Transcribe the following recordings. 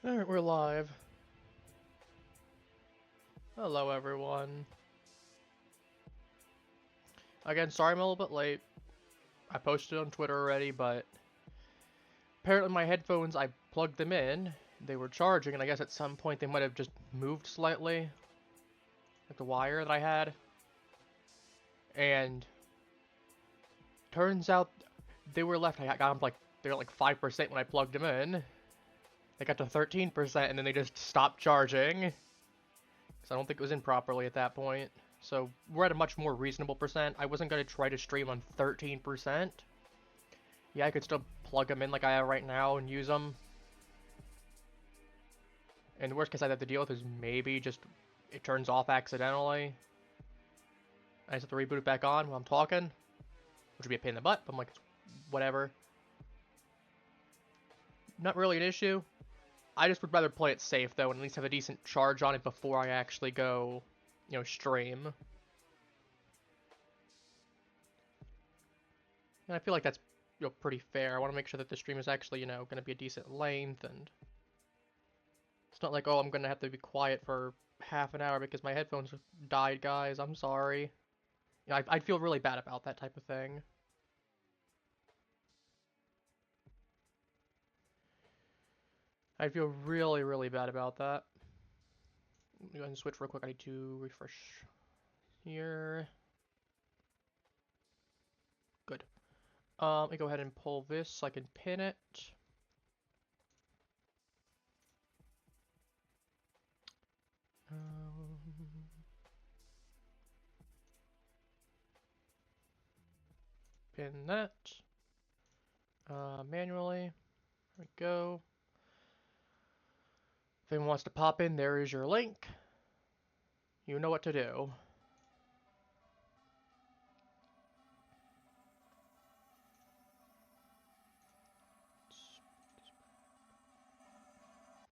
Alright, we're live. Hello, everyone. Again, sorry I'm a little bit late. I posted on Twitter already, but apparently my headphones, I plugged them in, they were charging, and I guess at some point they might have just moved slightly, like the wire that I had. And turns out they were left, I got them like, they were like 5% when I plugged them in. They got to 13%, and then they just stopped charging. Because I don't think it was in properly at that point. So we're at a much more reasonable percent. I wasn't going to try to stream on 13%. Yeah, I could still plug them in like I have right now and use them. And the worst case I'd have to deal with is maybe just it turns off accidentally. I just have to reboot it back on while I'm talking, which would be a pain in the butt, but I'm like, whatever. Not really an issue. I just would rather play it safe though, and at least have a decent charge on it before I actually go, stream. And I feel like that's, pretty fair. I want to make sure that the stream is actually, going to be a decent length, and it's not like, oh, I'm going to have to be quiet for half an hour because my headphones died, guys. I'm sorry. I'd feel really bad about that type of thing. I'd feel really, really bad about that. Let me go ahead and switch real quick. I need to refresh here. Good. Let me go ahead and pull this so I can pin it. Pin that. Manually. There we go. If anyone wants to pop in, there is your link. You know what to do. There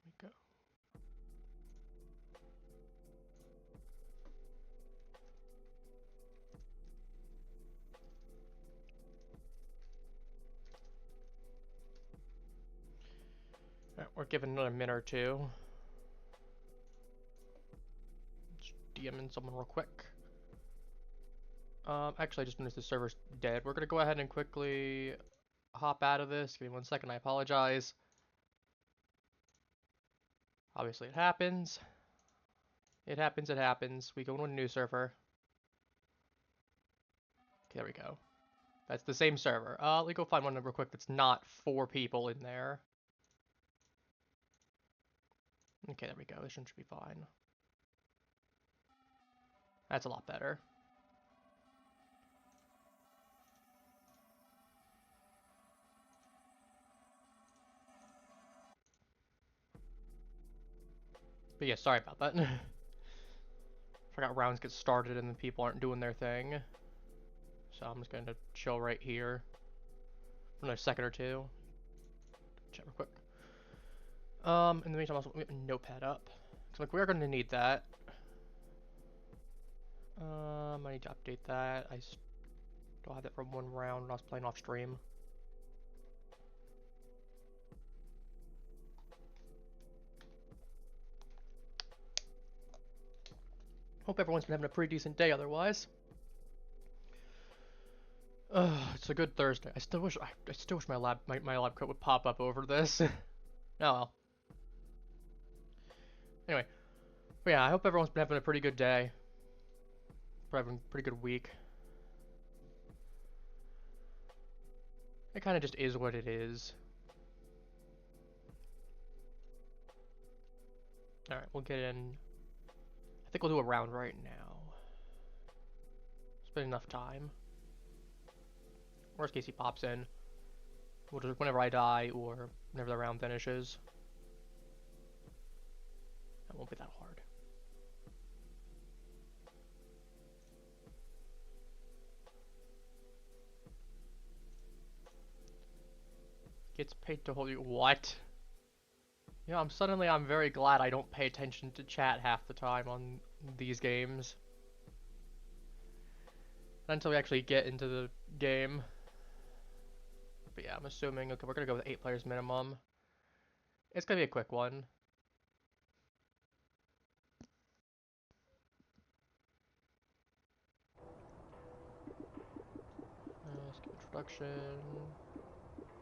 we go. Alright, we're giving another minute or two. Just DMing someone real quick. Actually, I just noticed the server's dead. We're gonna go ahead and quickly hop out of this. Give me 1 second, I apologize. Obviously, it happens. It happens, it happens. We go to a new server. Okay, there we go. That's the same server. Let me go find one real quick that's not 4 people in there. Okay, there we go. This should be fine. That's a lot better. But yeah, sorry about that. Forgot rounds get started and the people aren't doing their thing. So I'm just going to chill right here for another second or two. Check real quick. In the meantime, also we have a notepad up. So like we're going to need that. I need to update that. I still have that from one round when I was playing off stream. Hope everyone's been having a pretty decent day otherwise. It's a good Thursday. I still wish my lab coat would pop up over this. Oh well. Anyway, but yeah, I hope everyone's been having a pretty good day. Having a pretty good week. It kind of just is what it is. Alright, we'll get in. I think we'll do a round right now. It's been enough time. Worst case, he pops in. We'll just whenever I die or whenever the round finishes. That won't be that hard. Gets paid to hold you. What? Yeah, I'm very glad I don't pay attention to chat half the time on these games. Until we actually get into the game. But yeah, I'm assuming, okay, we're gonna go with 8 players minimum. It's gonna be a quick one. Production.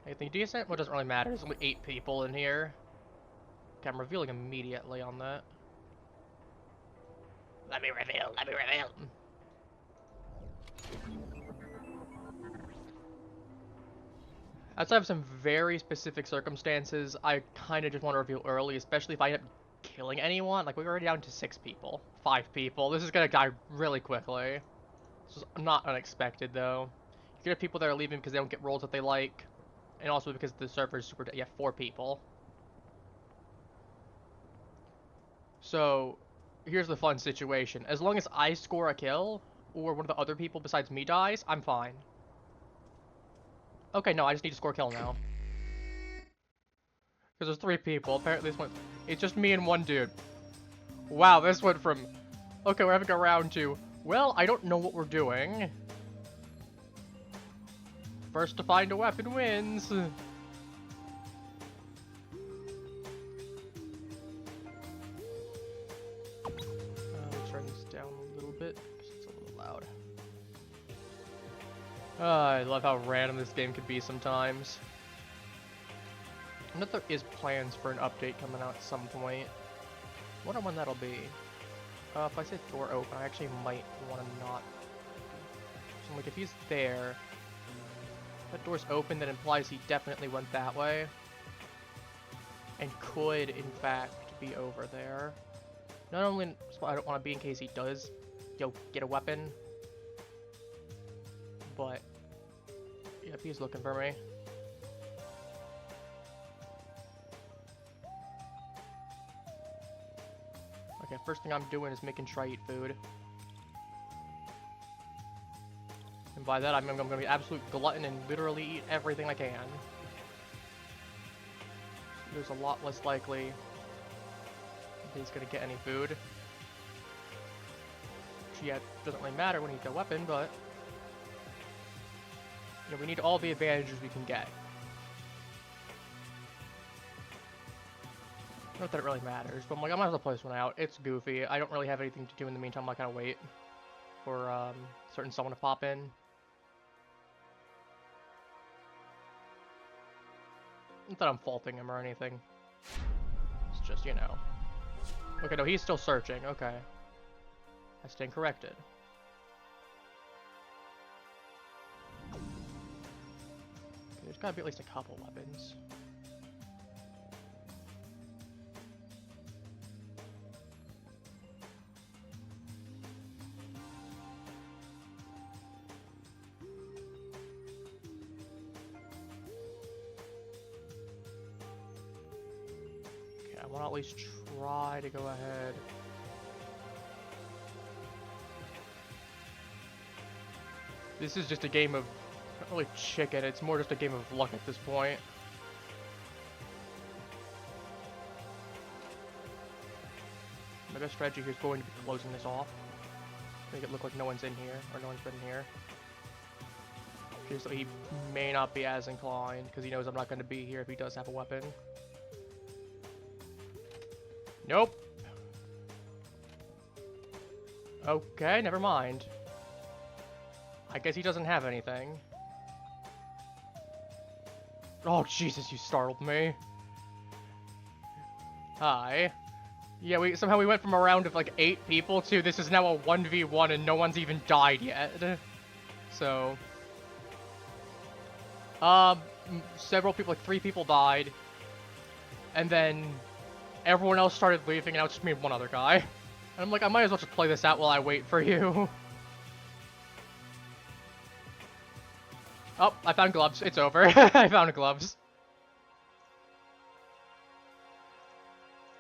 Anything decent? Well, it doesn't really matter. There's only 8 people in here. Okay, I'm revealing immediately on that. Let me reveal, let me reveal. Outside of some very specific circumstances, I kind of just want to reveal early, especially if I end up killing anyone. Like, we're already down to 6 people. 5 people. This is gonna die really quickly. This is not unexpected, though. You could have people that are leaving because they don't get roles that they like. And also because the server is super... Yeah, 4 people. So, here's the fun situation. As long as I score a kill, or one of the other people besides me dies, I'm fine. Okay, no, I just need to score a kill now. Because there's 3 people. Apparently this one... It's just me and one dude. Wow, this went from... Okay, we're having a round to... Well, I don't know what we're doing. First to find a weapon wins. Turn this down a little bit, because it's a little loud. I love how random this game could be sometimes. I know there is plans for an update coming out at some point. I wonder when that'll be. If I say door open, I actually might want to not. So like, if he's there, if that door's open, that implies he definitely went that way. And could, in fact, be over there. Not only in a spot I don't want to be in case he does, get a weapon. But, yep, he's looking for me. Okay, first thing I'm doing is making sure I eat food. And by that, I'm going to be absolute glutton and literally eat everything I can. There's a lot less likely that he's going to get any food. Which, yeah, doesn't really matter when he's got a weapon, but... You know, we need all the advantages we can get. Not that it really matters, but I'm like, I might as well play this one out. It's goofy. I don't really have anything to do in the meantime. I kind of wait for certain someone to pop in. Not that I'm faulting him or anything. It's just, you know. Okay, no, he's still searching. Okay. I stand corrected. Okay, there's gotta be at least a couple weapons. I want to at least try to go ahead. This is just a game of, not really chicken, it's more just a game of luck at this point. My best strategy here is going to be closing this off. Make it look like no one's in here, or no one's been here. Okay, so he may not be as inclined, because he knows I'm not going to be here if he does have a weapon. Nope. Okay, never mind. I guess he doesn't have anything. Oh, Jesus, you startled me. Hi. Yeah, somehow we went from a round of like 8 people to this is now a 1v1 and no one's even died yet. So... several people, like 3 people died. And then... everyone else started leaving, and now it's just me and one other guy. And I'm like, I might as well just play this out while I wait for you. Oh, I found gloves. It's over. I found gloves.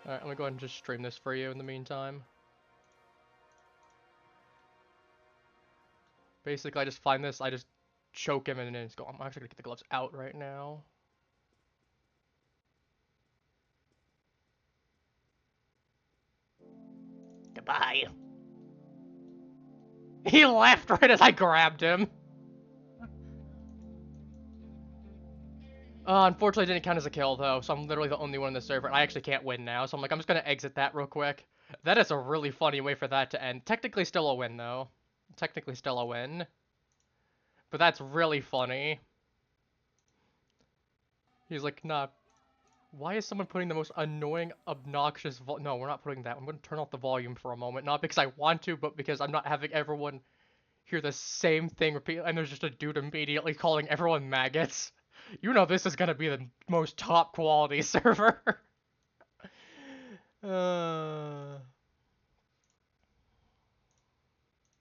Alright, I'm gonna go ahead and just stream this for you in the meantime. Basically, I just find this, I just choke him, and then it's go. I'm actually gonna get the gloves out right now. Goodbye. He left right as I grabbed him. Unfortunately, it didn't count as a kill, though, so I'm literally the only one in the server, and I actually can't win now, so I'm like, I'm just gonna exit that real quick. That is a really funny way for that to end. Technically still a win, though. Technically still a win. But that's really funny. He's like, nah, why is someone putting the most annoying, obnoxious no, we're not putting that. I'm going to turn off the volume for a moment. Not because I want to, but because I'm not having everyone hear the same thing repeat. And there's just a dude immediately calling everyone maggots. You know this is going to be the most top quality server.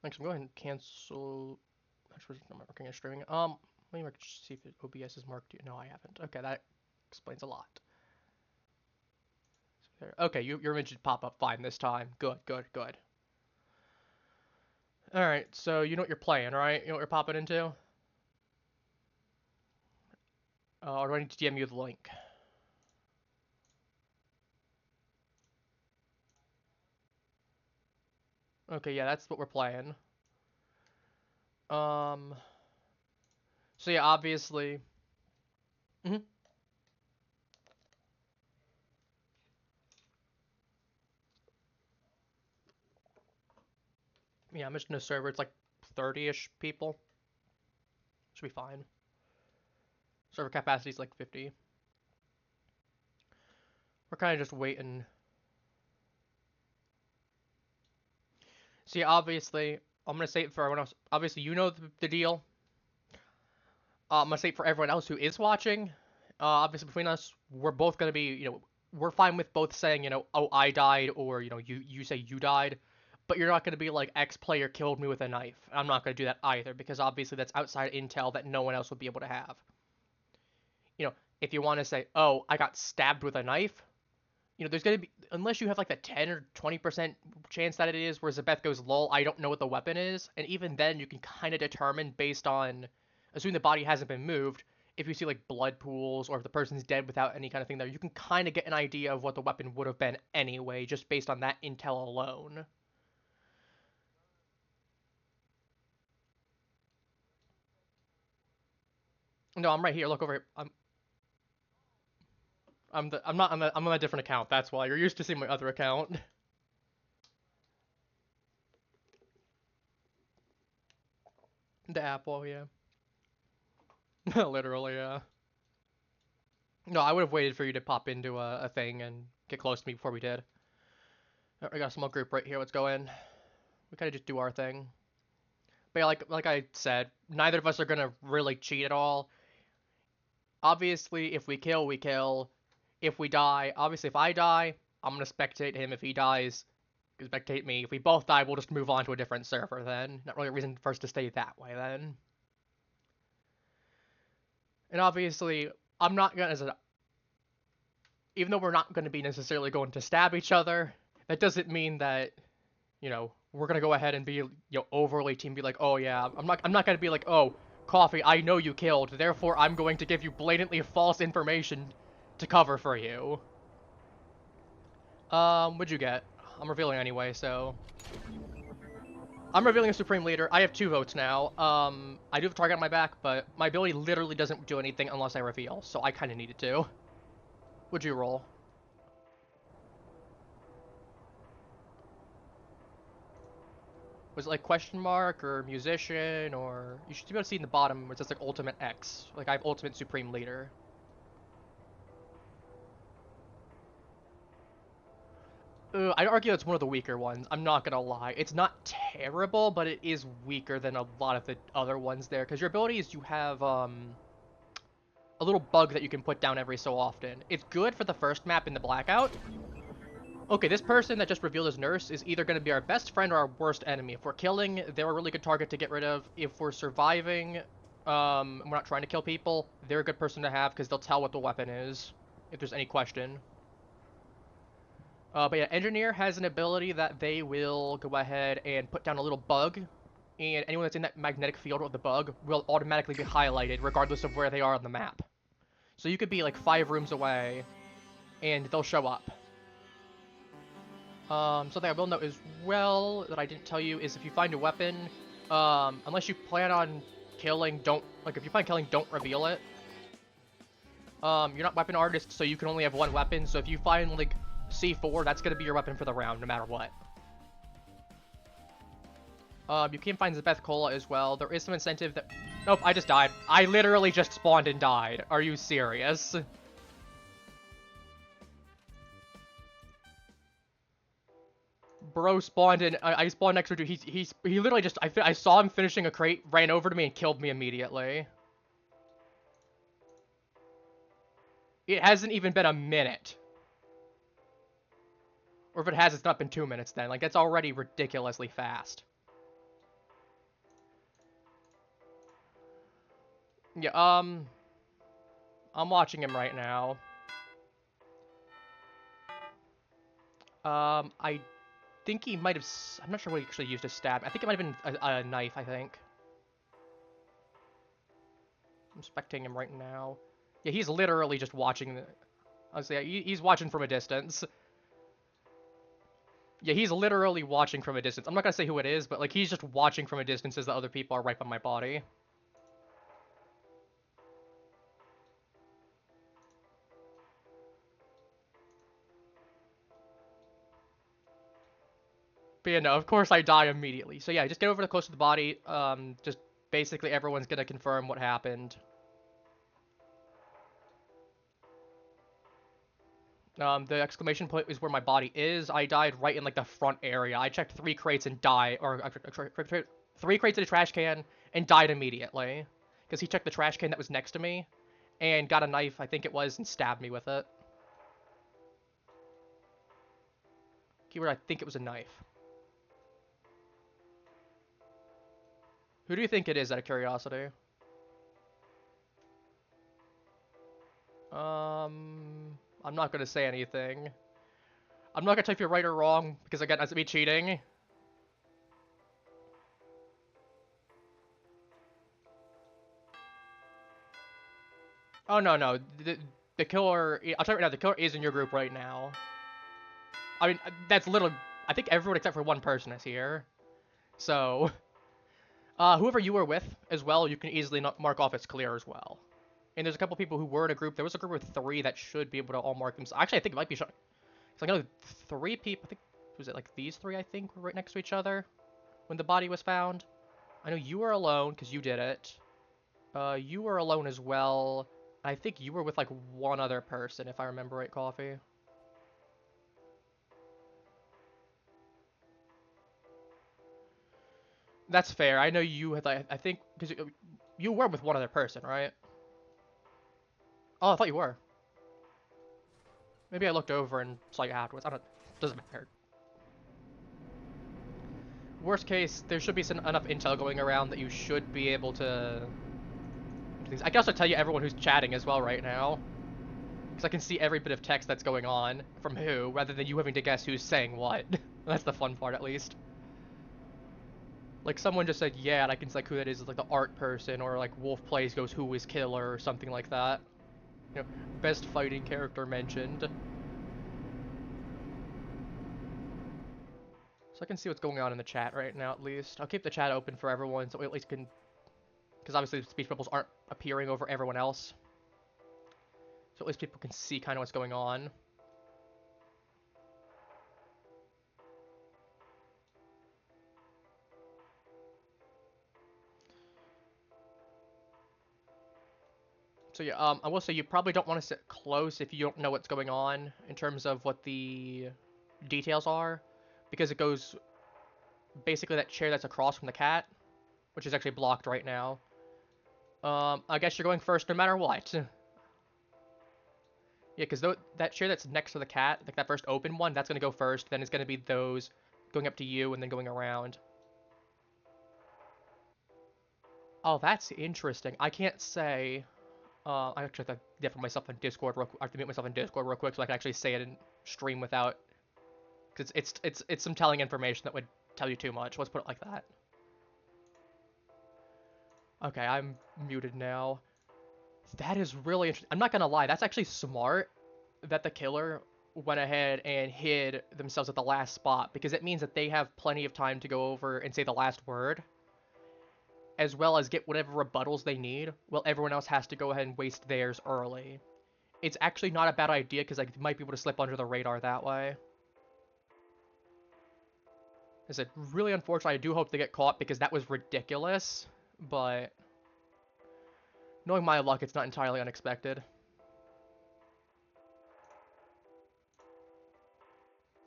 Actually, go ahead and cancel. Actually, I'm not working on streaming. Let me see if OBS is marked. No, I haven't. Okay, that explains a lot. Okay, your image should pop up fine this time. Good, good, good. Alright, so you know what you're playing, right? You know what you're popping into? Or do I need to DM you the link? Okay, yeah, that's what we're playing. So yeah, obviously... Yeah, I'm just in a server. It's like 30-ish people. Should be fine. Server capacity is like 50. We're kind of just waiting. See, obviously, I'm going to say it for everyone else. Obviously, you know the deal. I'm going to say it for everyone else who is watching. Obviously, between us, we're both going to be, you know, we're fine with both saying, you know, oh, I died, or, you know, you say you died. But you're not going to be like, X player killed me with a knife. I'm not going to do that either, because obviously that's outside intel that no one else would be able to have. You know, if you want to say, oh, I got stabbed with a knife, you know, there's going to be, unless you have like the 10 or 20% chance that it is, where Zabeth goes, lol, I don't know what the weapon is. And even then, you can kind of determine based on, assuming the body hasn't been moved, if you see like blood pools or if the person's dead without any kind of thing there, you can kind of get an idea of what the weapon would have been anyway, just based on that intel alone. No, I'm right here. Look over here. I'm on a different account. That's why you're used to seeing my other account. The Apple, yeah. Literally, yeah. No, I would have waited for you to pop into a thing and get close to me before we did. I got a small group right here. Let's go in. We kind of just do our thing. But yeah, like I said, neither of us are gonna really cheat at all. Obviously, if we kill, we kill. If we die, obviously, if I die, I'm gonna spectate him. If he dies, spectate me. If we both die, we'll just move on to a different server then. Not really a reason for us to stay that way then. And obviously, I'm not gonna, even though we're not gonna be necessarily going to stab each other, that doesn't mean that, you know, we're gonna go ahead and be, you know, overly team, be like, oh yeah, I'm not gonna be like, oh, Coffee, I know you killed, therefore I'm going to give you blatantly false information to cover for you. What'd you get? I'm revealing anyway, so... I'm revealing a Supreme Leader. I have 2 votes now. I do have a target on my back, but my ability literally doesn't do anything unless I reveal, so I kind of needed to. What'd you roll? Was it like question mark or musician or... You should be able to see in the bottom where it says like Ultimate X. Like I have Ultimate Supreme Leader. I'd argue it's one of the weaker ones. I'm not gonna lie. It's not terrible, but it is weaker than a lot of the other ones there. Because your abilities, you have a little bug that you can put down every so often. It's good for the first map in the Blackout. Okay, this person that just revealed as Nurse is either going to be our best friend or our worst enemy. If we're killing, they're a really good target to get rid of. If we're surviving, we're not trying to kill people, they're a good person to have because they'll tell what the weapon is, if there's any question. But yeah, Engineer has an ability that they will go ahead and put down a little bug, and anyone that's in that magnetic field of the bug will automatically be highlighted regardless of where they are on the map. So you could be like 5 rooms away, and they'll show up. Something I will note as well that I didn't tell you is if you find a weapon, unless you plan on killing, if you plan on killing, don't reveal it. You're not weapon artists, so you can only have 1 weapon, so if you find, like, C4, that's gonna be your weapon for the round, no matter what. You can find Zabeth Cola as well. There is some incentive that Nope, I just died. I literally just spawned and died. Are you serious? Bro spawned in. I spawned next to you. He literally just. I saw him finishing a crate, ran over to me, and killed me immediately. It hasn't even been a minute. Or if it has, it's not been 2 minutes then. Like, that's already ridiculously fast. Yeah, I'm watching him right now. I think he might have... I'm not sure what he actually used to stab. I think it might have been a knife, I think. I'm spectating him right now. Yeah, he's literally just watching... Honestly, he's watching from a distance. Yeah, he's literally watching from a distance. I'm not gonna say who it is, but, like, he's just watching from a distance as the other people are right by my body. But yeah, no, of course I die immediately. So yeah, just get over to close to the body. Just basically everyone's gonna confirm what happened. The exclamation point is where my body is. I died right in like the front area. I checked 3 crates and died, or 3 crates in a trash can and died immediately. Because he checked the trash can that was next to me and got a knife, I think it was, and stabbed me with it. Keyword, I think it was a knife. Who do you think it is, out of curiosity? I'm not gonna say anything. I'm not gonna tell if you're right or wrong, because again, that's me cheating. Oh, no. The killer... I'll tell you right now, the killer is in your group right now. I mean, that's literally... I think everyone except for one person is here. So... whoever you were with as well, you can easily mark off as clear as well. And there's a couple people who were in a group. There was a group of 3 that should be able to all mark themselves. Actually, I think it might be... So I know 3 people... I think... Was it like these 3, I think, were right next to each other when the body was found? I know you were alone, because you did it. You were alone as well. I think you were with, like, one other person, if I remember right, Coffee. That's fair. I know you had, like, I think, because you were with one other person, right? Oh, I thought you were. Maybe I looked over and saw you afterwards. I don't... Doesn't matter. Worst case, there should be enough intel going around that you should be able to... I can also tell you everyone who's chatting as well right now. Because I can see every bit of text that's going on from who, rather than you having to guess who's saying what. That's the fun part, at least. Like, someone just said, yeah, and I can see, like, who that is, like, the art person, or, like, Wolf Plays goes, who is killer, or something like that. You know, best fighting character mentioned. So I can see what's going on in the chat right now, at least. I'll keep the chat open for everyone, so we at least can... Because obviously speech bubbles aren't appearing over everyone else. So at least people can see kind of what's going on. So yeah, I will say you probably don't want to sit close if you don't know what's going on in terms of what the details are, because it goes basically that chair that's across from the cat, which is actually blocked right now. I guess you're going first no matter what. Yeah, because that chair that's next to the cat, like that first open one, that's going to go first, then it's going to be those going up to you and then going around. Oh, that's interesting. I can't say... I actually have to differ myself on Discord real quick. I have to mute myself on Discord real quick so I can actually say it in stream without... Because it's some telling information that would tell you too much. Let's put it like that. Okay, I'm muted now. That is really interesting. I'm not gonna lie, that's actually smart that the killer went ahead and hid themselves at the last spot, because it means that they have plenty of time to go over and say the last word, as well as get whatever rebuttals they need, while everyone else has to go ahead and waste theirs early. It's actually not a bad idea, because I might be able to slip under the radar that way. Is it really unfortunate? I do hope they get caught, because that was ridiculous, but... Knowing my luck, it's not entirely unexpected.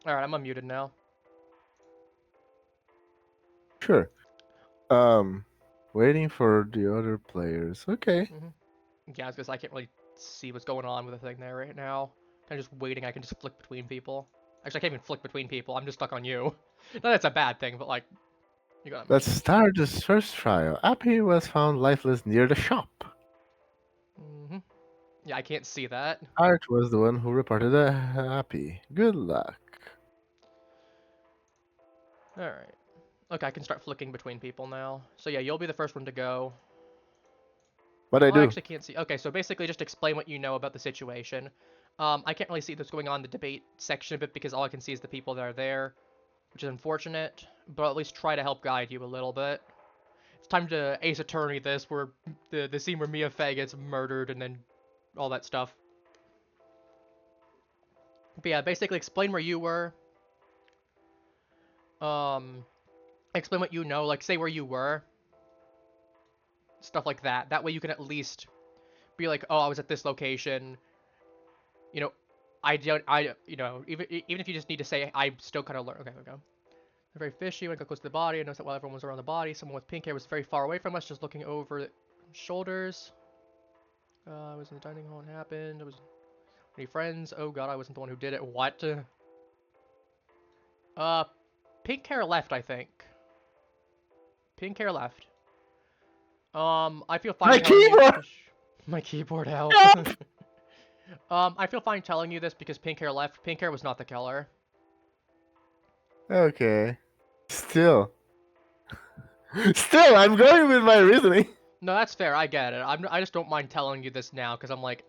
Alright, I'm unmuted now. Sure. Waiting for the other players. Okay. Yeah, because I can't really see what's going on with the thing there right now. Kind of just waiting, I can just flick between people. Actually, I can't even flick between people, I'm just stuck on you. Not that it's a bad thing, but like, you got what I Let's mean. start this first trial. Appy was found lifeless near the shop. Yeah, I can't see that. Art was the one who reported the Appy. Good luck. Alright. Okay, I can start flicking between people now. So yeah, you'll be the first one to go. What I Well, I do? actually can't see. Okay, so basically just explain what you know about the situation. I can't really see what's going on in the debate section of it because all I can see is the people that are there, which is unfortunate, but I'll at least try to help guide you a little bit. It's time to Ace Attorney this, where the scene where Mia Fey gets murdered and then all that stuff. But yeah, basically explain where you were. Um, explain what you know, like say where you were. Stuff like that. That way you can at least be like, oh, I was at this location. You know, even if you just need to say, I still kind of learn. Okay, we go. They're very fishy when it got close to the body. I noticed that while everyone was around the body, someone with pink hair was very far away from us, just looking over shoulders. I was in the dining hall when it happened. I was any friends? Oh god, I wasn't the one who did it. What? Uh, pink hair left, I think. Pink hair left. I feel fine My telling you keyboard! because my keyboard help. Stop! I feel fine telling you this because pink hair left. Pink hair was not the killer. Okay. Still. Still, I'm going with my reasoning. No, that's fair. I get it. I just don't mind telling you this now because I'm like,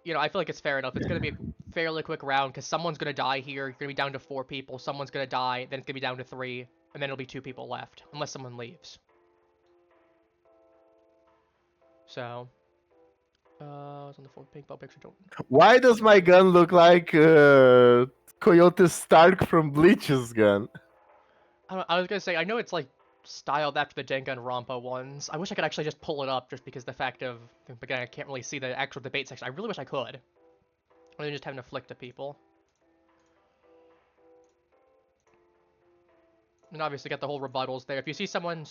I feel like it's fair enough. It's gonna be a fairly quick round because someone's gonna die here. You're gonna be down to 4 people. Someone's gonna die. Then it's gonna be down to 3, and then it'll be 2 people left unless someone leaves. So, I was on the full pink ball picture. Don't. Why does my gun look like Coyote Stark from Bleach's gun? I was gonna say I know it's like styled after the Jenga and Rampa ones. I wish I could actually just pull it up just because the fact of again I can't really see the actual debate section. I really wish I could. Rather than just having to flick to people. And obviously got the whole rebuttals there. If you see someone,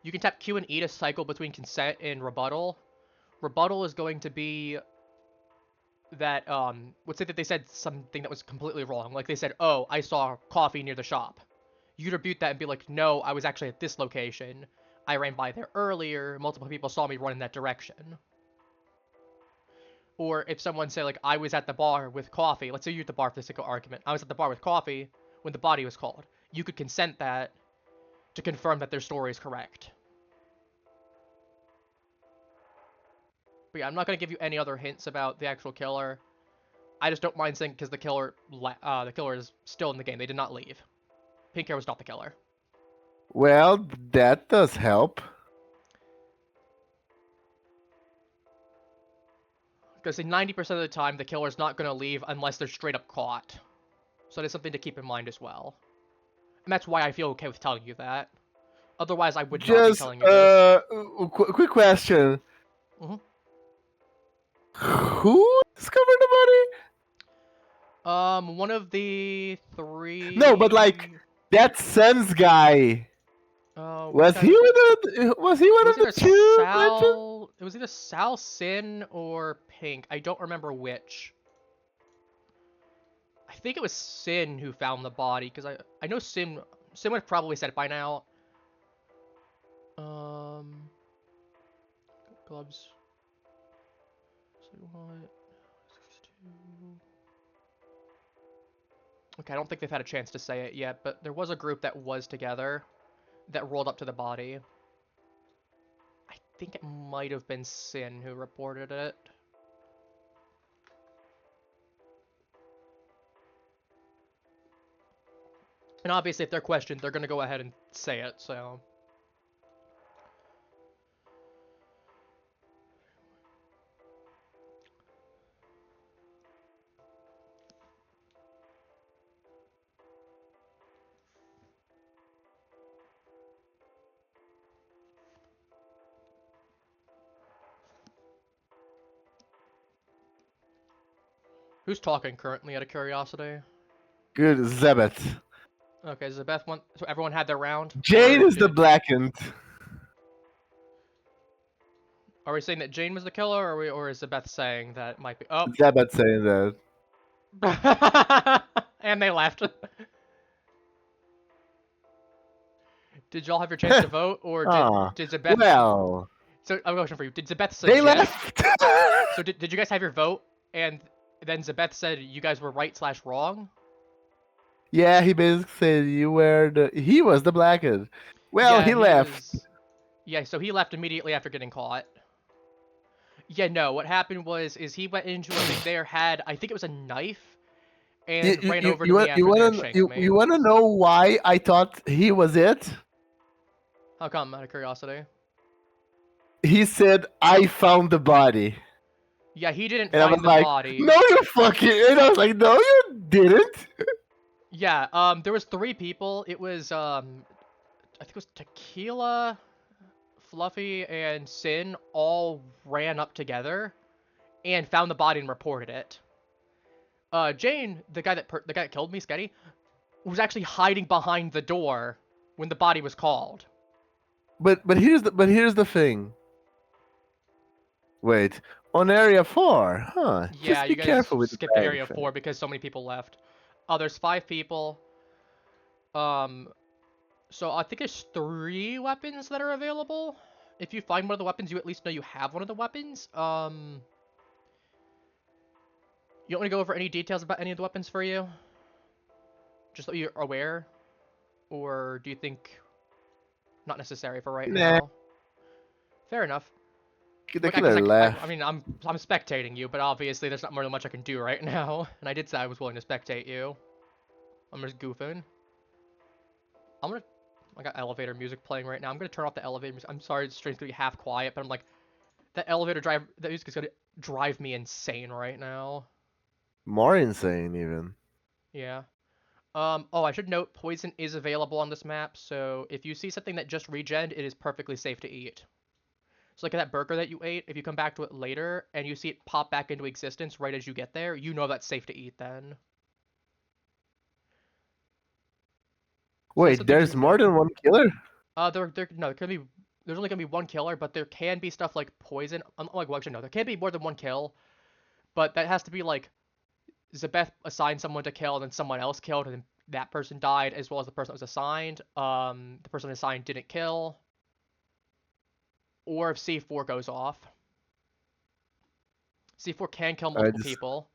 you can tap Q and E to cycle between consent and rebuttal. Rebuttal is going to be that, let's say that they said something that was completely wrong. Like they said, oh, I saw coffee near the shop. You'd rebut that and be like, no, I was actually at this location. I ran by there earlier. Multiple people saw me run in that direction. Or if someone say like, I was at the bar with coffee. Let's say you're at the bar for the sake of argument. I was at the bar with coffee when the body was called. You could consent that to confirm that their story is correct. But yeah, I'm not gonna give you any other hints about the actual killer. I just don't mind saying because the killer is still in the game. They did not leave. Pink hair was not the killer. Well, that does help. Because 90% of the time, the killer's not gonna leave unless they're straight up caught. So that's something to keep in mind as well. And that's why I feel okay with telling you that. Otherwise, I would not be Just telling you this. quick question. hmm Who discovered the body? One of the No, but like 3. that Suns guy. Which I Was he it one was of the either two mentioned? Sal. It was either Sal, Sin, or Pink. I don't remember which. I think it was Sin who found the body because I know Sin would have probably said it by now. Um, gloves. So what? 62. Okay, I don't think they've had a chance to say it yet, but there was a group that was together that rolled up to the body. I think it might have been Sin who reported it. And obviously, if they're questioned, they're gonna go ahead and say it. So. Who's talking currently out of curiosity? Good, Zabeth. Okay, is the best one? So everyone had their round? Jane Or is the did... blackened. Are we saying that Jane was the killer, or is Beth saying that might be? Oh, Zabeth saying that. and they left. Did y'all have your chance to vote, or Ah, did Zabeth? well, So I have a question for you. Did Zabeth they suggest? left. So did you guys have your vote, and then Zabeth said you guys were right slash wrong? Yeah, he basically said you were the. He was the blackened. Well, Yeah, he he left. was. Yeah, so he left immediately after getting caught. Yeah, no. What happened was is he went into a thing there, had I think it was a knife, You and you ran you over to you me want you after there and wanna shanked you, me. you wanna know why I thought he was it? How come? Out of curiosity. He said I found the body, Yeah, he didn't and I was find the like, body. no, you fucking. And I was like, no, you didn't. Yeah, there was three people. It was I think it was Tequila, Fluffy, and Sin all ran up together and found the body and reported it. Jane, the guy that killed me, Sketty, was actually hiding behind the door when the body was called. But here's the thing. Wait, on area 4, huh? Yeah, Just be you guys careful with the skipped to dragon Area thing. 4 because so many people left. There's 5 people. Um, so I think there's 3 weapons that are available. If you find one of the weapons, you at least know you have one of the weapons. You want me to go over any details about any of the weapons for you? Just so you're aware? Or do you think not necessary for right Nah, now? Fair enough. the Look, I guess killer I left. mean, I'm spectating you, but obviously there's not more than much I can do right now. And I did say I was willing to spectate you. I'm just goofing. I'm gonna... I got elevator music playing right now. I'm gonna turn off the elevator music. I'm sorry, it's strange to be half quiet, but I'm like, that music is gonna drive me insane right now. More insane, even. Yeah. Oh, I should note, poison is available on this map, so if you see something that just regened, it is perfectly safe to eat. So like that burger that you ate, if you come back to it later and you see it pop back into existence right as you get there, you know that's safe to eat then. So that's Wait, something to there's more note. than one killer? No, there's only gonna be one killer, but there can be stuff like poison. Like, well, actually, no, there can't be more than one kill, but that has to be like Zabeth assigned someone to kill, and then someone else killed, and then that person died, as well as the person that was assigned. The person assigned didn't kill, or if C4 goes off. C4 can kill I multiple just people.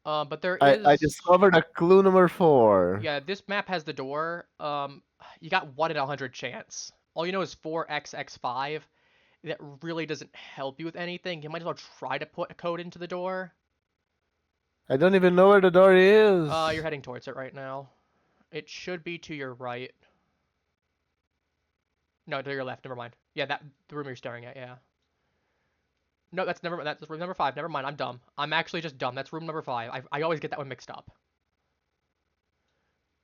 But there I is... discovered a clue number 4. Yeah, this map has the door. You got 1 in 100 chance. All you know is 4xx5. That really doesn't help you with anything. You might as well try to put a code into the door. I don't even know where the door is. You're heading towards it right now. It should be to your right. No, to your left. Never mind. Yeah, the room you're staring at. Yeah. No, that's room number 5. Never mind. I'm dumb. I'm actually just dumb. That's room number 5. I always get that one mixed up.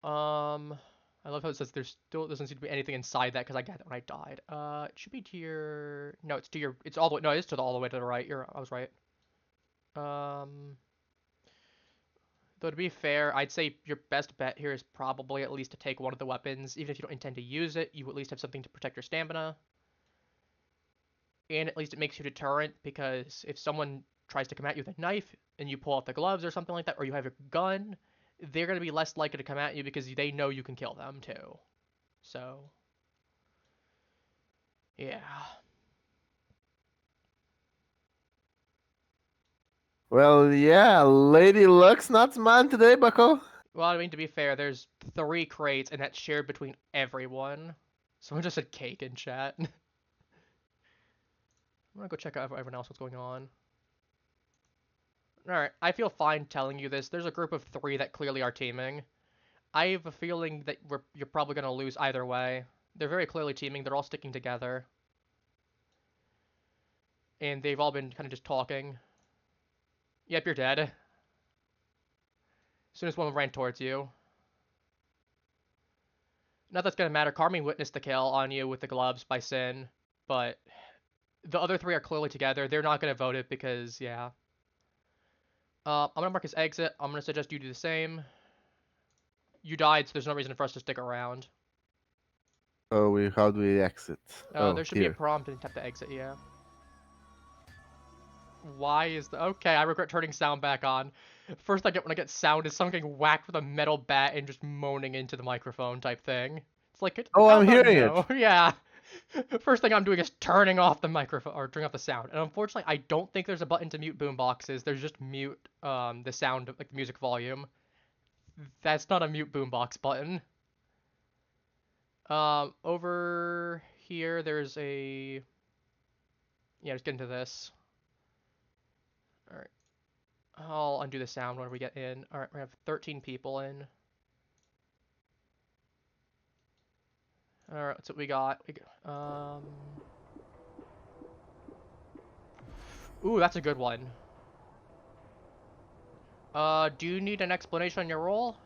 I love how it says there still doesn't seem to be anything inside that because I got it when I died. It should be to your... No, it's to your... It's all the way... No, it is all the way to the right. I was right. Though to be fair, I'd say your best bet here is probably at least to take one of the weapons. Even if you don't intend to use it, you at least have something to protect your stamina. And at least it makes you deterrent, because if someone tries to come at you with a knife and you pull out the gloves or something like that, or you have a gun, they're going to be less likely to come at you because they know you can kill them too. So, yeah. Well, yeah, Lady Luck's not mine today, bucko. Well, I mean, to be fair, there's 3 crates and that's shared between everyone. Someone just said cake in chat. I'm gonna go check out everyone else what's going on. Alright, I feel fine telling you this. There's a group of 3 that clearly are teaming. I have a feeling that you're probably going to lose either way. They're very clearly teaming. They're all sticking together. And they've all been kind of just talking. Yep, you're dead. As soon as one ran towards you. Not that's going to matter. Carmine witnessed the kill on you with the gloves by Sin. But the other 3 are clearly together. They're not going to vote it because, yeah. I'm gonna mark his exit. I'm gonna suggest you do the same. You died, so there's no reason for us to stick around. Oh, how do we exit? Oh, There should be a here. prompt and tap to exit, yeah. Why is the... Okay, I regret turning sound back on. First I get when I get sound is someone getting whacked with a metal bat and just moaning into the microphone type thing. It's like, Oh, how I'm about hearing no? it. Yeah. First thing I'm doing is turning off the microphone, or turning off the sound. And unfortunately, I don't think there's a button to mute boomboxes. There's just mute the sound, like the music volume. That's not a mute boombox button. Over here, there's a... Yeah, let's get into this. Alright. I'll undo the sound when we get in. Alright, we have 13 people in. Alright, that's what we got. Ooh, that's a good one. Do you need an explanation on your role?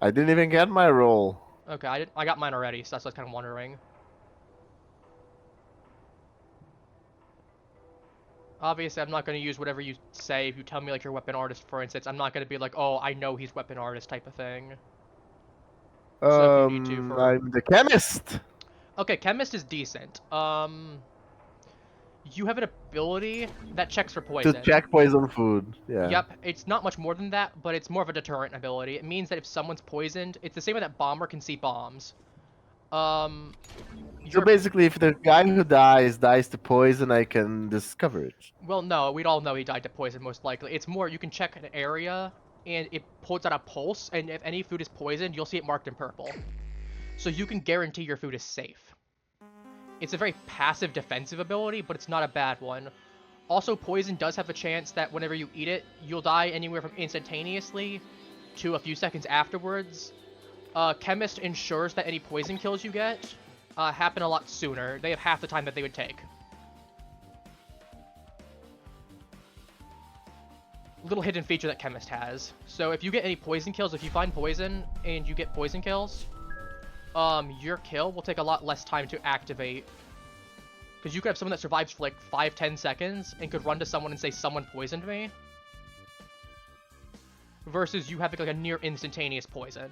I didn't even get my roll. Okay, I got mine already, so that's what I was kind of wondering. Obviously, I'm not going to use whatever you say. If you tell me, like, you're weapon artist, for instance, I'm not going to be like, oh, I know he's weapon artist type of thing. So if you need to for... I'm the chemist. Okay, chemist is decent. You have an ability that checks for To poison. check poison food. Yeah. Yep, it's not much more than that, but it's more of a deterrent ability. It means that if someone's poisoned, it's the same way that bomber can see bombs. So You're... basically, if the guy who dies to poison, I can discover it. Well, no, we'd all know he died to poison, most likely. It's more, you can check an area, and it pulls out a pulse, and if any food is poisoned, you'll see it marked in purple. So you can guarantee your food is safe. It's a very passive defensive ability, but it's not a bad one. Also, poison does have a chance that whenever you eat it, you'll die anywhere from instantaneously to a few seconds afterwards. Chemist ensures that any poison kills you get happen a lot sooner. They have half the time that they would take. Little hidden feature that Chemist has. So if you get any poison kills, if you find poison and you get poison kills, your kill will take a lot less time to activate. Because you could have someone that survives for like 5-10 seconds and could run to someone and say, someone poisoned me. Versus you having like a near instantaneous poison.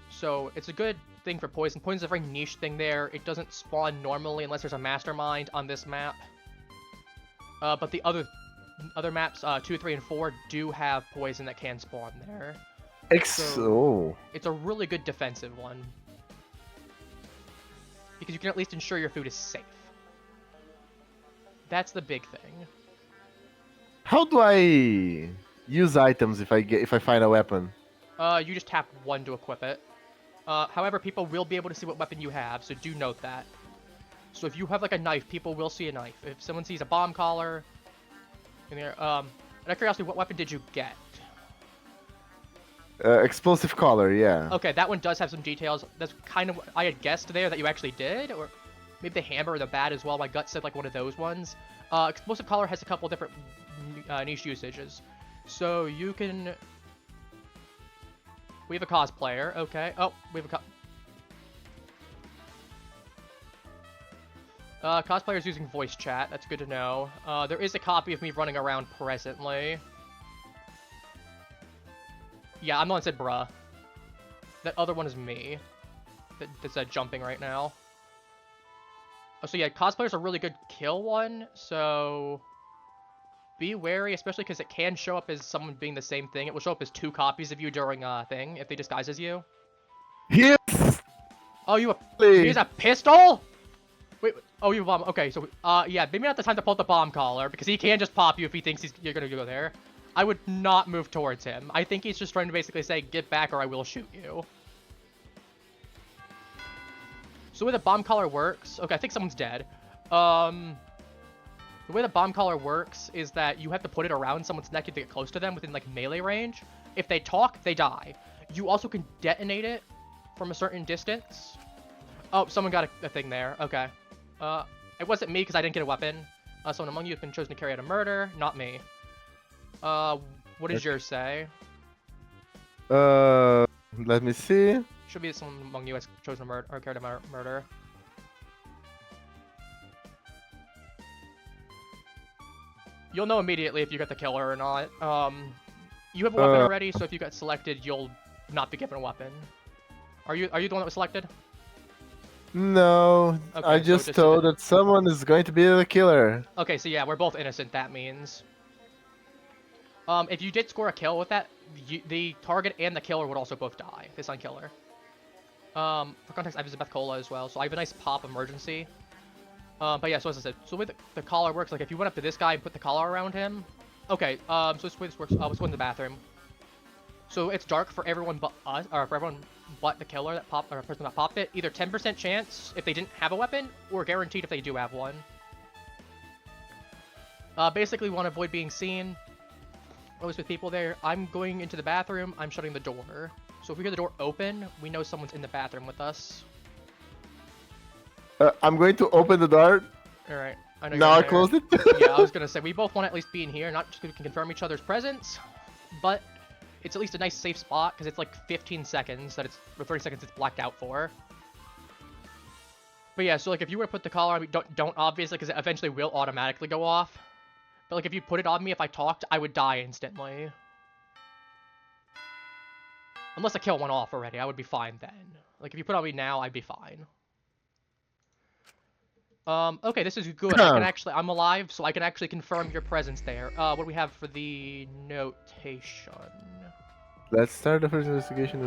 So it's a good thing for poison. Poison's a very niche thing there. It doesn't spawn normally unless there's a mastermind on this map. But the other maps, 2, 3, and 4, do have poison that can spawn there. So it's a really good defensive one. Because you can at least ensure your food is safe. That's the big thing. How do I use items if I find a weapon? You just tap 1 to equip it. However, people will be able to see what weapon you have, so do note that. So if you have like a knife, people will see a knife. If someone sees a bomb collar, in there, out of curiosity, what weapon did you get? Explosive collar, yeah. Okay, that one does have some details. That's kind of what I had guessed there that you actually did, or maybe the hammer or the bat as well. My gut said like one of those ones. Explosive collar has a couple different niche usages. So you can... We have a cosplayer, okay. Oh, we have a cosplayer's using voice chat. That's good to know. There is a copy of me running around presently. Yeah, I'm the one that said bruh. That other one is me. That's jumping right now. Oh, so yeah, cosplayer's a really good kill one, so... Be wary, especially because it can show up as someone being the same thing. It will show up as 2 copies of you during a thing, if they disguise as you. Yes! Oh, you use a pistol? Wait, oh, you have a bomb. Okay, so, yeah, maybe not the time to pull the bomb collar, because he can just pop you if he thinks you're gonna go there. I would not move towards him. I think he's just trying to basically say, get back or I will shoot you. So the way the bomb collar works... Okay, I think someone's dead. The way the bomb collar works is that you have to put it around someone's neck to get close to them within, like, melee range. If they talk, they die. You also can detonate it from a certain distance. Oh, someone got a thing there. Okay. It wasn't me because I didn't get a weapon. Someone among you has been chosen to carry out a murder. Not me. What does yours say? Let me see. Should be someone among you has chosen a murder or carried out a murder. You'll know immediately if you get the killer or not. You have a weapon already, so if you get selected, you'll not be given a weapon. Are you the one that was selected? No, Okay, I so just told that someone is going to be the killer. Okay, so yeah, we're both innocent, that means. If you did score a kill with that, the target and the killer would also both die. This on killer. For context, I have Beth Cola as well, so I have a nice pop emergency. But yeah, so as I said, so the way the collar works, like if you went up to this guy and put the collar around him. Okay, so this way this works. Let's go in the bathroom. So it's dark for everyone but us, or for everyone but the killer that popped, or the person that popped it. Either 10% chance if they didn't have a weapon, or guaranteed if they do have one. Basically, we want to avoid being seen. Always with people there. I'm going into the bathroom. I'm shutting the door. So if we hear the door open, we know someone's in the bathroom with us. I'm going to open the door. Alright. I know now I closed it. Yeah, I was going to say, we both want to at least be in here. Not just because we can confirm each other's presence, but it's at least a nice safe spot because it's like 15 seconds that it's, or 30 seconds it's blacked out for. But yeah, so like if you were to put the collar on me, don't obviously, because it eventually will automatically go off. But like if you put it on me, if I talked, I would die instantly. Unless the kill went off already, I would be fine then. Like if you put it on me now, I'd be fine. Okay, this is good. I can actually, I'm alive, so I can actually confirm your presence there. What do we have for the notation? Let's start the first investigation.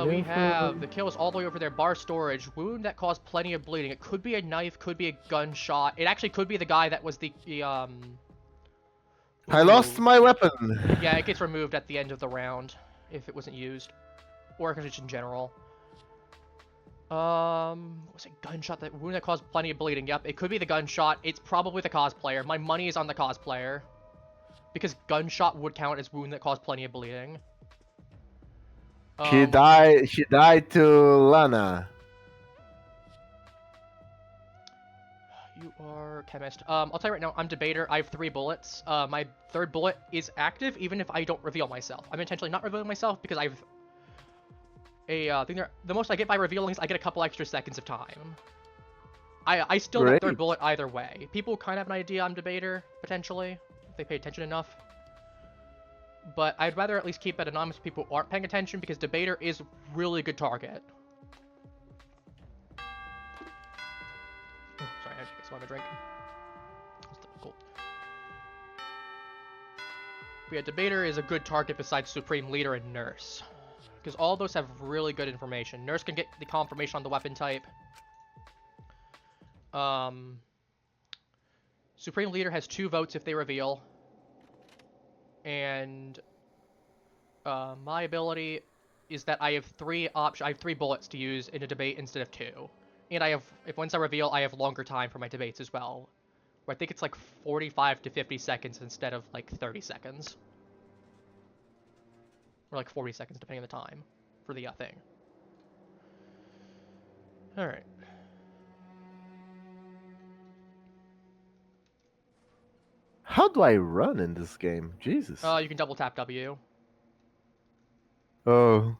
We have the kill is all the way over there. Bar storage. Wound that caused plenty of bleeding. It could be a knife, could be a gunshot. It actually could be the guy that was the I lost my weapon. Yeah, it gets removed at the end of the round if it wasn't used, or just in general. Was it gunshot? That wound that caused plenty of bleeding. Yep, it could be the gunshot. It's probably the cosplayer. My money is on the cosplayer, because gunshot would count as wound that caused plenty of bleeding. She died. She died to Lana. You are chemist. I'll tell you right now, I'm debater. I have 3 bullets. My 3rd bullet is active, even if I don't reveal myself. I'm intentionally not revealing myself because I've a thing there. The most I get by revealing is I get a couple extra seconds of time. I still get 3rd bullet either way. People kind of have an idea I'm debater, potentially, if they pay attention enough. But I'd rather at least keep it anonymous if people aren't paying attention, because debater is really good target. Oh, sorry, I just want a drink. That's difficult. But yeah, debater is a good target besides Supreme Leader and Nurse, because all those have really good information. Nurse can get the confirmation on the weapon type. Supreme Leader has 2 votes if they reveal. And my ability is that I have 3 bullets to use in a debate instead of 2. And I have, once I reveal, I have longer time for my debates as well. Where I think it's like 45 to 50 seconds instead of like 30 seconds. Or like 40 seconds depending on the time for the thing. Alright. How do I run in this game? Jesus. You can double tap W. Oh.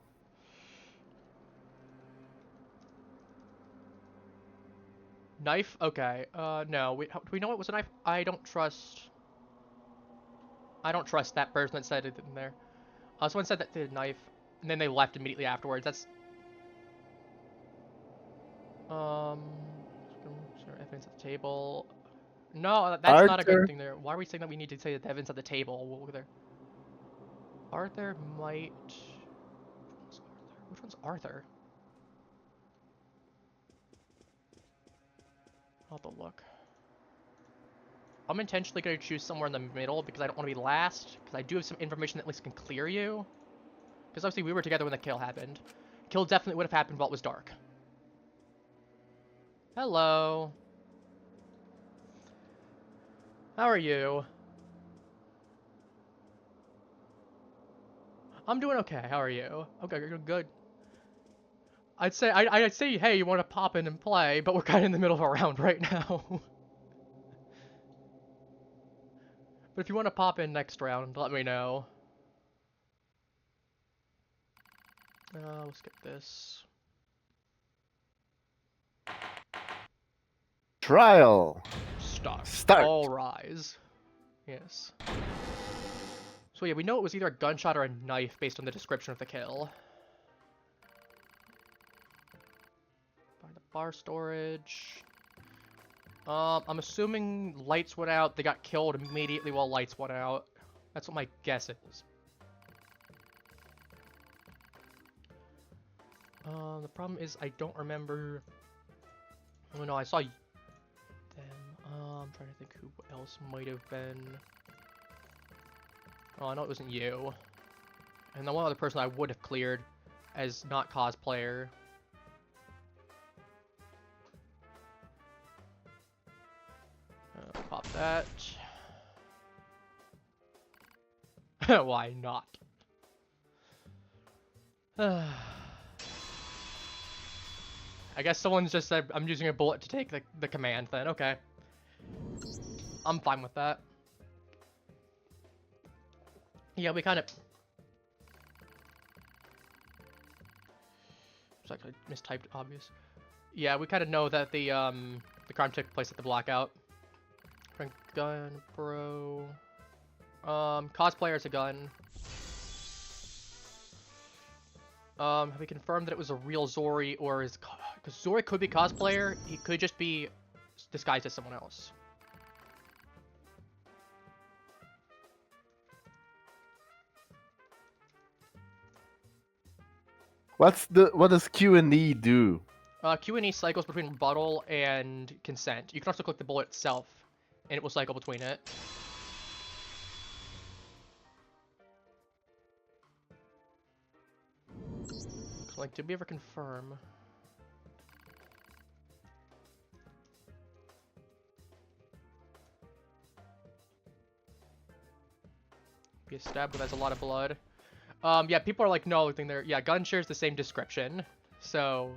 Knife? Okay. No. Do we know it was a knife? I don't trust that person that said it in there. Someone said that the knife, and then they left immediately afterwards. That's... Sorry, evidence at the table. No, that's not a good thing there. Why are we saying that we need to say that the evidence at the table? We'll look there. Arthur might... Which one's Arthur? I'll have to look. I'm intentionally going to choose somewhere in the middle because I don't want to be last, because I do have some information that at least can clear you. Because obviously we were together when the kill happened. Kill definitely would have happened while it was dark. Hello. How are you? I'm doing okay. How are you? Okay, you're good. I'd say, hey, you want to pop in and play, but we're kind of in the middle of a round right now. But if you want to pop in next round, let me know. We'll skip this. Trial. Start. Start. All rise. Yes. So yeah, we know it was either a gunshot or a knife based on the description of the kill. By the bar storage. I'm assuming lights went out. They got killed immediately while lights went out. That's what my guess is. The problem is I don't remember. Oh no, I saw them. I'm trying to think who else might have been. Oh, I know it wasn't you. And the one other person I would have cleared as not cosplayer. Pop that. Why not? I guess someone's just said I'm using a bullet to take the command then. Okay. I'm fine with that. Yeah, we kind of... It's actually mistyped, obvious. Yeah, we kind of know that the crime took place at the blackout. Gun, bro. Cosplayer is a gun. Have we confirmed that it was a real Zori, or is... Because Zori could be cosplayer, he could just be disguised as someone else. What does Q&E do? Q&E cycles between rebuttal and consent. You can also click the bullet itself, and it will cycle between it. So, like, did we ever confirm? Be stabbed with has a lot of blood. Yeah, people are like, no, thing there. Yeah, gun shares the same description, so.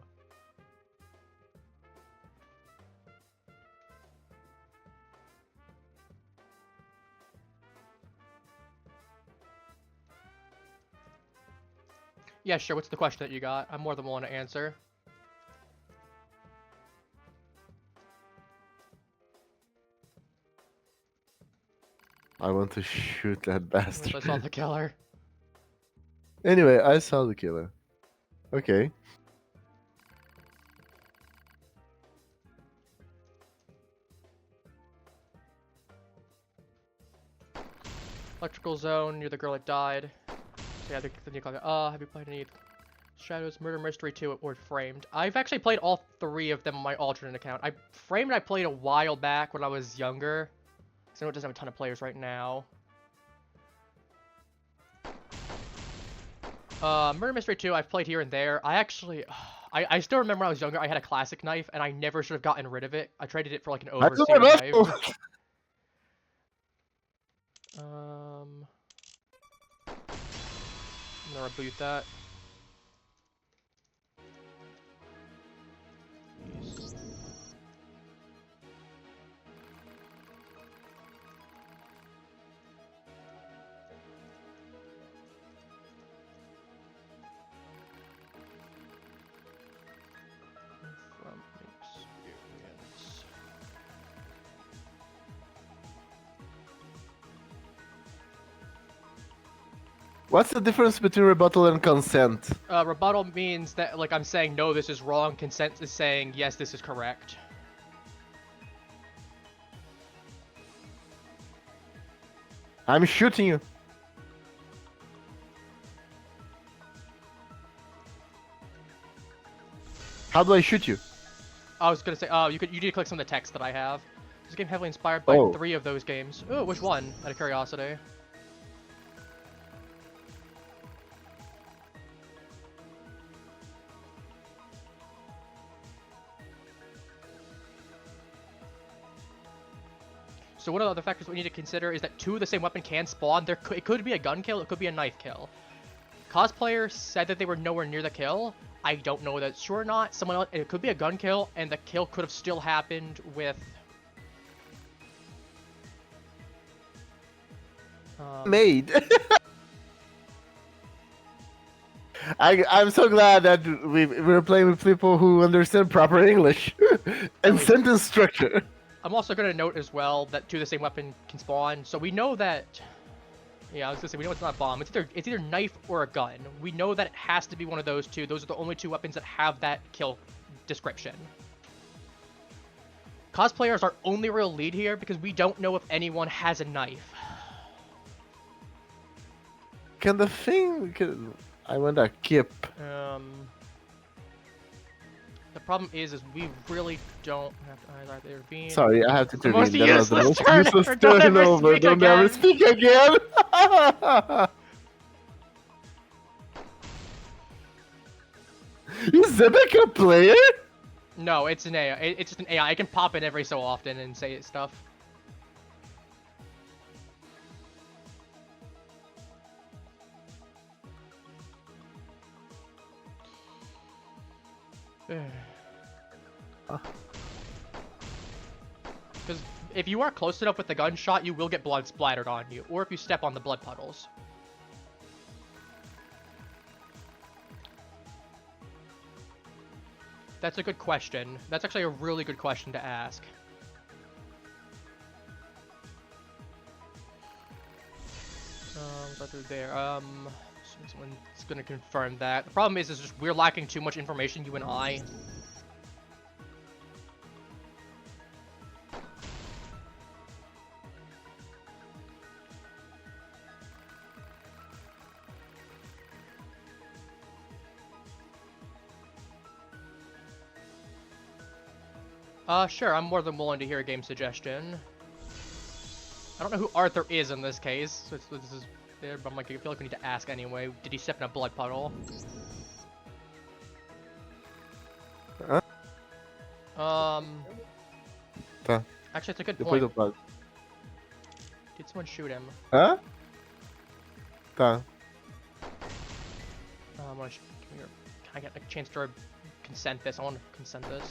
Yeah, sure. What's the question that you got? I'm more than willing to answer. I want to shoot that bastard. I saw the killer. Anyway, I saw the killer. Okay. Electrical zone, you're the girl that died. So yeah, then you call it, have you played any Shadows, Murder Mystery 2, or Framed? I've actually played all three of them on my alternate account. Framed I played a while back when I was younger. So I know it doesn't have a ton of players right now. Murder Mystery 2 I've played here and there. I actually... I still remember when I was younger, I had a classic knife, and I never should have gotten rid of it. I traded it for like an overseer knife. I'm gonna reboot that. Jeez. From experience. What's the difference between rebuttal and consent? Rebuttal means that, like, I'm saying, no, this is wrong. Consent is saying, yes, this is correct. I'm shooting you. How do I shoot you? I was gonna say, you need to click some of the text that I have. This game heavily inspired by 3 of those games. Ooh, which one? Out of curiosity. So one of the other factors we need to consider is that 2 of the same weapon can spawn. It could be a gun kill, it could be a knife kill. Cosplayer said that they were nowhere near the kill. I don't know that's true or not. Someone else, it could be a gun kill, and the kill could have still happened with... Made. I'm so glad that we're playing with people who understand proper English and sentence structure. I'm also gonna note as well that two of the same weapon can spawn. So we know that. Yeah, I was gonna say we know it's not a bomb. It's either knife or a gun. We know that it has to be one of those two. Those are the only two weapons that have that kill description. Cosplayer is our only real lead here because we don't know if anyone has a knife. Can the thing... I want a kip. The problem is we really don't have to either be. Sorry, I have to The most intervene. That was the useless most turn useless ever. Don't ever turnover. speak Don't ever again. speak again. Is Zebek a player? No, it's an AI. It's just an AI. I can pop in every so often and say stuff. Because if you are close enough with the gunshot, you will get blood splattered on you, or if you step on the blood puddles. That's a good question. That's actually a really good question to ask. Go through there. Someone's gonna confirm that. The problem is just we're lacking too much information, you and I. Sure, I'm more than willing to hear a game suggestion. I don't know who Arthur is in this case, so this is there, but I'm like, I feel like we need to ask anyway. Did he step in a blood puddle? Huh? Actually, it's a good point. Depois Did someone shoot him? Hã? Tá. Can I get a chance to consent this? I want to consent this.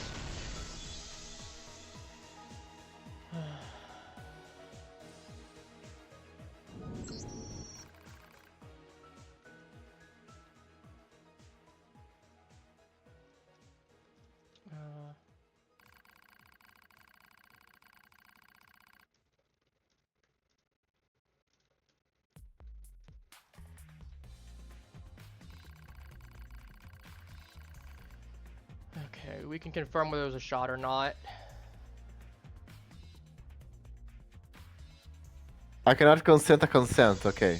Okay, we can confirm whether it was a shot or not. I cannot consent a consent, okay.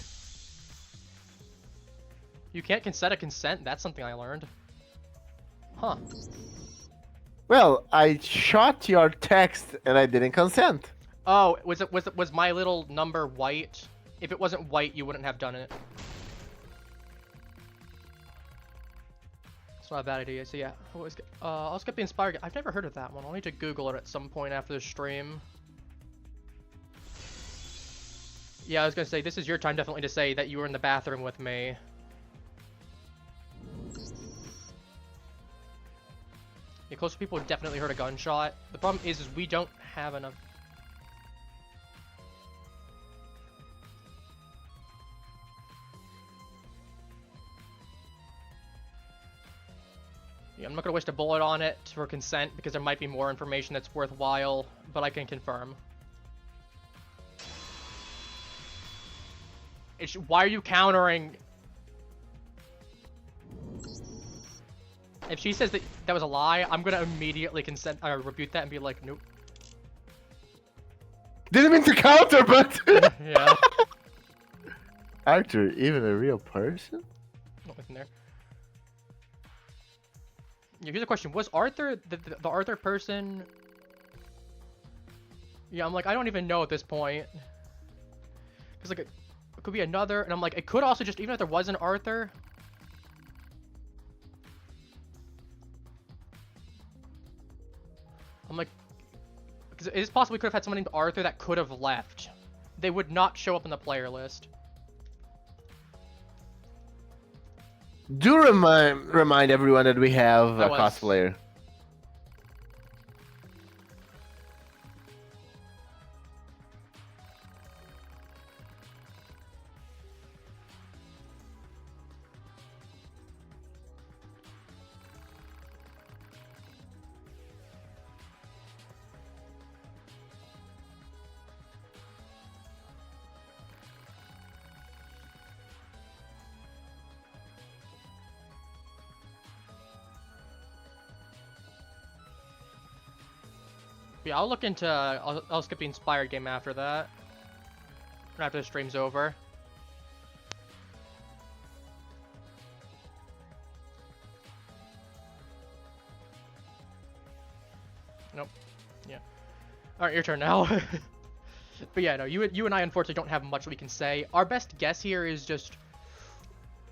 You can't consent a consent? That's something I learned. Huh. Well, I shot your text and I didn't consent. Oh, was my little number white? If it wasn't white, you wouldn't have done it. It's not a bad idea. So yeah, I'll skip the Inspire. I've never heard of that one. I'll need to Google it at some point after the stream. Yeah, I was gonna say, this is your time definitely to say that you were in the bathroom with me. Yeah, closer people definitely heard a gunshot. The problem is we don't have enough. Yeah, I'm not gonna waste a bullet on it for consent because there might be more information that's worthwhile, but I can confirm. Why are you countering? If she says that that was a lie, I'm gonna immediately rebuke that and be like, nope. Didn't mean to counter, but... Yeah. Arthur, even a real person? Not in there. Yeah, here's a question. Was Arthur, the Arthur person... Yeah, I'm like, I don't even know at this point. Because, like, it could be another, and I'm like, it could also just, even if there was an Arthur... I'm like, because it is possible we could have had someone named Arthur that could have left. They would not show up in the player list. Do remind everyone that we have a was- cosplayer. yeah, I'll look into. I'll skip the inspired game after that. After the stream's over. Nope. Yeah. All right, your turn now. But yeah, no, you and I unfortunately don't have much we can say. Our best guess here is just.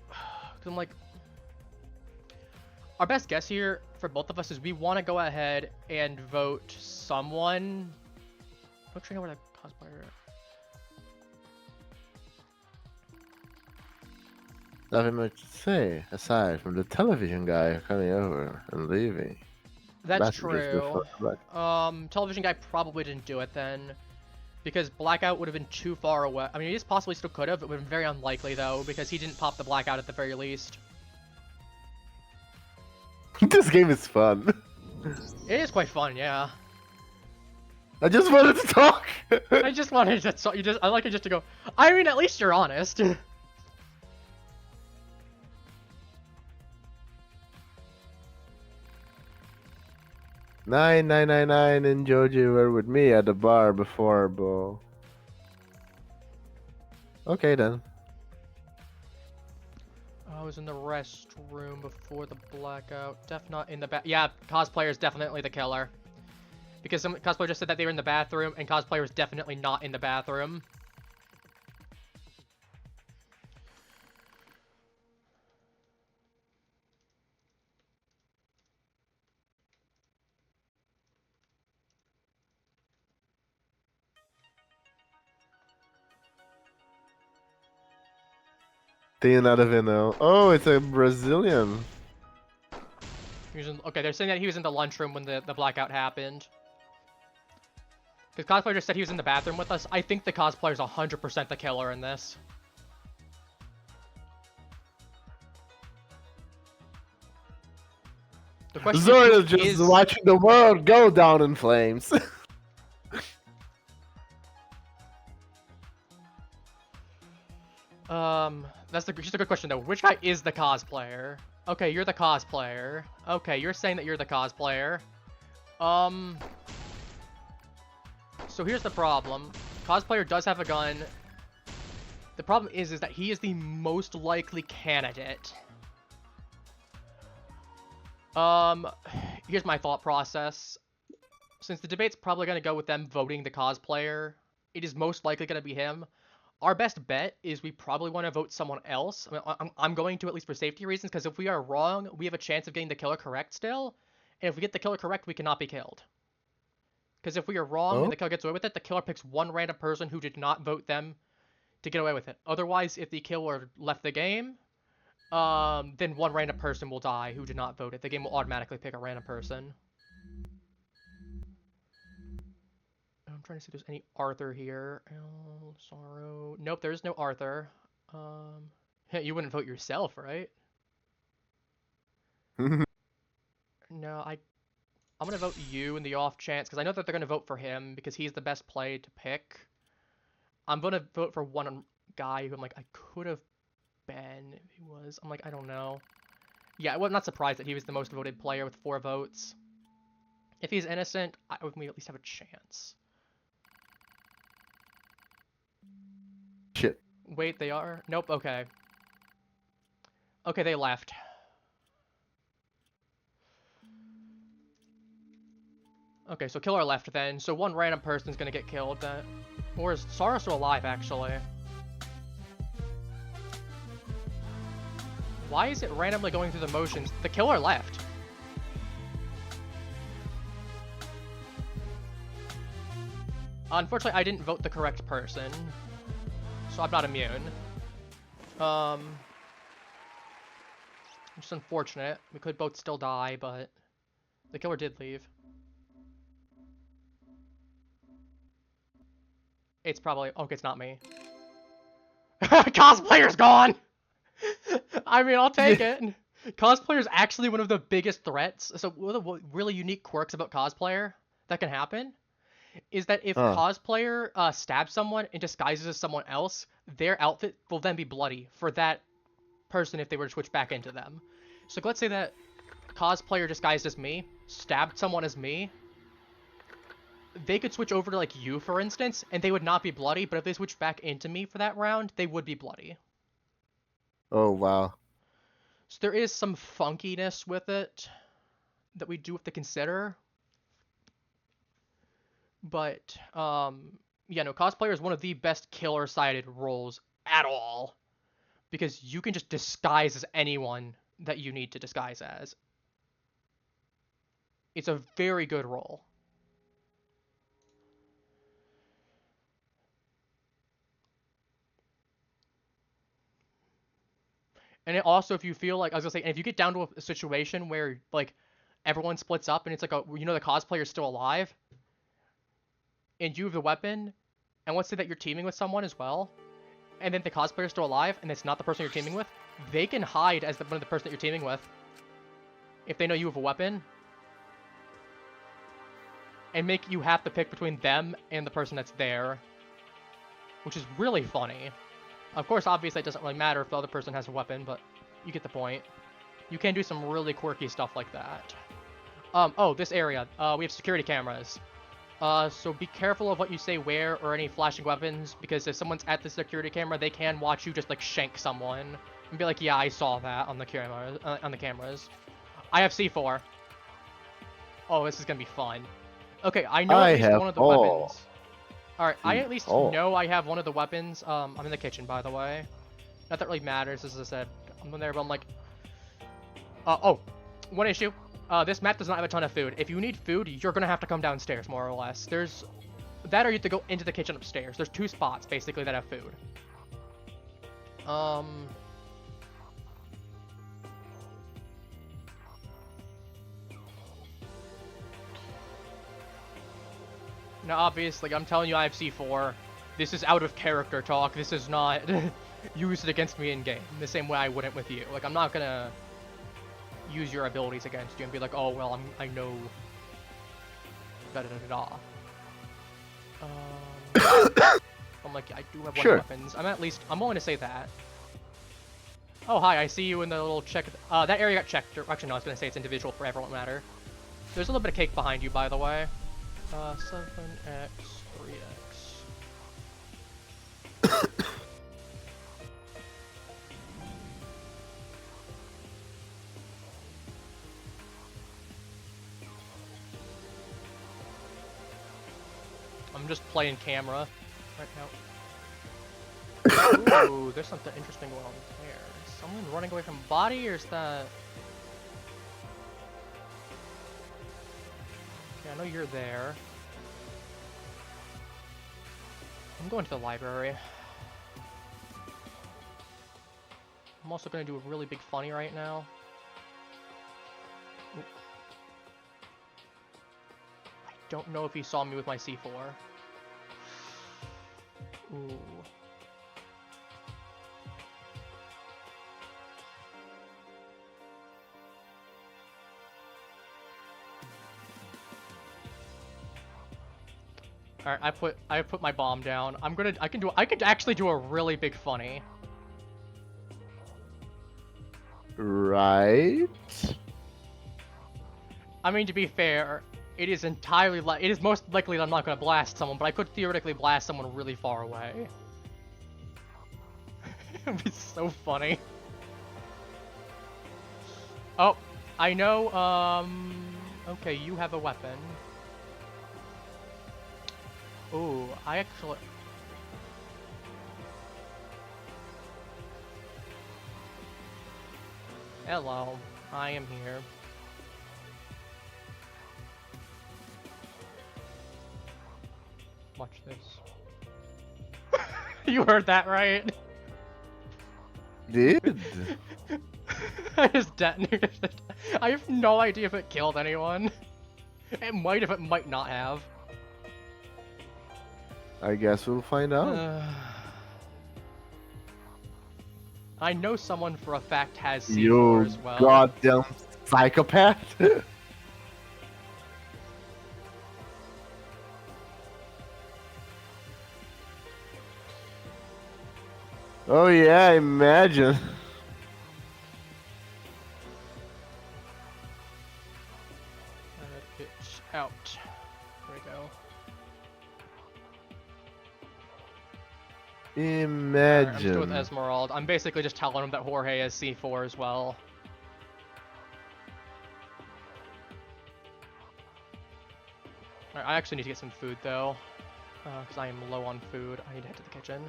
Cause I'm like. Our best guess here for both of us is we want to go ahead and vote someone. I'm not sure what a cosplayer. Nothing much to say aside from the television guy coming over and leaving. That's true. Television guy probably didn't do it then, because blackout would have been too far away. I mean, he just possibly still could have. It would have been very unlikely though, because he didn't pop the blackout at the very least. This game is fun. It is quite fun, yeah. I just wanted to talk. I just wanted to. I like it just to go. I mean, at least you're honest. 9999 and Joji were with me at the bar before, bro. Okay then. I was in the restroom before the blackout. Not in the back. Yeah, cosplayer is definitely the killer. Because some cosplayer just said that they were in the bathroom, and cosplayer is definitely not in the bathroom. Tem nada a ver não. Oh, it's a Brazilian. Okay, they're saying that he was in the lunchroom when the blackout happened. Because cosplayer just said he was in the bathroom with us. I think the cosplayer is 100% the killer in this. The question Zora is just watching the world go down in flames. That's just a good question though. Which guy is the cosplayer? Okay, you're the cosplayer. Okay, you're saying that you're the cosplayer. So here's the problem. Cosplayer does have a gun. The problem is that he is the most likely candidate. Here's my thought process. Since the debate's probably going to go with them voting the cosplayer, it is most likely going to be him. Our best bet is we probably want to vote someone else. I mean, I'm going to, at least for safety reasons, because if we are wrong, we have a chance of getting the killer correct still. And if we get the killer correct, we cannot be killed. Because if we are wrong and the killer gets away with it, the killer picks one random person who did not vote them to get away with it. Otherwise, if the killer left the game, then one random person will die who did not vote it. The game will automatically pick a random person. I'm trying to see if there's any Arthur here. Sorrow. Nope, there's no Arthur. You wouldn't vote yourself, right? No, I'm gonna vote you in the off chance, because I know that they're gonna vote for him, because he's the best play to pick. I'm gonna vote for one guy who I'm like, I could have been if he was. I'm like, I don't know. Yeah, I'm not surprised that he was the most voted player with 4 votes. If he's innocent, we at least have a chance. Shit. Wait, they are? Nope, okay. Okay, they left. Okay, so killer left then, so one random person's gonna get killed then. Or is Sarah still alive, actually? Why is it randomly going through the motions? The killer left. Unfortunately, I didn't vote the correct person, so I'm not immune. Just unfortunate. We could both still die, but the killer did leave. It's probably... Okay, it's not me. Cosplayer's gone! I mean, I'll take it. Cosplayer's actually one of the biggest threats. So one of the really unique quirks about cosplayer that can happen is that if cosplayer stabs someone and disguises as someone else, their outfit will then be bloody for that person if they were to switch back into them. So let's say that cosplayer disguised as me, stabbed someone as me, they could switch over to like you, for instance, and they would not be bloody, but if they switched back into me for that round, they would be bloody. Oh, wow. So there is some funkiness with it that we do have to consider. But yeah, no, cosplayer is one of the best killer-sided roles at all because you can just disguise as anyone that you need to disguise as. It's a very good role. And it also, if you feel like, I was gonna say, if you get down to a situation where like everyone splits up and it's like the cosplayer is still alive, and you have the weapon, and let's say that you're teaming with someone as well, and then the cosplayer is still alive, and it's not the person you're teaming with, they can hide as one of the person that you're teaming with if they know you have a weapon, and make you have to pick between them and the person that's there, which is really funny. Of course, obviously, it doesn't really matter if the other person has a weapon, but you get the point. You can do some really quirky stuff like that. Oh, this area. We have security cameras. So be careful of what you say where or any flashing weapons, because if someone's at the security camera, they can watch you just, like, shank someone. And be like, yeah, I saw that on the cameras. I have C4. Oh, this is gonna be fun. Okay, I know at least one of the weapons. Alright, I at least know I have one of the weapons. I'm in the kitchen, by the way. Not that it really matters, as I said. I'm in there, but I'm like... one issue. This map does not have a ton of food. If you need food, you're gonna have to come downstairs, more or less. There's... That or you have to go into the kitchen upstairs. There's 2 spots, basically, that have food. Now, obviously, I'm telling you I have C4. This is out of character talk. This is not use it against me in-game. The same way I wouldn't with you. Like, I'm not gonna use your abilities against you and be like, oh, well, I know... da-da-da-da-da. I'm like, I do have one weapons. I'm willing to say that. Oh, hi, I see you in the little check... that area got checked. Actually, no, I was gonna say it's individual for everyone matter. There's a little bit of cake behind you, by the way. 7x, 3x. I'm just playing camera right now. Ooh, there's something interesting going on there. Is someone running away from body, or is that... Okay, I know you're there. I'm going to the library. I'm also going to do a really big funny right now. Ooh. I don't know if he saw me with my C4. Ooh. Alright, I put my bomb down. I could actually do a really big funny. Right. I mean, to be fair, it is most likely that I'm not gonna blast someone, but I could theoretically blast someone really far away. It'd be so funny. Oh, I know, okay, you have a weapon. Ooh, I actually... Hello, I am here. Watch this. You heard that right? Did? I just detonated it. I have no idea if it killed anyone. It might if it might not have. I guess we'll find out. I know someone for a fact has C4 You as well. goddamn psychopath. Oh yeah, imagine. It's out. There we go. Alright, I'm still with Imagine. Esmeralda. I'm basically just telling him that Jorge is C4 as well. Alright, I actually need to get some food though. Because I am low on food. I need to head to the kitchen.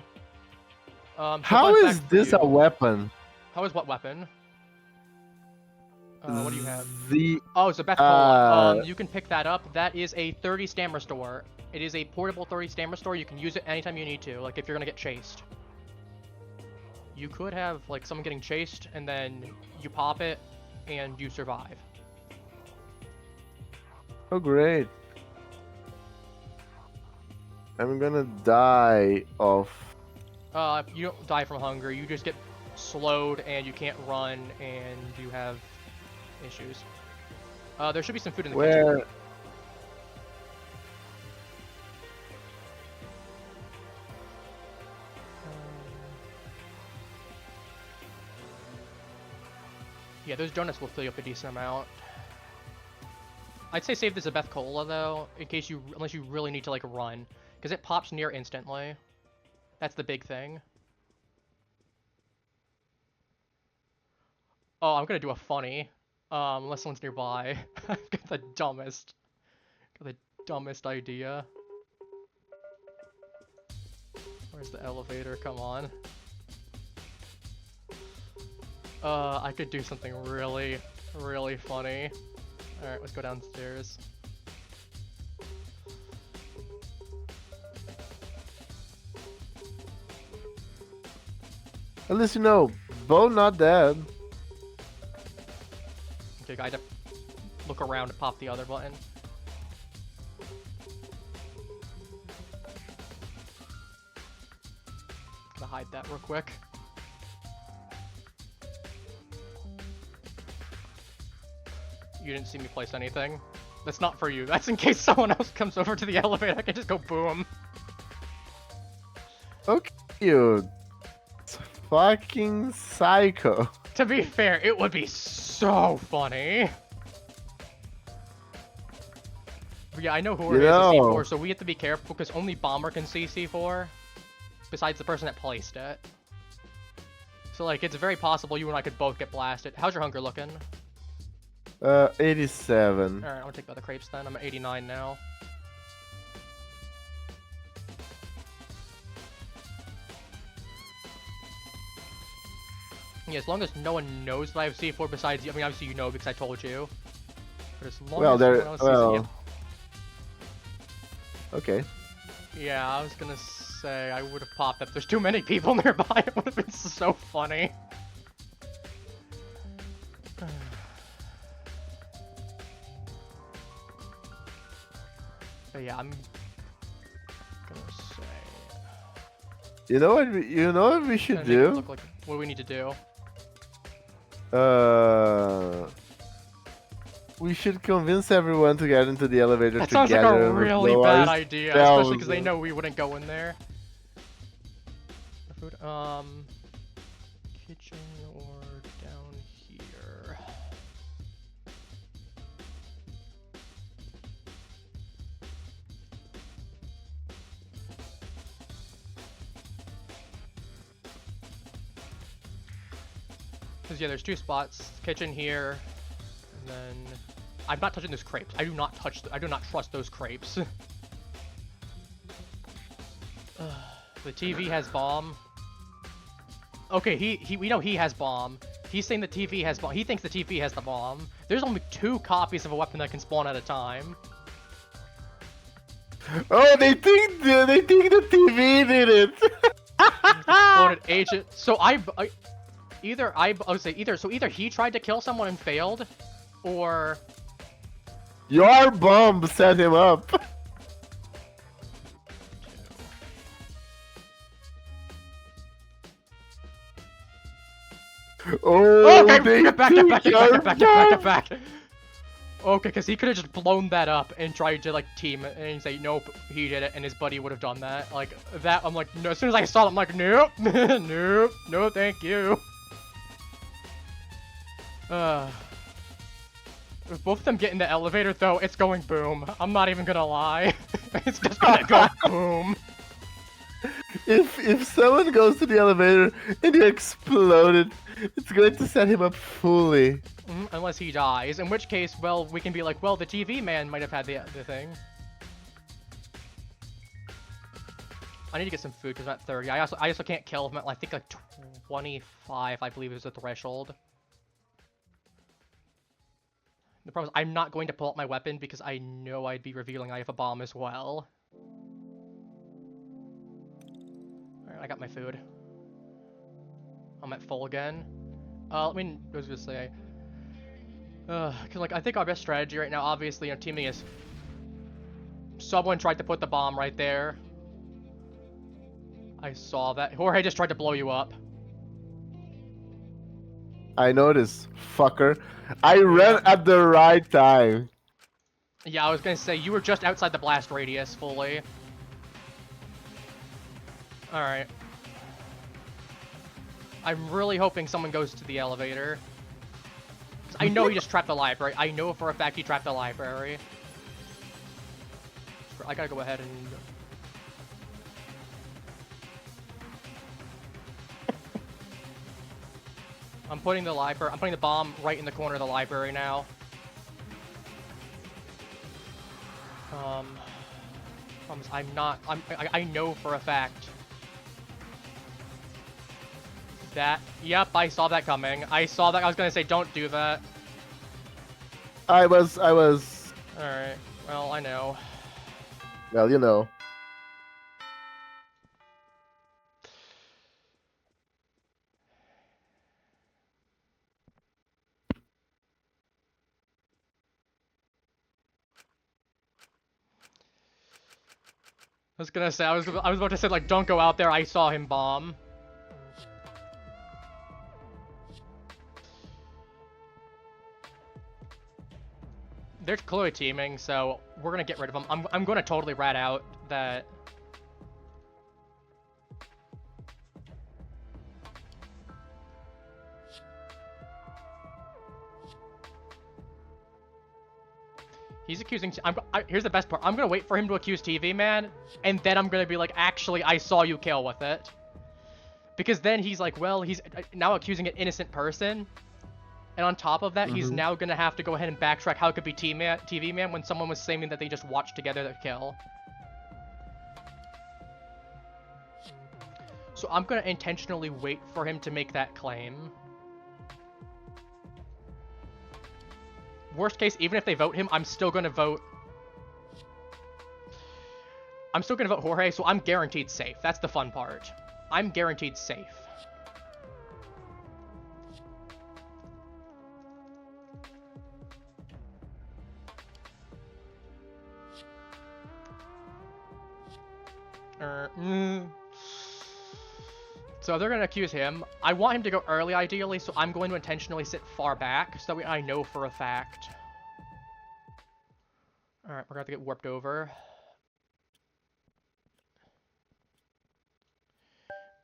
So How fun is fact for this a you. weapon? How is what weapon? What do you have? The Oh, it's a Beth Cola. You can pick that up. That is a 30 stam restore. It is a portable 30 stam restore. You can use it anytime you need to, like if you're gonna get chased. You could have like someone getting chased and then you pop it and you survive. Oh great. I'm gonna die of... You don't die from hunger. You just get slowed and you can't run and you have issues. There should be some food in the kitchen. Where? Yeah, those donuts will fill you up a decent amount. I'd say save this a Beth Cola though, in case you, unless you really need to like run, because it pops near instantly. That's the big thing. Oh, I'm gonna do a funny, unless someone's nearby. I've got the dumbest idea. Where's the elevator? Come on. I could do something really, really funny. Alright, let's go downstairs. At least you know, Bo not dead. Okay, I had to look around to pop the other button. Gonna hide that real quick. You didn't see me place anything. That's not for you. That's in case someone else comes over to the elevator. I can just go boom. Okay, you fucking psycho. To be fair, it would be so funny. But yeah, I know Jorge is a C4, so we have to be careful because only Bomber can see C4. Besides the person that placed it. So like, it's very possible you and I could both get blasted. How's your hunger looking? 87. Alright, I'm gonna take the other crepes then. I'm at 89 now. Yeah, as long as no one knows that I have C4 besides you. I mean, obviously you know because I told you. But as long as no one else sees it. Okay. Yeah, I was gonna say I would have popped up. There's too many people nearby. It would have been so funny. But yeah, I'm gonna say. You know what we should do? Like, what do we need to do? We should convince everyone to get into the elevator That together. sounds like a really bad idea, especially because they know know we wouldn't go in there. Food, kitchen or down here. Because yeah, there's two spots. Kitchen here, and then I'm not touching those crepes. I do not trust those crepes. The TV has bomb. Okay, we know he has bomb. He's saying the TV has bomb. He thinks the TV has the bomb. There's only 2 copies of a weapon that can spawn at a time. Oh, they think the TV did it. Exploded agent. So either he tried to kill someone and failed, or Your bomb set him up. Oh, okay, get back. Okay, because he could have just blown that up and tried to like team it and say nope, he did it, and his buddy would have done that. Like that, I'm like, no, as soon as I saw it, I'm like, nope, nope, no, thank you. If both of them get in the elevator, though, it's going boom. I'm not even gonna lie. It's just gonna go boom. If someone goes to the elevator and you explode it, it's going to set him up fully. Unless he dies, in which case, well, we can be like, well, the TV man might have had the thing. I need to get some food because I'm at 30. I also can't kill him at, I think, like 25, I believe is the threshold. The problem is I'm not going to pull out my weapon because I know I'd be revealing I have a bomb as well. Alright, I got my food. I'm at full again. I was gonna say, cause like I think our best strategy right now, obviously, teaming is. Someone tried to put the bomb right there. I saw that. Jorge just tried to blow you up. I noticed, fucker. I ran at the right time. Yeah, I was gonna say you were just outside the blast radius fully. All right. I'm really hoping someone goes to the elevator. 'Cause I know he just trapped the library. I know for a fact he trapped the library. I gotta go ahead and... I'm putting the bomb right in the corner of the library now. I know for a fact. Yep, I saw that coming. I saw that. I was gonna say, don't do that. I was. Alright, well, I know. Well, you know. I was gonna say, I was about to say, like, don't go out there, I saw him bomb. They're clearly teaming, so we're gonna get rid of them. I'm gonna totally rat out that... He's accusing... here's the best part. I'm gonna wait for him to accuse TV Man, and then I'm gonna be like, actually, I saw you kill with it. Because then he's like, well, he's now accusing an innocent person. And on top of that, he's now gonna have to go ahead and backtrack how it could be TV Man when someone was saying that they just watched together the kill. So I'm gonna intentionally wait for him to make that claim. Worst case, even if they vote him, I'm still gonna vote Jorge, so I'm guaranteed safe. That's the fun part. I'm guaranteed safe. So they're gonna accuse him. I want him to go early, ideally, so I'm going to intentionally sit far back, so that I know for a fact. Alright, we're gonna have to get warped over.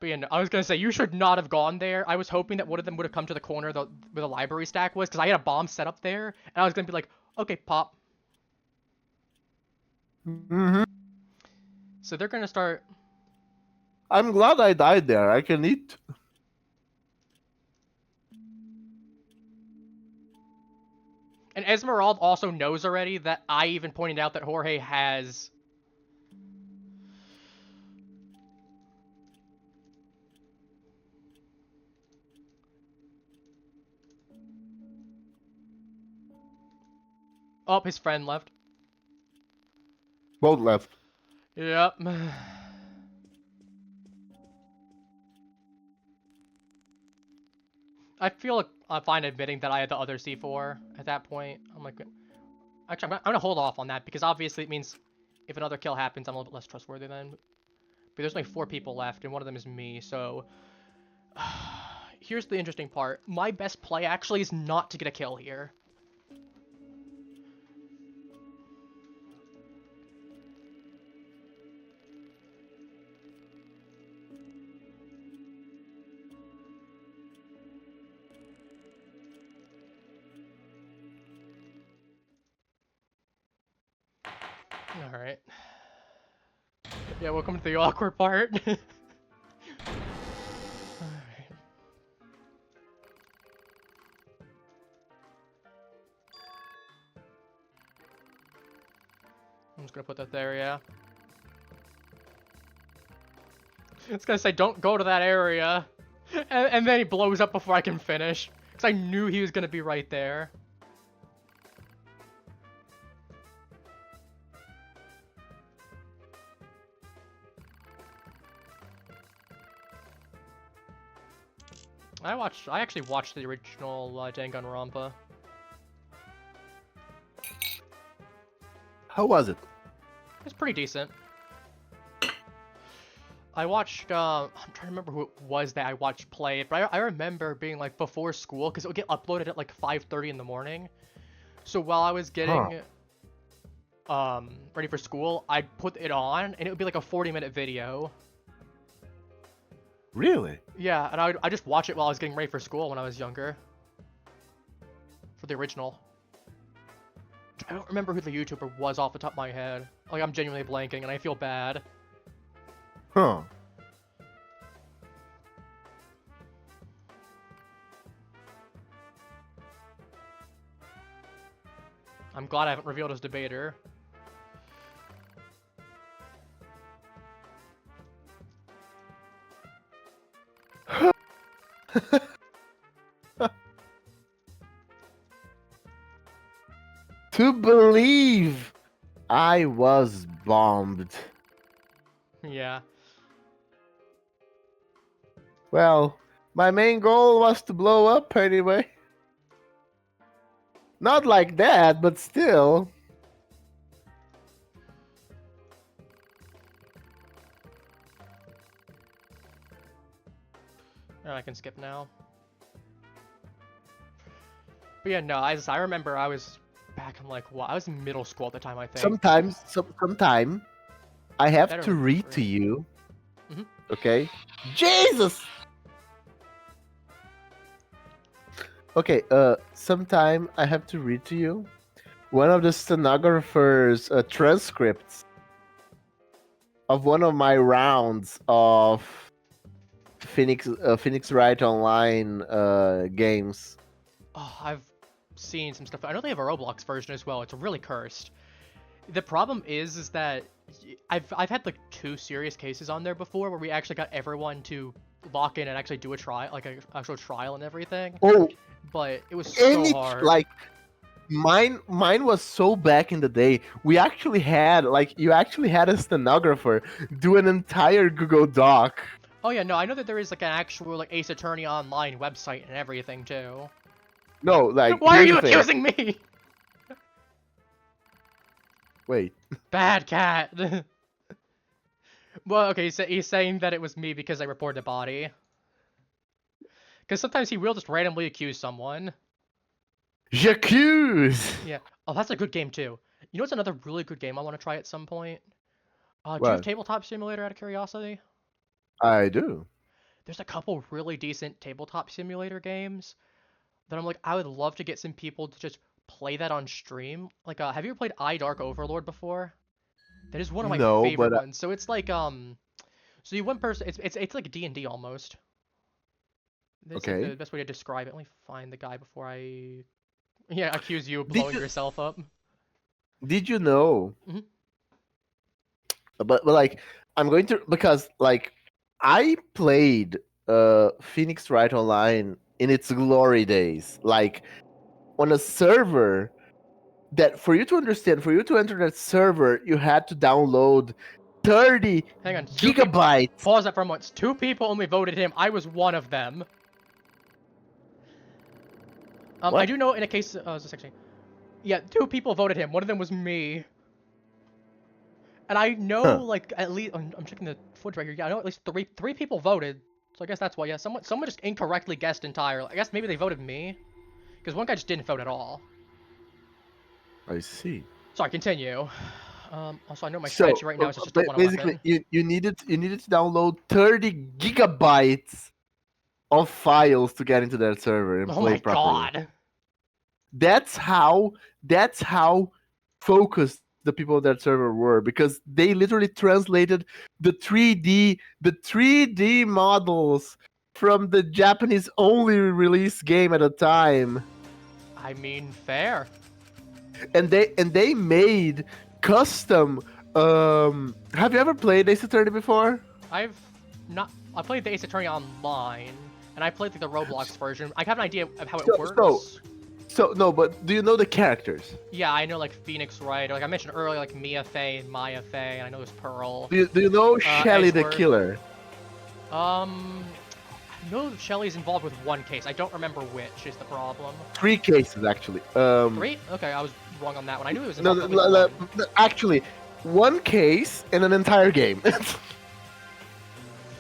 But yeah, no, I was gonna say, you should not have gone there. I was hoping that one of them would have come to the corner where the library stack was, because I had a bomb set up there, and I was gonna be like, okay, pop. So they're gonna start... I'm glad I died there. I can eat. And Esmeralda also knows already that I even pointed out that Jorge has... Oh, his friend left. Both left. Yep. I feel fine admitting that I had the other C4 at that point. I'm like, actually, I'm gonna hold off on that because obviously it means if another kill happens, I'm a little bit less trustworthy then. But there's only 4 people left, and one of them is me. So here's the interesting part: my best play actually is not to get a kill here. Alright. Yeah, welcome to the awkward part. I'm just gonna put that there, yeah. It's gonna say, don't go to that area. And then he blows up before I can finish. Because I knew he was gonna be right there. I actually watched the original Danganronpa. How was it? It's pretty decent. I watched, I'm trying to remember who it was that I watched play it, but I remember being, like, before school, because it would get uploaded at, like, 5:30 in the morning. So while I was getting, ready for school, I'd put it on, and it would be, like, a 40-minute video. Really? Yeah, and I just watch it while I was getting ready for school when I was younger. For the original. I don't remember who the YouTuber was off the top of my head. Like, I'm genuinely blanking, and I feel bad. Huh. I'm glad I haven't revealed his debater. To believe I was bombed. Yeah. Well, my main goal was to blow up anyway. Not like that, but still. I can skip now. But yeah, no, I remember I was back in, like, what? I was in middle school at the time, I think. Sometime, I have Better to read remember. to you. Mhm. Okay? Jesus! Okay, sometime I have to read to you one of the stenographer's transcripts of one of my rounds of Phoenix Wright Online games. Oh, I've seen some stuff. I know they have a Roblox version as well. It's really cursed. The problem is that I've had like 2 serious cases on there before where we actually got everyone to lock in and actually do a trial, like an actual trial and everything. Oh, But it was so hard. like mine was so back in the day. We actually had you actually had a stenographer do an entire Google Doc. Oh yeah, no, I know that there is like an actual like Ace Attorney Online website and everything too. No, like Why are here's you the thing. accusing me? Wait. Bad cat. Well, okay, he's saying that it was me because I reported a body. Because sometimes he will just randomly accuse someone. J'accuse! Yeah. Oh, that's a good game too. You know what's another really good game I want to try at some point? Do you have What? Tabletop Simulator out of curiosity? I do. There's a couple really decent Tabletop Simulator games that I'm like, I would love to get some people to just play that on stream. Like, have you ever played Dark Overlord before? That is one of my favorite but ones. So it's like, so you one person, it's like D&D almost. That's like okay. the best way to describe it. Let me find the guy before I, yeah, accuse you of blowing yourself up. Did you know? Mhm. But like, I'm going to because like I played Phoenix Wright Online in its glory days, like on a server that for you to understand, for you to enter that server, you had to download 30 Hang on, gigabytes. Pause that for a moment. 2 people only voted him. I was one of them. What? I do know in a case, actually, yeah, 2 people voted him. One of them was me. And I know, like, at least, I'm checking the footage right here. Yeah, I know at least three people voted. So I guess that's why, yeah, someone just incorrectly guessed entirely. I guess maybe they voted me. Because one guy just didn't vote at all. I see. Sorry, continue. Also, I know my spreadsheet right now is just one basically, weapon. you needed to download 30 gigabytes of files to get into that server and Oh play my properly. god! That's how focused the people of that server were, because they literally translated the 3D models from the Japanese only release game at a time. I mean, fair. And they made custom. Have you ever played Ace Attorney before? I played the Ace Attorney online, and I played the Roblox version. I have an idea of how it works. So no, but do you know the characters? Yeah, I know like Phoenix Wright, like I mentioned earlier, like Mia Fey and Maya Fey, and I know there's Pearl. Do you know Shelly the Edgeworth. Killer? I know Shelly's involved with one case. I don't remember which is the problem. 3 cases actually. 3? Okay, I was wrong on that one. I knew it was No, involved with one. actually, 1 case in an entire game.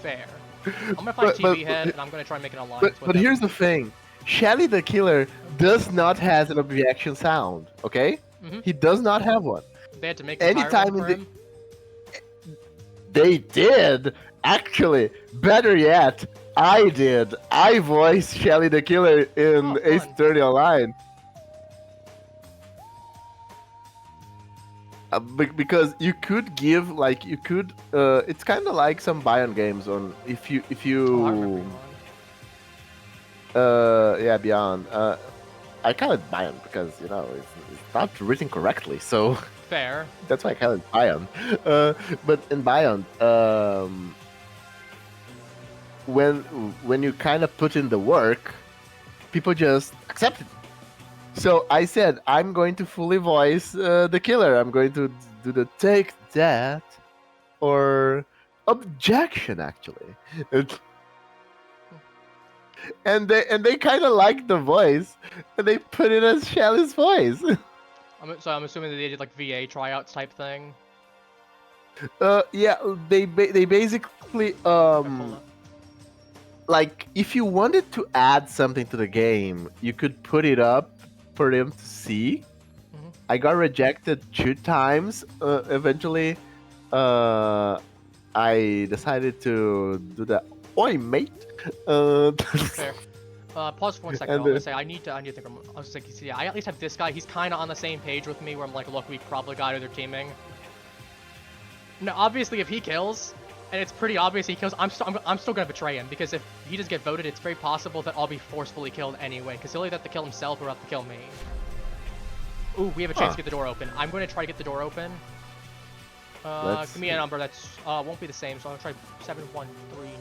Fair. I'm gonna find TV Head, and I'm gonna try and make an alliance with but him. here's the thing. Shelly the Killer does not have an objection sound, okay? He does not have one. They had to make an entire one for him? They did! Actually, better yet, I did. I voiced Shelly the Killer in Ace Attorney Online. Because you could give, like, it's kind of like some Bion games on, if you yeah, Beyond. I call it Bion because, you know, it's not written correctly, so... Fair. That's why I call it Bion. But in Bion, when you kind of put in the work, people just accept it. So I said, I'm going to fully voice the killer. I'm going to do the take that or objection, actually. And they kind of liked the voice, and they put it as Shelly's voice. So I'm assuming that they did like VA tryouts type thing. Yeah, they basically like if you wanted to add something to the game, you could put it up for them to see. I got rejected 2 times. Eventually, I decided to do the oi mate. Fair. Pause for 1 second. I'm gonna say I need to think. I was thinking, yeah, I at least have this guy. He's kind of on the same page with me, where I'm like, look, we probably got other teaming. Now, obviously, if he kills, and it's pretty obvious he kills, I'm still gonna betray him, because if he does get voted, it's very possible that I'll be forcefully killed anyway, because he'll either have to kill himself or have to kill me. Ooh, we have a chance to get the door open. I'm going to try to get the door open. Give me a number that's won't be the same, so I'm gonna try 7139.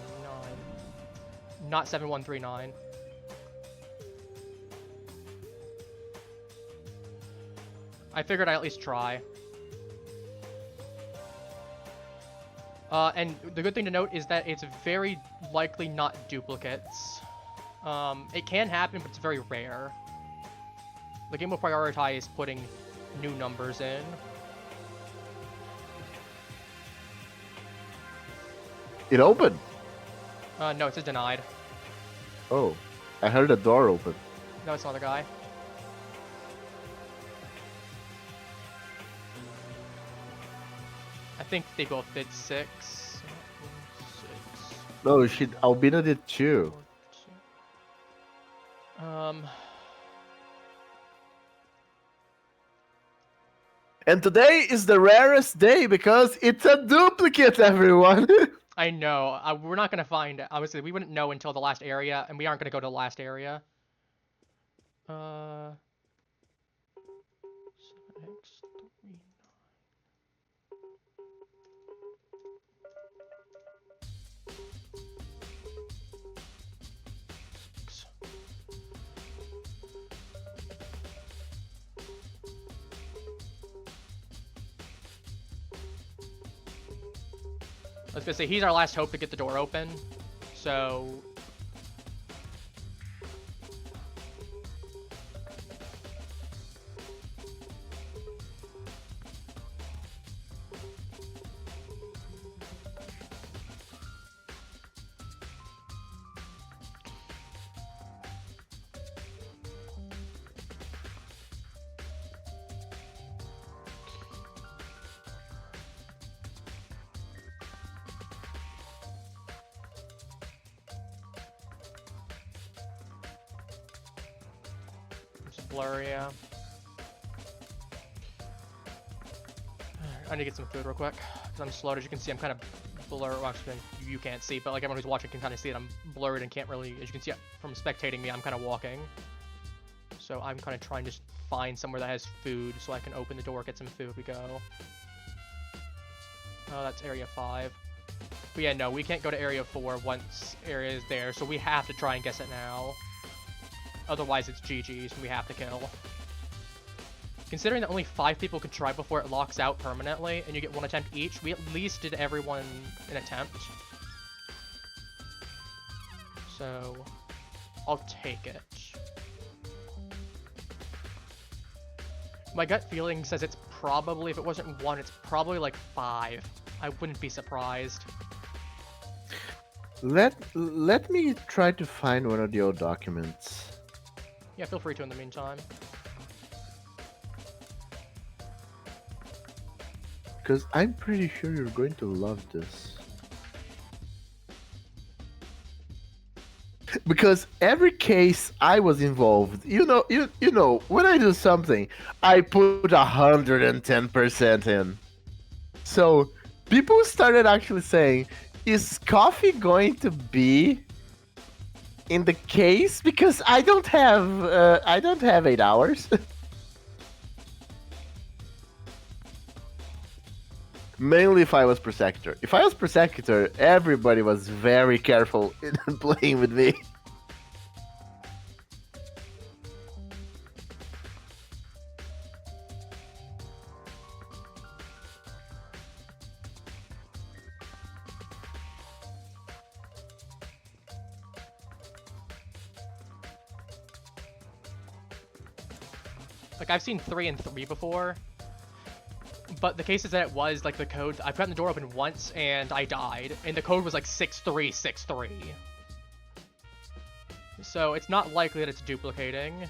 Not 7139. I figured I'd at least try. And the good thing to note is that it's very likely not duplicates. It can happen, but it's very rare. The game will prioritize putting new numbers in. It opened. No, it says denied. Oh, I heard a door open. No, it's not the guy. I think they both did 6. No, Albino did 2. And today is the rarest day because it's a duplicate, everyone. I know. We're not gonna find it. Obviously, we wouldn't know until the last area, and we aren't gonna go to the last area. 7x39. I was gonna say, he's our last hope to get the door open, so... blur, yeah. I need to get some food real quick, because I'm slowed. As you can see, I'm kind of blurred. Well, actually, you can't see, but like everyone who's watching can kind of see it. I'm blurred and can't really, as you can see from spectating me, I'm kind of walking. So I'm kind of trying to just find somewhere that has food so I can open the door, get some food, we go. Oh, that's area 5. But yeah, no, we can't go to area 4 once area is there, so we have to try and guess it now. Otherwise it's GG's and we have to kill. Considering that only 5 people can try before it locks out permanently, and you get 1 attempt each, we at least did everyone an attempt. So, I'll take it. My gut feeling says it's probably, if it wasn't 1, it's probably like 5. I wouldn't be surprised. Let me try to find one of the old documents. Yeah, feel free to in the meantime. Because I'm pretty sure you're going to love this. Because every case I was involved, you know, when I do something, I put 110% in. So people started actually saying, "Is coffee going to be in the case?" Because I don't have 8 hours. Mainly if I was Prosecutor. If I was Prosecutor, everybody was very careful in playing with me. Like, I've seen 3 and 3 before, but the cases that it was, like, the code, I've gotten the door open once, and I died, and the code was, like, 6363. So, it's not likely that it's duplicating.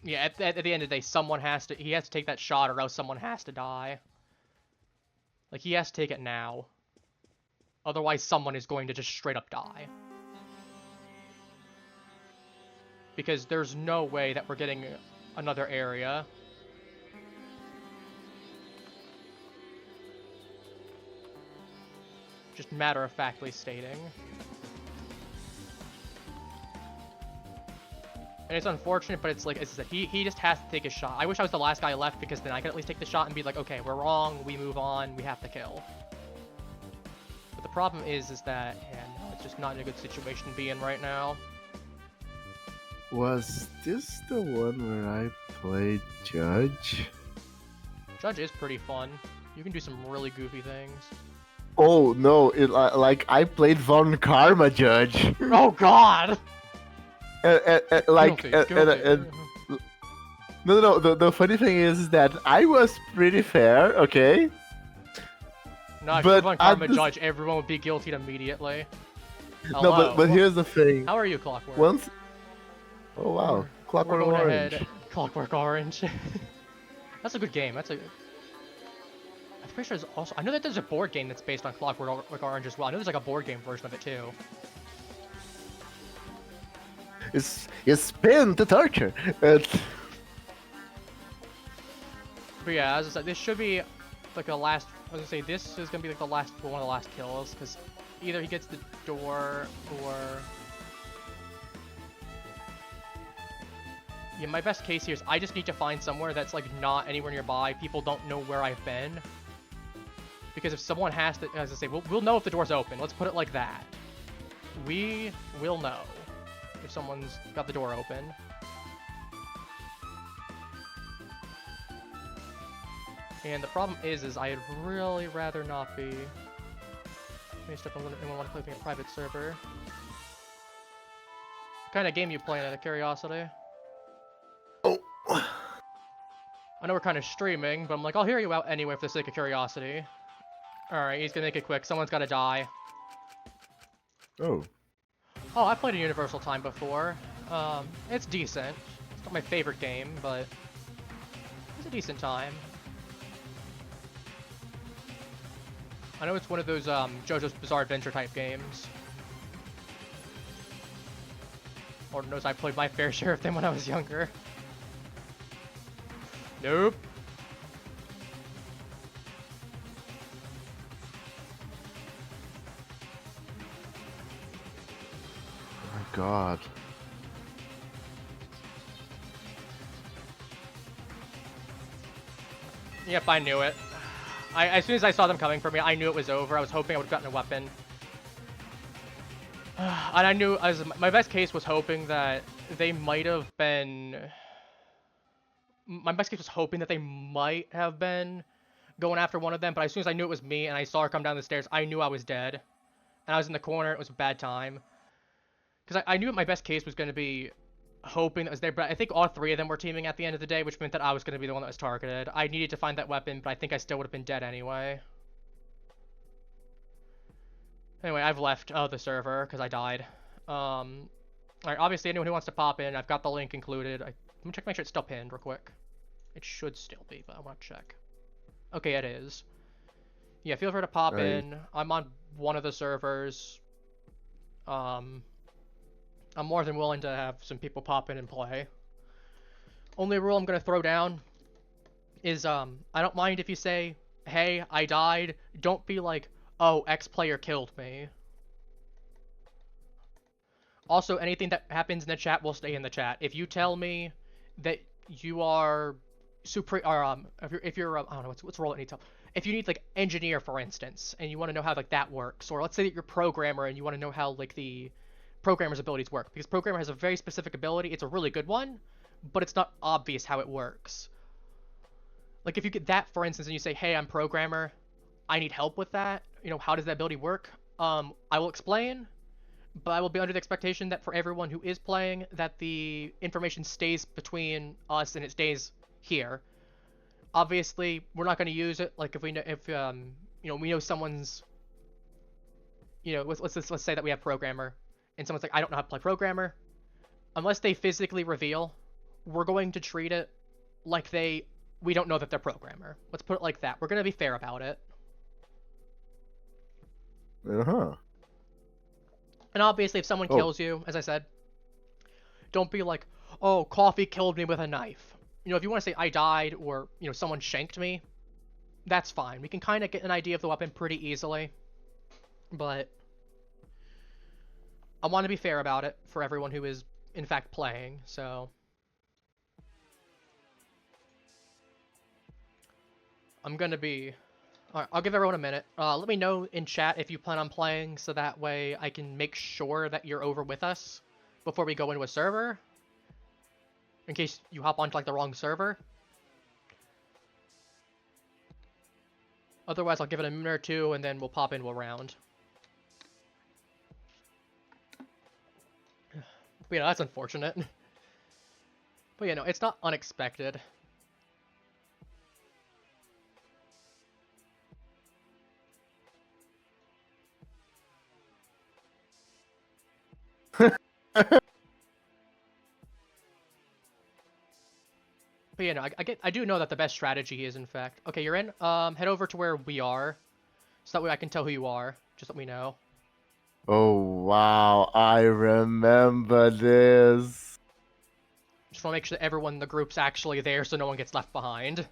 Yeah, at the end of the day, someone has to, he has to take that shot or else someone has to die. Like, he has to take it now. Otherwise, someone is going to just straight up die. Because there's no way that we're getting another area. Just matter-of-factly stating. And it's unfortunate, but it's like, as I said, he just has to take a shot. I wish I was the last guy left, because then I could at least take the shot and be like, okay, we're wrong, we move on, we have to kill. But the problem is that, yeah, no, it's just not in a good situation to be in right now. Was this the one where I played Judge? Judge is pretty fun. You can do some really goofy things. Oh no! Like I played Von Karma Judge. Oh God! Like Guilty. no. The funny thing is that I was pretty fair, okay. No, if but you Von Karma Judge, everyone would be guilty immediately. Hello. No, but here's the thing. How are you, Clockwork? Once. Oh wow, Clockwork We're going Orange. ahead. Clockwork Orange. That's a good game. That's a. I'm pretty sure there's also. I know that there's a board game that's based on Clockwork Orange as well. I know there's like a board game version of it too. It's spin to torture. But yeah, as I said, this should be like the last. I was gonna say this is gonna be like the last one of the last kills, because either he gets the door or. Yeah, my best case here is I just need to find somewhere that's like not anywhere nearby. People don't know where I've been. Because if someone has to, as I say, we'll know if the door's open. Let's put it like that. We will know if someone's got the door open. And the problem is I'd really rather not be. Based up on anyone want to play a private server. What kind of game you playing out of curiosity? Oh. I know we're kind of streaming, but I'm like, I'll hear you out anyway for the sake of curiosity. Alright, he's gonna make it quick. Someone's gotta die. Oh. Oh, I played a Universal Time before. It's decent. It's not my favorite game, but it's a decent time. I know it's one of those JoJo's Bizarre Adventure type games. Lord knows I played my fair share of them when I was younger. Nope. Oh my god. Yep, I knew it. As soon as I saw them coming for me, I knew it was over. I was hoping I would have gotten a weapon. And I knew, my best case was hoping that they might have been... My best case was hoping that they might have been going after one of them, but as soon as I knew it was me and I saw her come down the stairs, I knew I was dead. And I was in the corner, it was a bad time. Because I knew my best case was going to be hoping that was there, but I think all three of them were teaming at the end of the day, which meant that I was going to be the one that was targeted. I needed to find that weapon, but I think I still would have been dead anyway. Anyway, I've left the server because I died. Alright, obviously anyone who wants to pop in, I've got the link included. Let me check, make sure it's still pinned real quick. It should still be, but I want to check. Okay, it is. Yeah, feel free to pop in. I'm on one of the servers. I'm more than willing to have some people pop in and play. Only rule I'm gonna throw down is I don't mind if you say, hey, I died. Don't be like, oh, X player killed me. Also, anything that happens in the chat will stay in the chat. If you tell me that you are if you're I don't know what's role it needs help. If you need like engineer, for instance, and you want to know how like that works, or let's say that you're programmer and you want to know how like the programmer's abilities work, because programmer has a very specific ability. It's a really good one, but it's not obvious how it works. Like if you get that, for instance, and you say, hey, I'm programmer, I need help with that, you know, how does that ability work? I will explain, but I will be under the expectation that for everyone who is playing, that the information stays between us and it stays here. Obviously, we're not going to use it. Like if we know, you know, we know someone's, you know, let's say that we have programmer, and someone's like, I don't know how to play programmer. Unless they physically reveal, we're going to treat it like we don't know that they're programmer. Let's put it like that. We're going to be fair about it. Uh-huh. And obviously, if someone kills you, as I said, don't be like, oh, Coffee killed me with a knife. You know, if you want to say I died or, you know, someone shanked me, that's fine. We can kind of get an idea of the weapon pretty easily. But I want to be fair about it for everyone who is, in fact, playing, so... I'm gonna be... Alright, I'll give everyone a minute. Let me know in chat if you plan on playing, so that way I can make sure that you're over with us before we go into a server. In case you hop onto, like, the wrong server. Otherwise, I'll give it a minute or two, and then we'll pop into a round. But, you know, that's unfortunate. But, you know, it's not unexpected. But you know, I do know that the best strategy is, in fact... Okay, you're in. Head over to where we are. So that way I can tell who you are. Just let me know. Oh, wow. I remember this. Just want to make sure that everyone in the group's actually there so no one gets left behind.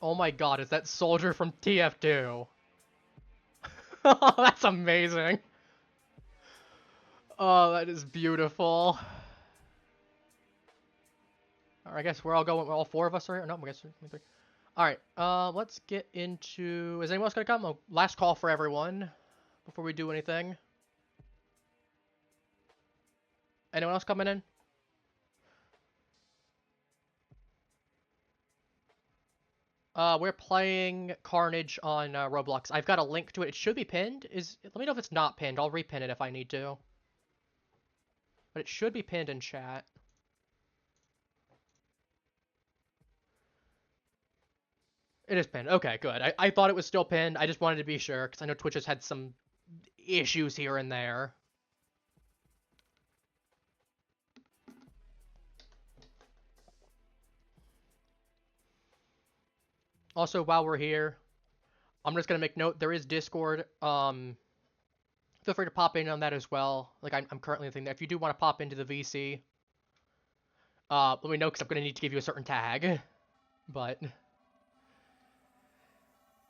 Oh my god, is that soldier from TF2? Oh, that's amazing. Oh, that is beautiful. Alright, I guess we're all going, all four of us are here? No, I guess three. Alright, let's get into... Is anyone else gonna come? Oh, last call for everyone before we do anything. Anyone else coming in? We're playing Carnage on Roblox. I've got a link to it. It should be pinned. Let me know if it's not pinned. I'll repin it if I need to. But it should be pinned in chat. It is pinned. Okay, good. I thought it was still pinned. I just wanted to be sure, because I know Twitch has had some issues here and there. Also, while we're here, I'm just gonna make note, there is Discord. Feel free to pop in on that as well. Like, I'm currently thinking that if you do want to pop into the VC, let me know, because I'm gonna need to give you a certain tag. But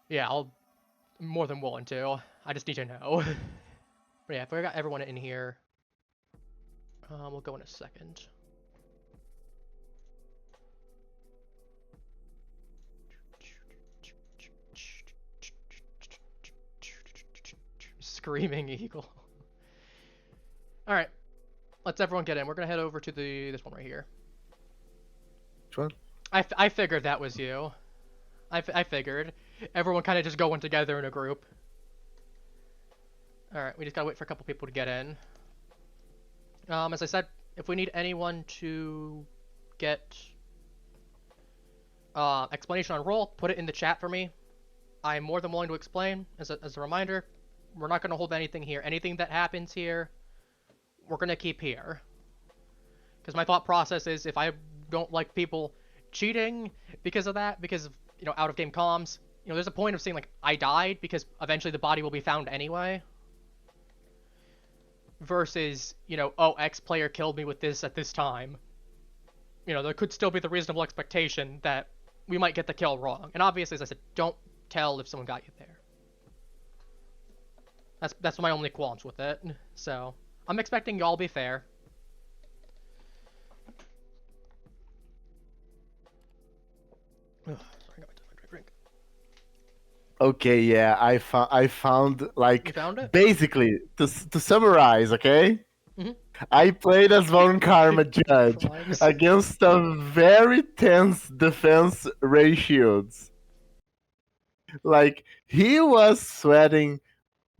yeah, I'm more than willing to. I just need to know. But yeah, if we got everyone in here, we'll go in a second. Screaming eagle. All right, let's everyone get in. We're gonna head over to this one right here. Which one? I figured that was you. I figured. Everyone kind of just going together in a group. All right, we just gotta wait for a couple people to get in. As I said, if we need anyone to get explanation on role, put it in the chat for me. I'm more than willing to explain. As a reminder, we're not gonna hold anything here. Anything that happens here, we're gonna keep here. Because my thought process is, if I don't like people cheating because of that, because of, you know, out-of-game comms, you know, there's a point of saying, like, I died, because eventually the body will be found anyway. Versus, you know, oh, X player killed me with this at this time. You know, there could still be the reasonable expectation that we might get the kill wrong. And obviously, as I said, don't tell if someone got you there. That's my only qualms with it. So, I'm expecting y'all be fair. Ugh, sorry, I got my drink. Okay, yeah, I found like, You found it? basically to summarize, okay? Mhm. I played as Von Karma judge Crimes. against a very tense defense ratios. Like, he was sweating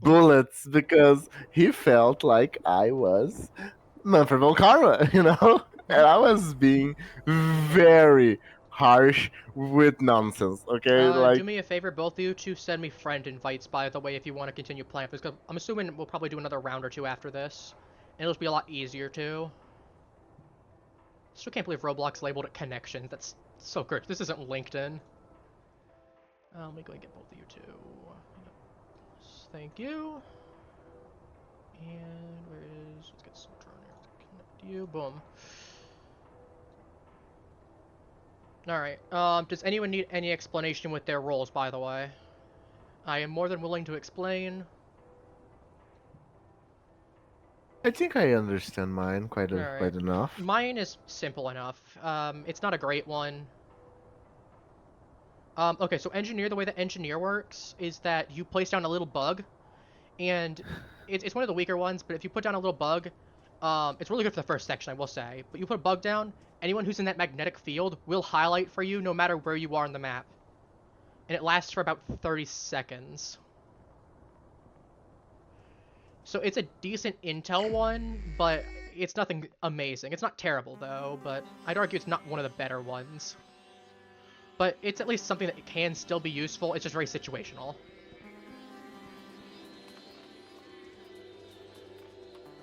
bullets because he felt like I was Manfred Von Karma, you know? And I was being very harsh with nonsense, okay? Do Like, me a favor, both of you, to send me friend invites, by the way, if you want to continue playing this, because I'm assuming we'll probably do another round or two after this, and it'll be a lot easier too. Still can't believe Roblox labeled it connection. That's so good. This isn't LinkedIn. Let me go and get both of you too. Thank you. And where is? Let's get some turn here. Connect you. Boom. Alright, does anyone need any explanation with their roles, by the way? I am more than willing to explain. I think I understand mine quite Alright. enough. Mine is simple enough. It's not a great one. Okay, so engineer, the way that engineer works is that you place down a little bug, and it's one of the weaker ones, but if you put down a little bug, it's really good for the first section, I will say, but you put a bug down, anyone who's in that magnetic field will highlight for you no matter where you are on the map. And it lasts for about 30 seconds. So it's a decent intel one, but it's nothing amazing. It's not terrible, though, but I'd argue it's not one of the better ones. But it's at least something that can still be useful. It's just very situational.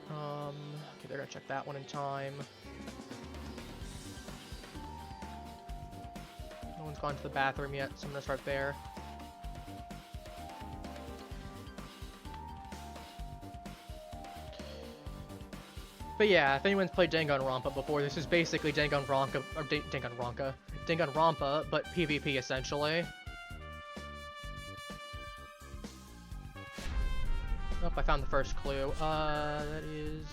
Okay, they're gonna check that one in time. No one's gone to the bathroom yet, so I'm gonna start there. But yeah, if anyone's played Danganronpa before, this is basically Danganronpa, or Danganronpa, but PvP essentially. Oh, I found the first clue. That is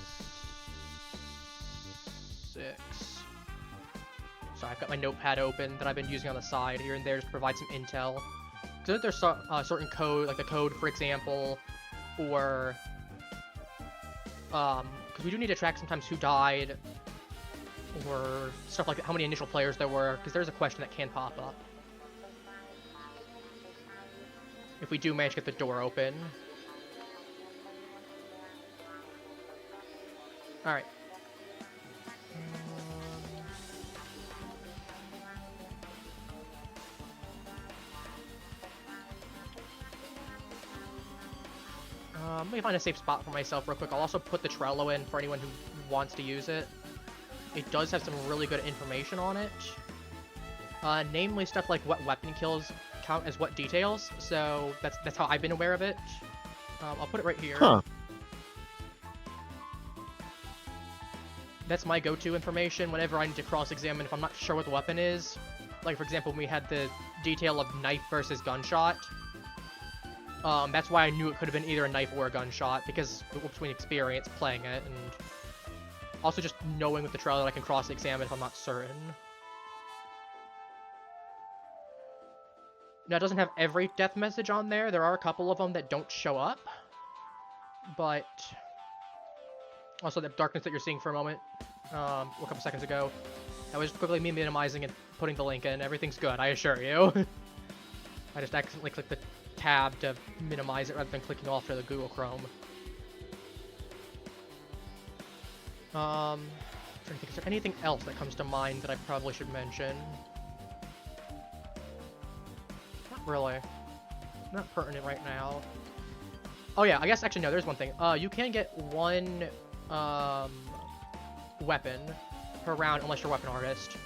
6. Sorry, I've got my notepad open that I've been using on the side here and there to provide some intel. Because there's certain code, like the code, for example, or because we do need to track sometimes who died, or stuff like that, how many initial players there were, because there's a question that can pop up. If we do manage to get the door open. Alright. Let me find a safe spot for myself real quick. I'll also put the Trello in for anyone who wants to use it. It does have some really good information on it. Namely stuff like what weapon kills count as what details. So that's how I've been aware of it. I'll put it right here. Huh. That's my go-to information whenever I need to cross-examine if I'm not sure what the weapon is. Like, for example, when we had the detail of knife versus gunshot. That's why I knew it could have been either a knife or a gunshot, because between experience playing it, and also just knowing with the trailer that I can cross-examine if I'm not certain. Now, it doesn't have every death message on there. There are a couple of them that don't show up. But also the darkness that you're seeing for a moment, a couple seconds ago, that was quickly me minimizing and putting the link in. Everything's good, I assure you. I just accidentally clicked the tab to minimize it rather than clicking off to the Google Chrome. Trying to think, is there anything else that comes to mind that I probably should mention? Not really. Not pertinent right now. Oh yeah, I guess actually no, there's one thing. You can get one weapon per round unless you're a weapon artist.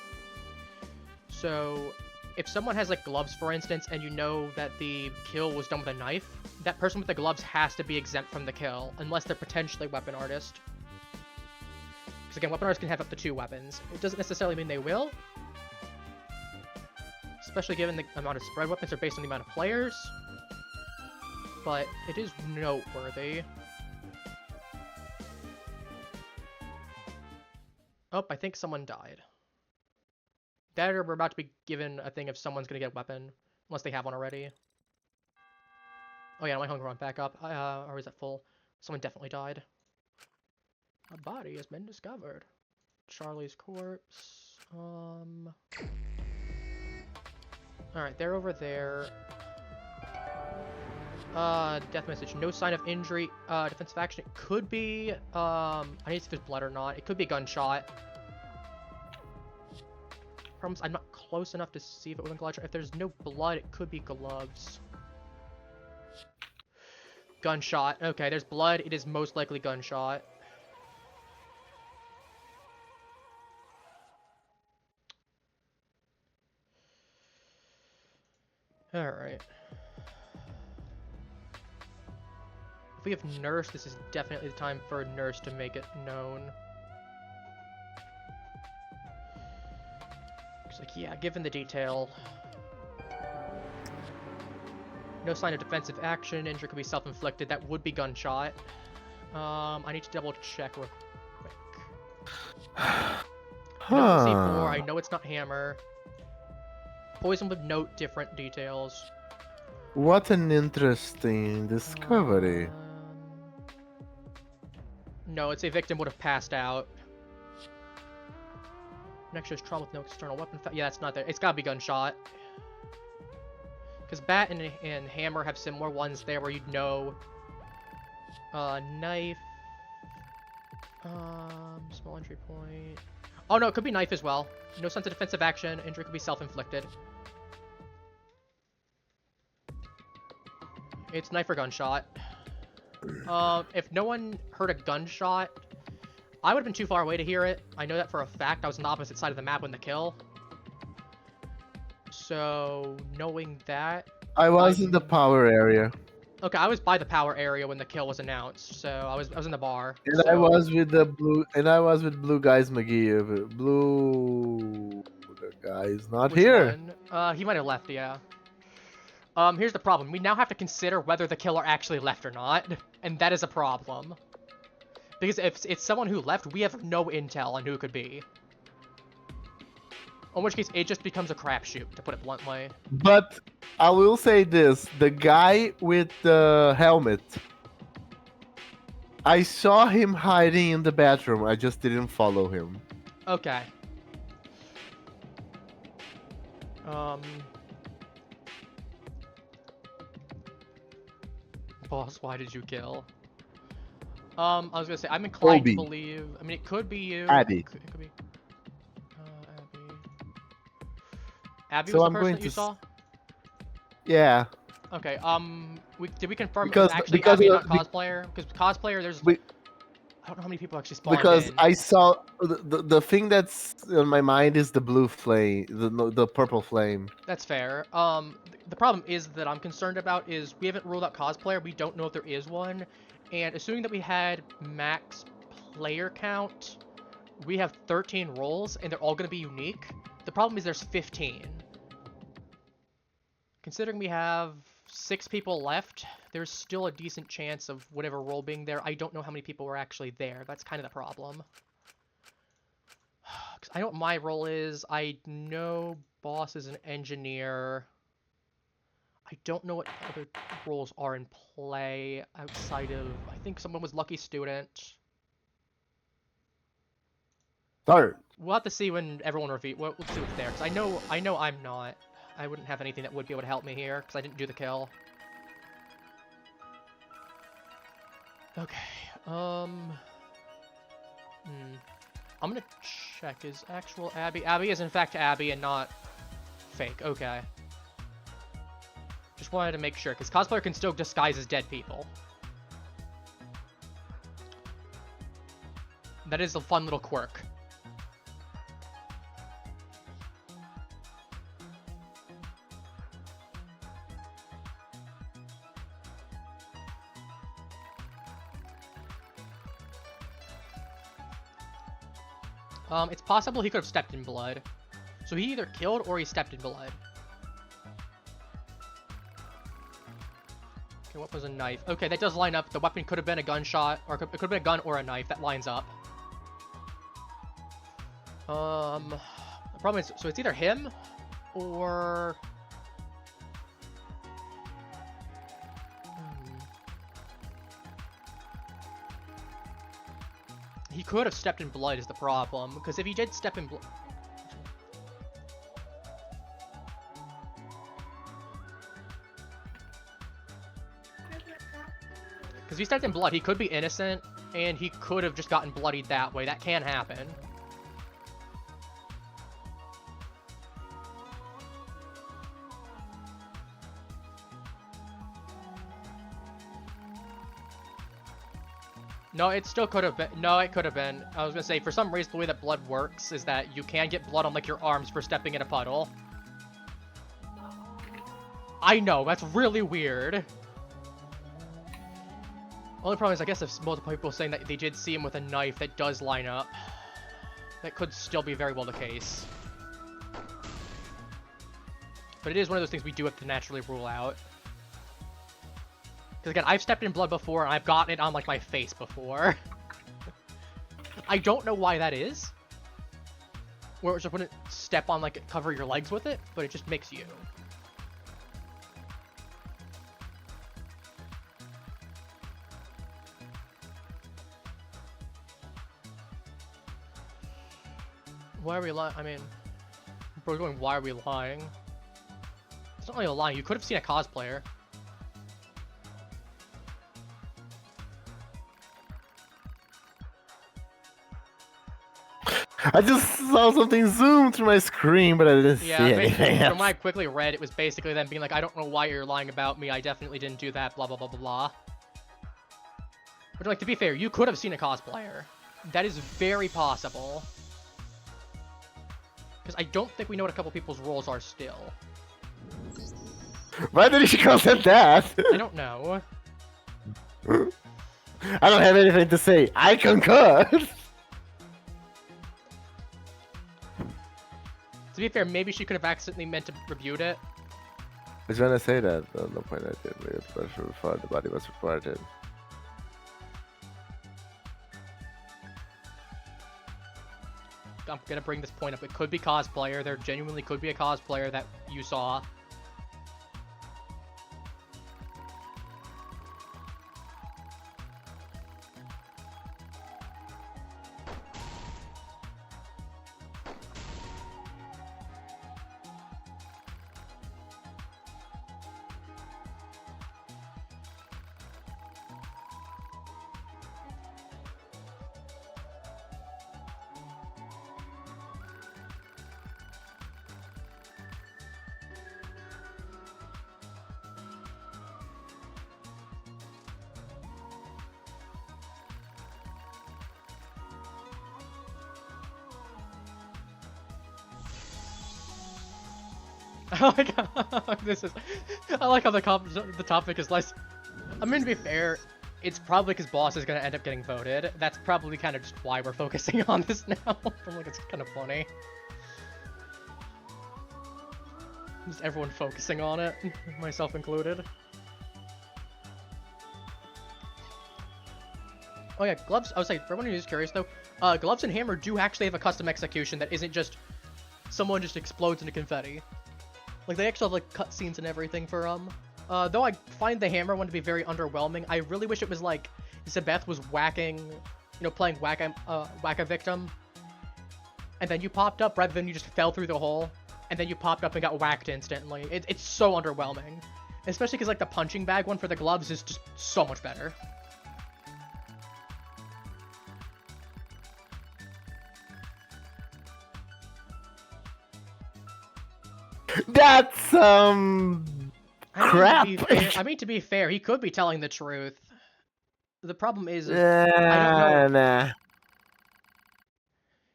So if someone has like gloves, for instance, and you know that the kill was done with a knife, that person with the gloves has to be exempt from the kill unless they're potentially a weapon artist. Because again, weapon artists can have up to 2 weapons. It doesn't necessarily mean they will, especially given the amount of spread weapons are based on the amount of players. But it is noteworthy. Oh, I think someone died. That or we're about to be given a thing if someone's gonna get a weapon, unless they have one already. Oh yeah, my hunger went back up. Or is it full? Someone definitely died. A body has been discovered. Charlie's corpse. Alright, they're over there. Death message. No sign of injury. Defensive action. It could be, I need to see if there's blood or not. It could be a gunshot. Problems, I'm not close enough to see if it was a gunshot. If there's no blood, it could be gloves. Gunshot. Okay, there's blood. It is most likely gunshot. Alright. If we have nurse, this is definitely the time for a nurse to make it known. Looks like, yeah, given the detail. No sign of defensive action. Injury could be self-inflicted. That would be gunshot. I need to double check real quick. I know it's C4. I know it's not hammer. Poison would note different details. What an interesting discovery. No, it's a victim would have passed out. Next is trauma with no external weapon. Yeah, that's not there. It's gotta be gunshot. Because bat and hammer have similar ones there where you'd know. Knife. Small entry point. Oh no, it could be knife as well. No sense of defensive action. Injury could be self-inflicted. It's knife or gunshot. If no one heard a gunshot, I would have been too far away to hear it. I know that for a fact. I was on the opposite side of the map when the kill. So, knowing that... I was in the power area. Okay, I was by the power area when the kill was announced, so I was in the bar. And so... I was with the blue, and I was with Blue Guys McGee. Blue guy is not Which here. one? He might have left, yeah. Here's the problem. We now have to consider whether the killer actually left or not, and that is a problem. Because if it's someone who left, we have no intel on who it could be. In which case, it just becomes a crapshoot, to put it bluntly. But I will say this, the guy with the helmet, I saw him hiding in the bathroom, I just didn't follow him. Okay. boss, why did you kill? I was gonna say, I'm inclined to Obi. believe... I mean, it could be you. Abby. It could be... Abby... Abby was So the I'm person going that you to. saw? Yeah, Okay, did we confirm it was because actually because Abby and uh, not be- cosplayer? Because cosplayer, there's... be- I don't know how many people actually spawned because in. I saw the thing that's in my mind is the blue flame, the purple flame. That's fair. The problem is that I'm concerned about is we haven't ruled out cosplayer. We don't know if there is one, and assuming that we had max player count, we have 13 roles, and they're all going to be unique. The problem is there's 15. Considering we have 6 people left, there's still a decent chance of whatever role being there. I don't know how many people were actually there. That's kind of the problem. 'Cause I know what my role is. I know boss is an engineer. I don't know what other roles are in play outside of... I think someone was lucky student. Third. We'll have to see when everyone reveal. We'll see what's there, because I know I'm not. I wouldn't have anything that would be able to help me here, because I didn't do the kill. Okay. I'm gonna check. Is actual Abby? Abby is in fact Abby and not fake. Okay. Just wanted to make sure, because cosplayer can still disguise as dead people. That is a fun little quirk. It's possible he could have stepped in blood. So he either killed or he stepped in blood. Okay, what was a knife? Okay, that does line up. The weapon could have been a gunshot, or it could have been a gun or a knife. That lines up. The problem is, so it's either him, or... He could have stepped in blood is the problem, because if he did step in blood... Because if he stepped in blood, he could be innocent, and he could have just gotten bloodied that way. That can happen. No, it still could have been. No, it could have been. I was gonna say, for some reason, the way that blood works is that you can get blood on, like, your arms for stepping in a puddle. I know, that's really weird. Only problem is, I guess, if multiple people saying that they did see him with a knife, that does line up. That could still be very well the case. But it is one of those things we do have to naturally rule out. Because again, I've stepped in blood before, and I've gotten it on, like, my face before. I don't know why that is. Where it just wouldn't step on, like, cover your legs with it, but it just makes you. Why are we lying? I mean, we're going, why are we lying? It's not really a lie. You could have seen a cosplayer. I just saw something zoom through my screen, but I didn't see anything. From what I quickly read, it was basically them being like, I don't know why you're lying about me. I definitely didn't do that, blah, blah, blah, blah, blah. But, like, to be fair, you could have seen a cosplayer. That is very possible. Because I don't think we know what a couple people's roles are still. Why did she consent that? I don't know. I don't have anything to say. I concur. To be fair, maybe she could have accidentally meant to reviewed it. I was trying to say that. No point I did. Before the body was reported. I'm gonna bring this point up. It could be cosplayer. There genuinely could be a cosplayer that you saw. I like how this is. I like how the topic is less. I mean, to be fair, it's probably because boss is gonna end up getting voted. That's probably kind of just why we're focusing on this now. I'm like, it's kind of funny. Just everyone focusing on it, myself included. Oh yeah, gloves. I was like, for everyone who's curious though, gloves and hammer do actually have a custom execution that isn't just someone just explodes into confetti. Like they actually have like cutscenes and everything for though I find the hammer one to be very underwhelming. I really wish it was like Zabeth was whacking, you know, playing whack a victim, and then you popped up rather than you just fell through the hole, and then you popped up and got whacked instantly. It's so underwhelming, especially because like the punching bag one for the gloves is just so much better. That's crap. I mean, to be fair, he could be telling the truth. The problem is, I don't know. Nah.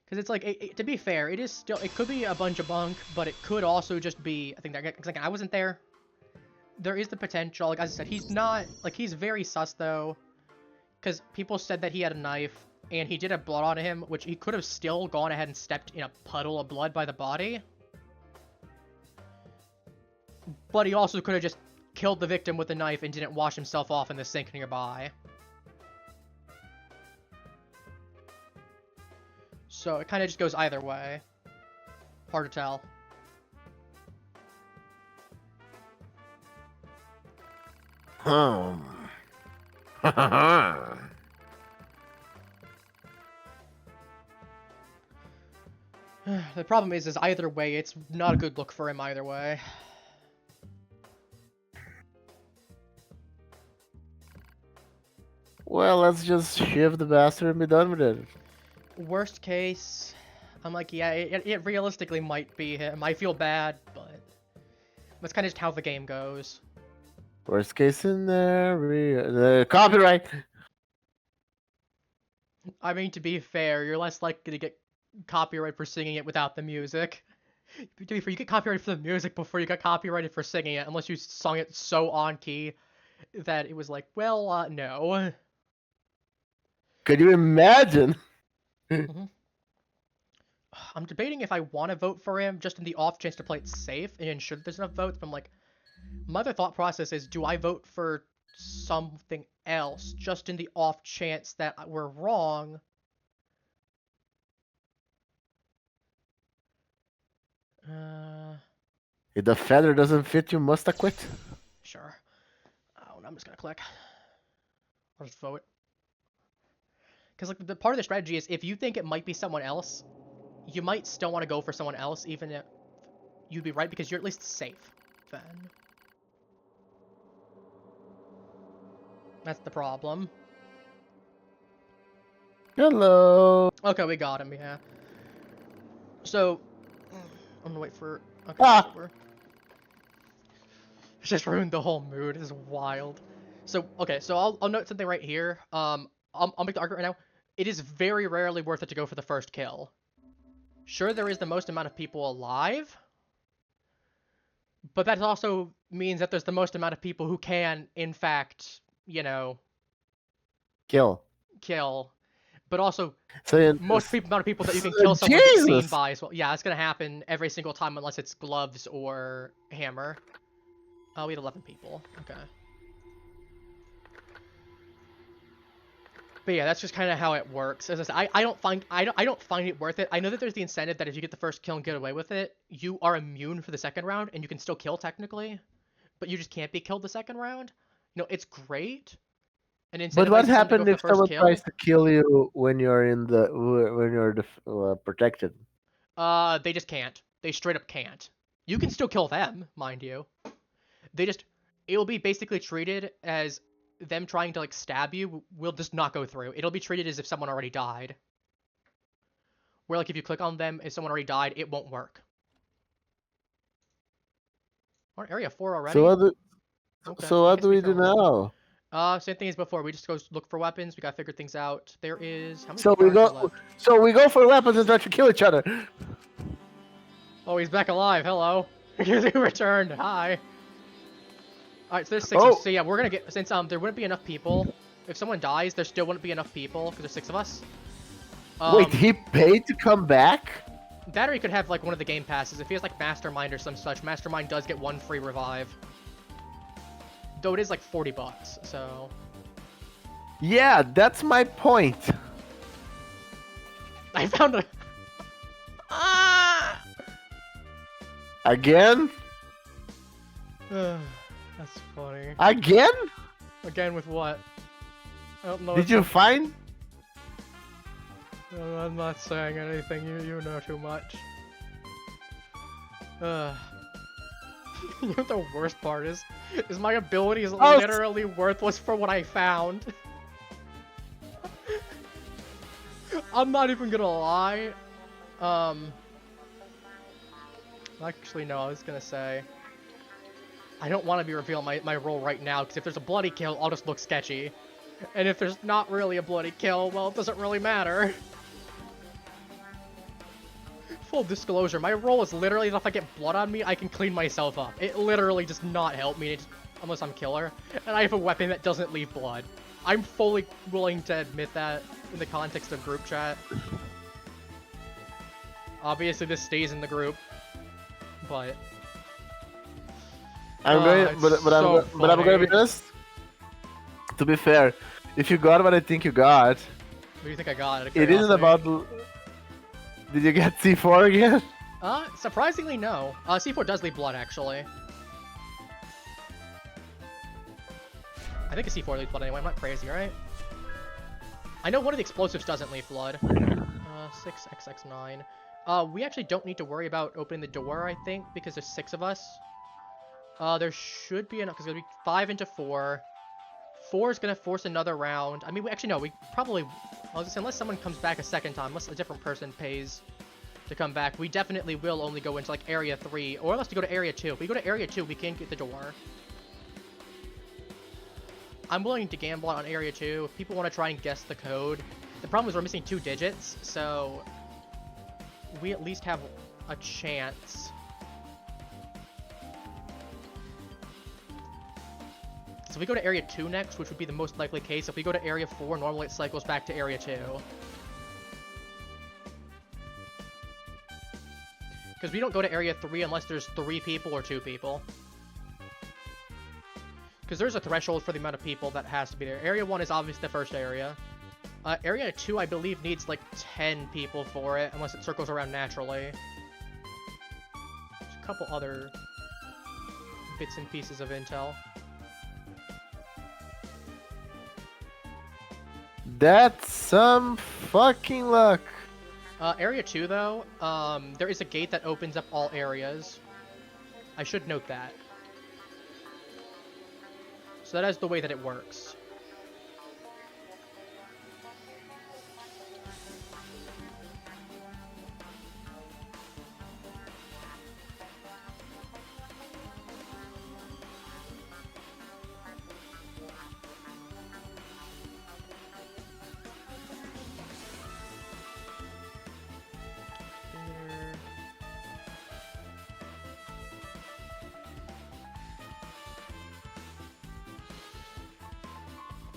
Because it's like, to be fair, it is still, it could be a bunch of bunk, but it could also just be, I think that, cause like, I wasn't there. There is the potential, like as I said, he's not, like, he's very sus though. Because people said that he had a knife, and he did have blood on him, which he could have still gone ahead and stepped in a puddle of blood by the body. But he also could have just killed the victim with a knife and didn't wash himself off in the sink nearby. So it kind of just goes either way. Hard to tell. The problem is either way, it's not a good look for him either way. Well, let's just shiv the bastard and be done with it. Worst case, I'm like, yeah, it realistically might be him. I feel bad, but that's kind of just how the game goes. Worst case scenario, copyright. I mean, to be fair, you're less likely to get copyright for singing it without the music. To be fair, you get copyrighted for the music before you got copyrighted for singing it, unless you sung it so on key that it was like, well, no. Could you imagine? I'm debating if I want to vote for him just in the off chance to play it safe and ensure that there's enough votes, but I'm like, my other thought process is, do I vote for something else just in the off chance that we're wrong? If the feather doesn't fit, you must acquit. Sure. Oh, I'm just gonna click. I'll just vote. Because like the part of the strategy is if you think it might be someone else, you might still want to go for someone else, even if you'd be right because you're at least safe. Then that's the problem. Hello. Okay, we got him. Yeah. So I'm gonna wait for. Okay, Ah. over. It just ruined the whole mood. This is wild. So okay, so I'll note something right here. I'll make the argument right now. It is very rarely worth it to go for the first kill. Sure, there is the most amount of people alive, but that also means that there's the most amount of people who can, in fact, you know, Kill. But also, so most amount of people that you can kill someone get seen by as well. Yeah, it's gonna happen every single time unless it's gloves or hammer. Oh, we had 11 people. Okay. But yeah, that's just kind of how it works. As I said, I don't find it worth it. I know that there's the incentive that if you get the first kill and get away with it, you are immune for the second round, and you can still kill technically, but you just can't be killed the second round. You know, it's great. But what happened if someone tries to kill you when you're in the protected? They just can't. They straight up can't. You can still kill them, mind you. It'll be basically treated as them trying to like stab you will just not go through. It'll be treated as if someone already died. Where like if you click on them, if someone already died, it won't work. We're in area 4 already. So what do we do now? Same thing as before. We just go look for weapons. We gotta figure things out. There is how many left? So we go for weapons and try to kill each other. Oh, he's back alive. Hello. You returned. Hi. Alright, so there's 6 of us. Oh, So yeah, we're gonna get, since there wouldn't be enough people. If someone dies, there still wouldn't be enough people, because there's 6 of us. wait, he paid to come back? That or he could have like one of the game passes. If he has like Mastermind or some such, Mastermind does get 1 free revive. Though it is like $40, so... Yeah, that's my point. I found a... Ah! Again? That's funny. Again? Again with what? I don't know. Did you find? I'm not saying anything. You know too much. You know what the worst part is? Is my ability is Oh, literally worthless for what I found. I'm not even gonna lie. Actually, no, I was gonna say. I don't want to be revealing my role right now, because if there's a bloody kill, I'll just look sketchy. And if there's not really a bloody kill, well, it doesn't really matter. Full disclosure, my role is literally that if I get blood on me, I can clean myself up. It literally does not help me, unless I'm killer. And I have a weapon that doesn't leave blood. I'm fully willing to admit that in the context of group chat. Obviously, this stays in the group, but... I'm going, but I'm gonna be honest. To be fair, if you got what I think you got, What do you think I got? it isn't about. Did you get C4 again? Surprisingly, no. C4 does leave blood, actually. I think a C4 leaves blood anyway. I'm not crazy, right? I know one of the explosives doesn't leave blood. 6xx9. We actually don't need to worry about opening the door, I think, because there's 6 of us. There should be enough, because it's going to be 5 into 4. 4 is going to force another round. I mean, we probably... I was gonna say, unless someone comes back a second time, unless a different person pays to come back, we definitely will only go into, like, Area 3, or unless to go to Area 2. If we go to Area 2, we can get the door. I'm willing to gamble on Area 2. If people want to try and guess the code, the problem is we're missing 2 digits, so we at least have a chance. So if we go to Area 2 next, which would be the most likely case, if we go to Area 4, normally it cycles back to Area 2. Because we don't go to Area 3 unless there's 3 people or 2 people. Because there's a threshold for the amount of people that has to be there. Area 1 is obviously the first area. Area 2, I believe, needs like 10 people for it, unless it circles around naturally. There's a couple other bits and pieces of intel. That's some fucking luck. Area 2, though, there is a gate that opens up all areas. I should note that. So that is the way that it works.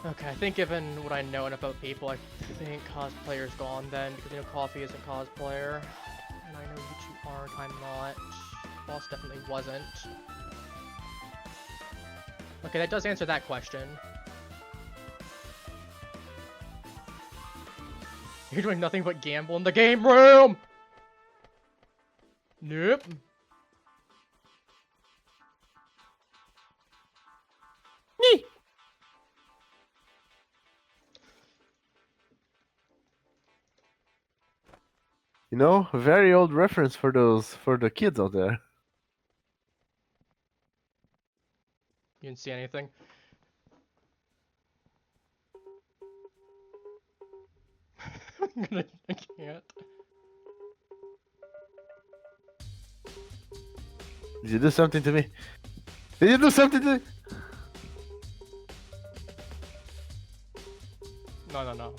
Okay, I think given what I know about people, I think cosplayer's gone then, because, you know, Coffee isn't cosplayer. And I know you two aren't, I'm not. Boss definitely wasn't. Okay, that does answer that question. You're doing nothing but gamble in the game room! Nope. Nee. You know, a very old reference for the kids out there. You didn't see anything. I can't. Did you do something to me? Did you do something to me? No.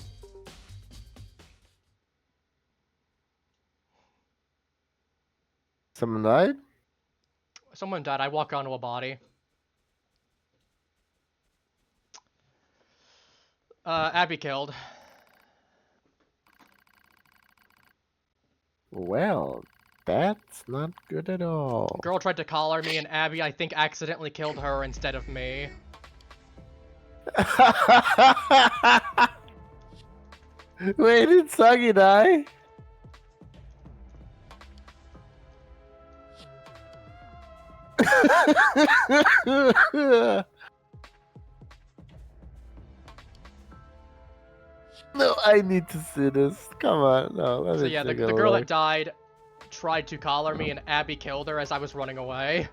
Someone died? Someone died. I walked onto a body. Abby killed. Well, that's not good at all. Girl tried to collar me, and Abby, I think, accidentally killed her instead of me. Wait, did Suggy die? No, I need to see this. Come on, no. Let So me yeah, the take a girl look. that died tried to collar me, and Abby killed her as I was running away.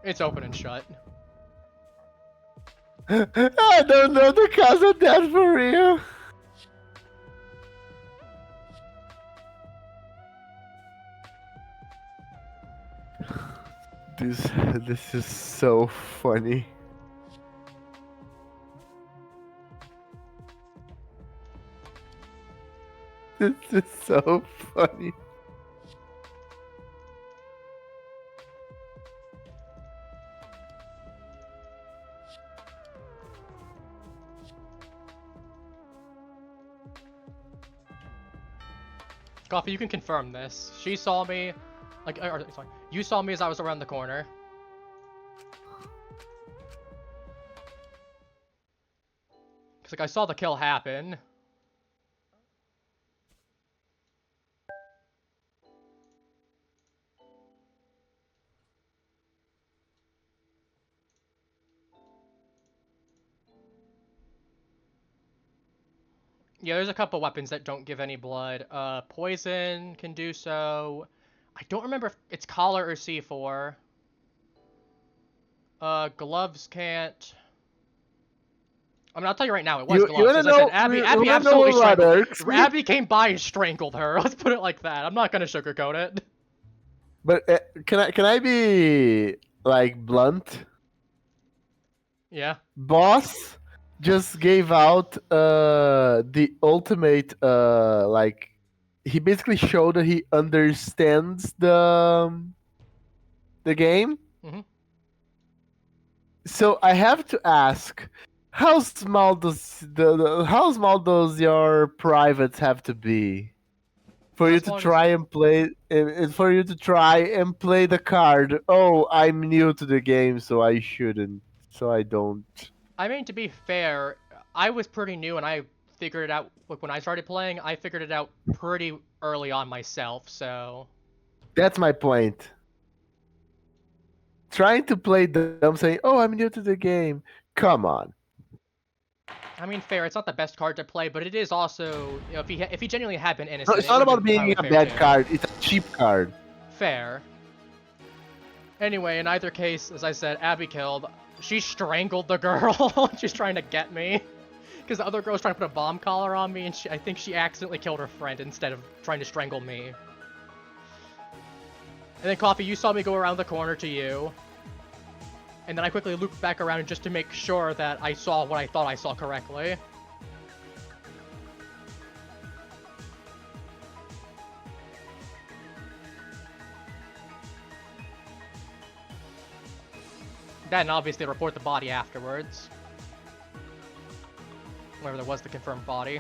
It's open and shut. I don't know the cause of death for real. This is so funny. This is so funny. Coffee, you can confirm this. She saw me, sorry, you saw me as I was around the corner. Cause like I saw the kill happen. Yeah, there's a couple weapons that don't give any blood. Poison can do so. I don't remember if it's collar or C4. Gloves can't. I mean, I'll tell you right now, it was You gloves. wanna As I said, know? Abby You wanna know absolutely what strangled. irks me? Abby came by and strangled her. Let's put it like that. I'm not gonna sugarcoat it. But can I be like blunt? Yeah. Boss just gave out the ultimate like he basically showed that he understands the game. Mhm. So I have to ask, how small does how small does your privates have to be for How you to small does- try and play for you to try and play the card? Oh, I'm new to the game, so I shouldn't. So I don't. I mean, to be fair, I was pretty new and I figured it out. Like when I started playing, I figured it out pretty early on myself. So That's my point. Trying to play dumb, saying, "Oh, I'm new to the game." Come on. I mean, fair. It's not the best card to play, but it is also, you know, if he genuinely had been No, innocent, it's it not would've about been being entirely a fair bad too. card. It's a cheap card. Fair. Anyway, in either case, as I said, Abby killed. She strangled the girl. She's trying to get me. Because the other girl was trying to put a bomb collar on me, and I think she accidentally killed her friend instead of trying to strangle me. And then, Coffee, you saw me go around the corner to you. And then I quickly looped back around just to make sure that I saw what I thought I saw correctly. Then, obviously, report the body afterwards. Wherever there was the confirmed body.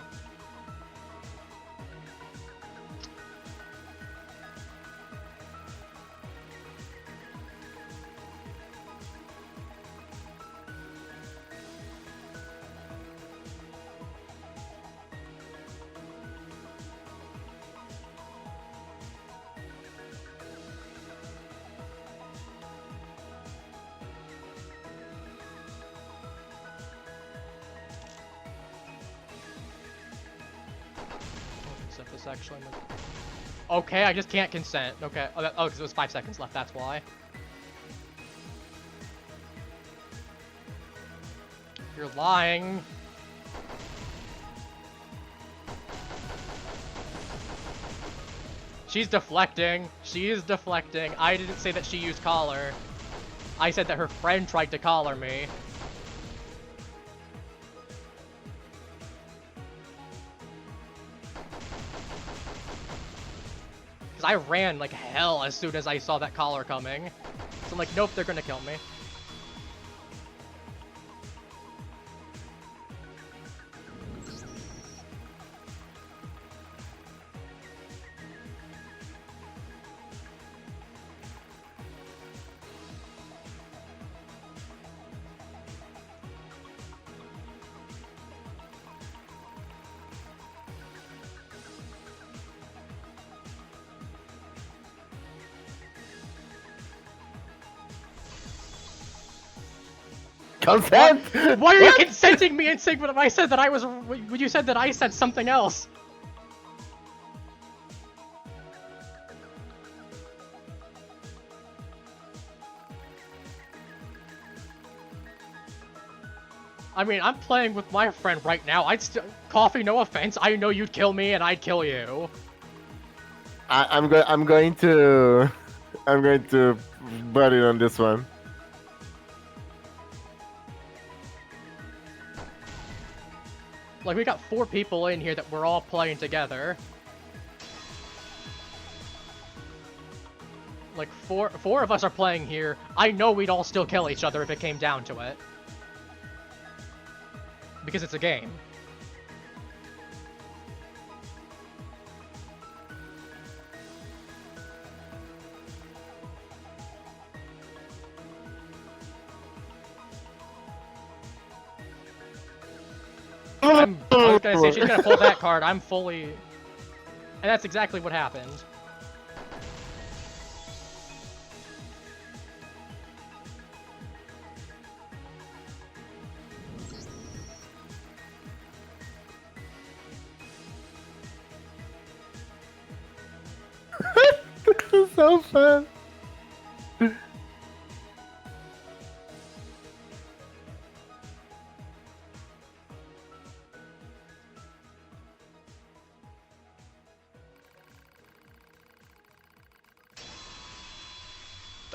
This actually. Okay, I just can't consent. Okay. Oh, because it was 5 seconds left. That's why. You're lying. She's deflecting. She is deflecting. I didn't say that she used collar. I said that her friend tried to collar me. Because I ran like hell as soon as I saw that collar coming. So I'm like, nope, they're gonna kill me. Consent! Why are you consenting me and saying what I said that I was? When you said that I said something else? I mean, I'm playing with my friend right now. I'd still, Coffee, no offense. I know you'd kill me and I'd kill you. I'm going to butt in on this one. Like, we got 4 people in here that we're all playing together. Like, four of us are playing here. I know we'd all still kill each other if it came down to it. Because it's a game. I was gonna say, she's gonna pull that card, I'm fully... And that's exactly what happened. This is so fun.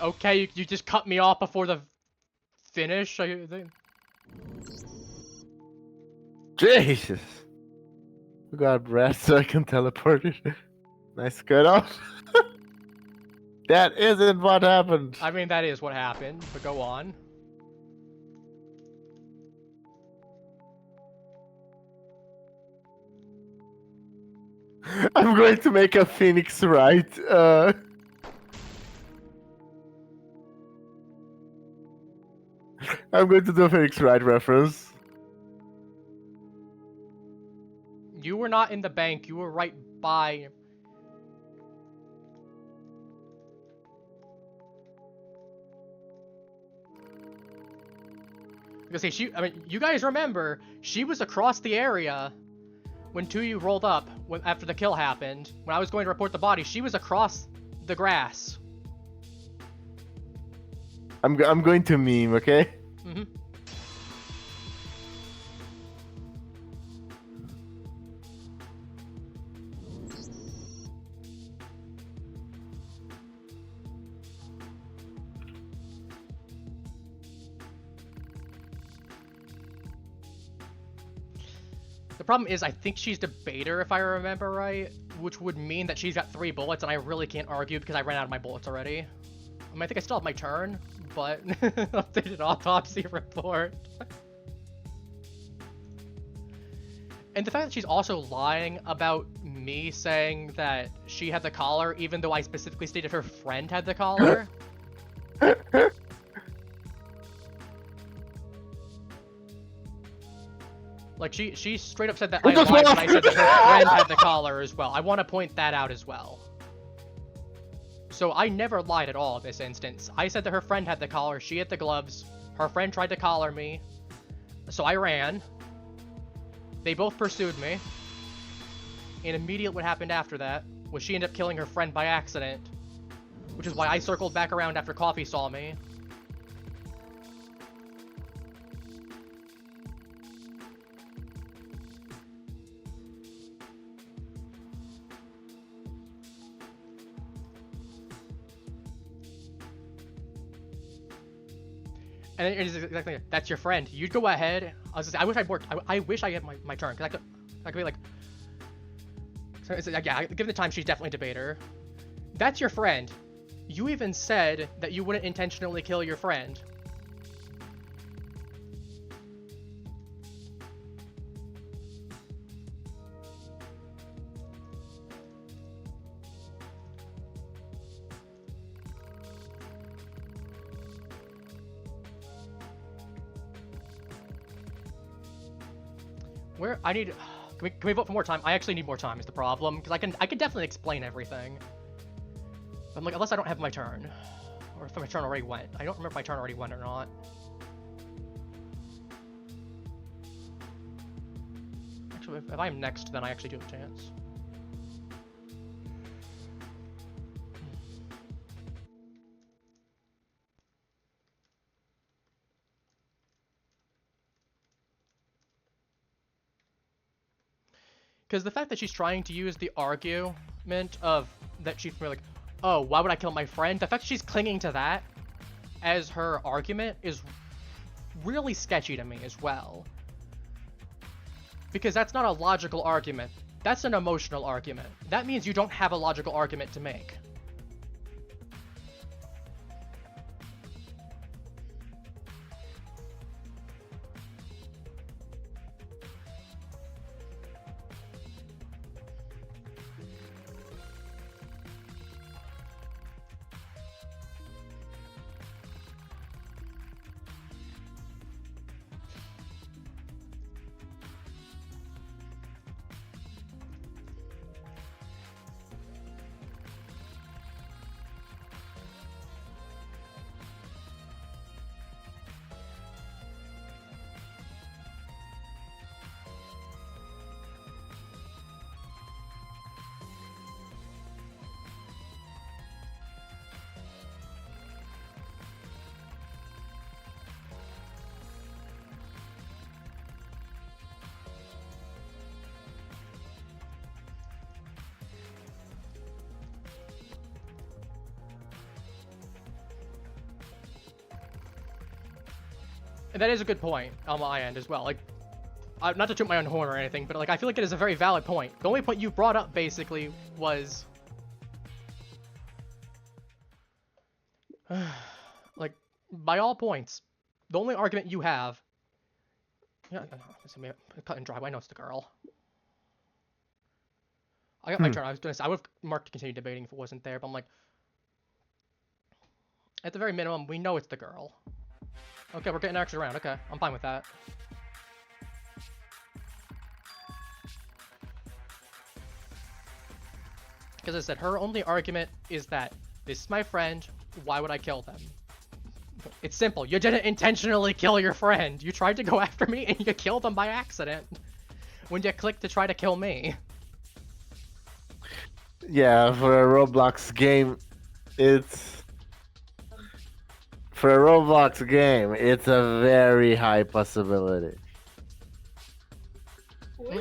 Okay, you just cut me off before the finish? Jesus. We got breath so I can teleport it. Nice cut off. That isn't what happened. I mean, that is what happened, but go on. I'm going to make a Phoenix Wright. I'm going to do a Phoenix Wright reference. You were not in the bank, you were right by... Because I mean, you guys remember, she was across the area when 2U rolled up after the kill happened. When I was going to report the body, she was across the grass. I'm going to meme, okay? Mm-hmm. The problem is, I think she's debater, if I remember right, which would mean that she's got 3 bullets, and I really can't argue because I ran out of my bullets already. I mean, I think I still have my turn, but updated autopsy report. And the fact that she's also lying about me saying that she had the collar, even though I specifically stated her friend had the collar. Like, she straight up said that I lied when I said that her friend had the collar as well. I want to point that out as well. So I never lied at all in this instance. I said that her friend had the collar, she had the gloves, her friend tried to collar me, so I ran. They both pursued me. And immediately what happened after that was she ended up killing her friend by accident. Which is why I circled back around after Coffee saw me. And it's exactly, that's your friend. You'd go ahead. I wish I worked. I wish I had my turn, because I could be like, so it's, yeah, given the time, she's definitely a debater. That's your friend. You even said that you wouldn't intentionally kill your friend. Where I need, can we vote for more time? I actually need more time is the problem, because I can definitely explain everything. I'm like, unless I don't have my turn, or if my turn already went. I don't remember if my turn already went or not. Actually, if I'm next, then I actually do have a chance. Because the fact that she's trying to use the argument of that she's like, oh, why would I kill my friend? The fact that she's clinging to that as her argument is really sketchy to me as well. Because that's not a logical argument. That's an emotional argument. That means you don't have a logical argument to make. And that is a good point on my end as well. Like, not to toot my own horn or anything, but like I feel like it is a very valid point. The only point you brought up basically was like, by all points, the only argument you have. Yeah, it's cut and dry. I know it's the girl. I got my turn. I was gonna say I would have marked to continue debating if it wasn't there, but I'm like, at the very minimum, we know it's the girl. Okay, we're getting an extra round. Okay, I'm fine with that. Because as I said, her only argument is that this is my friend, why would I kill them? It's simple. You didn't intentionally kill your friend. You tried to go after me and you killed them by accident. When you clicked to try to kill me. Yeah, for a Roblox game, it's... For a Roblox game, it's a very high possibility.